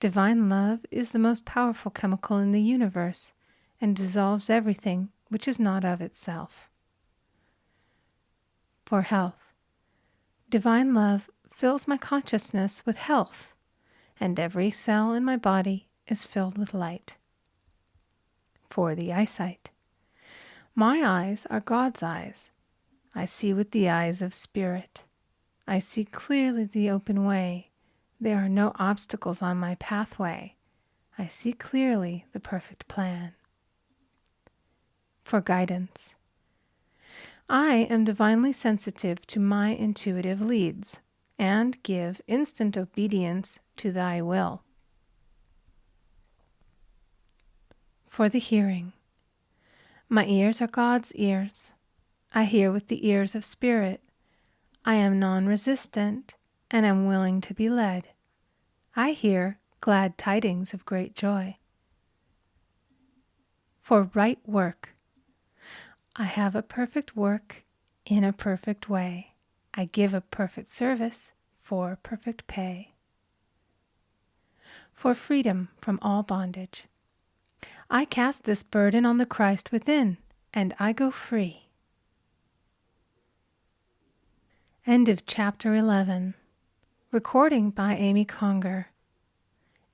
Divine love is the most powerful chemical in the universe and dissolves everything which is not of itself. For health. Divine love fills my consciousness with health, and every cell in my body is filled with light. For the eyesight. My eyes are God's eyes. I see with the eyes of spirit. I see clearly the open way. There are no obstacles on my pathway. I see clearly the perfect plan. For guidance. I am divinely sensitive to my intuitive leads and give instant obedience to thy will. For the hearing. My ears are God's ears. I hear with the ears of spirit. I am non-resistant and am willing to be led. I hear glad tidings of great joy. For right work. I have a perfect work in a perfect way. I give a perfect service for perfect pay. For freedom from all bondage. I cast this burden on the Christ within, and I go free. End of chapter 11. Recording by Amy Conger.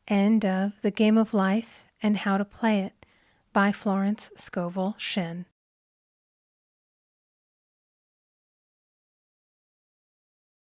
End of The Game of Life and How to Play It by Florence Scovel Shinn.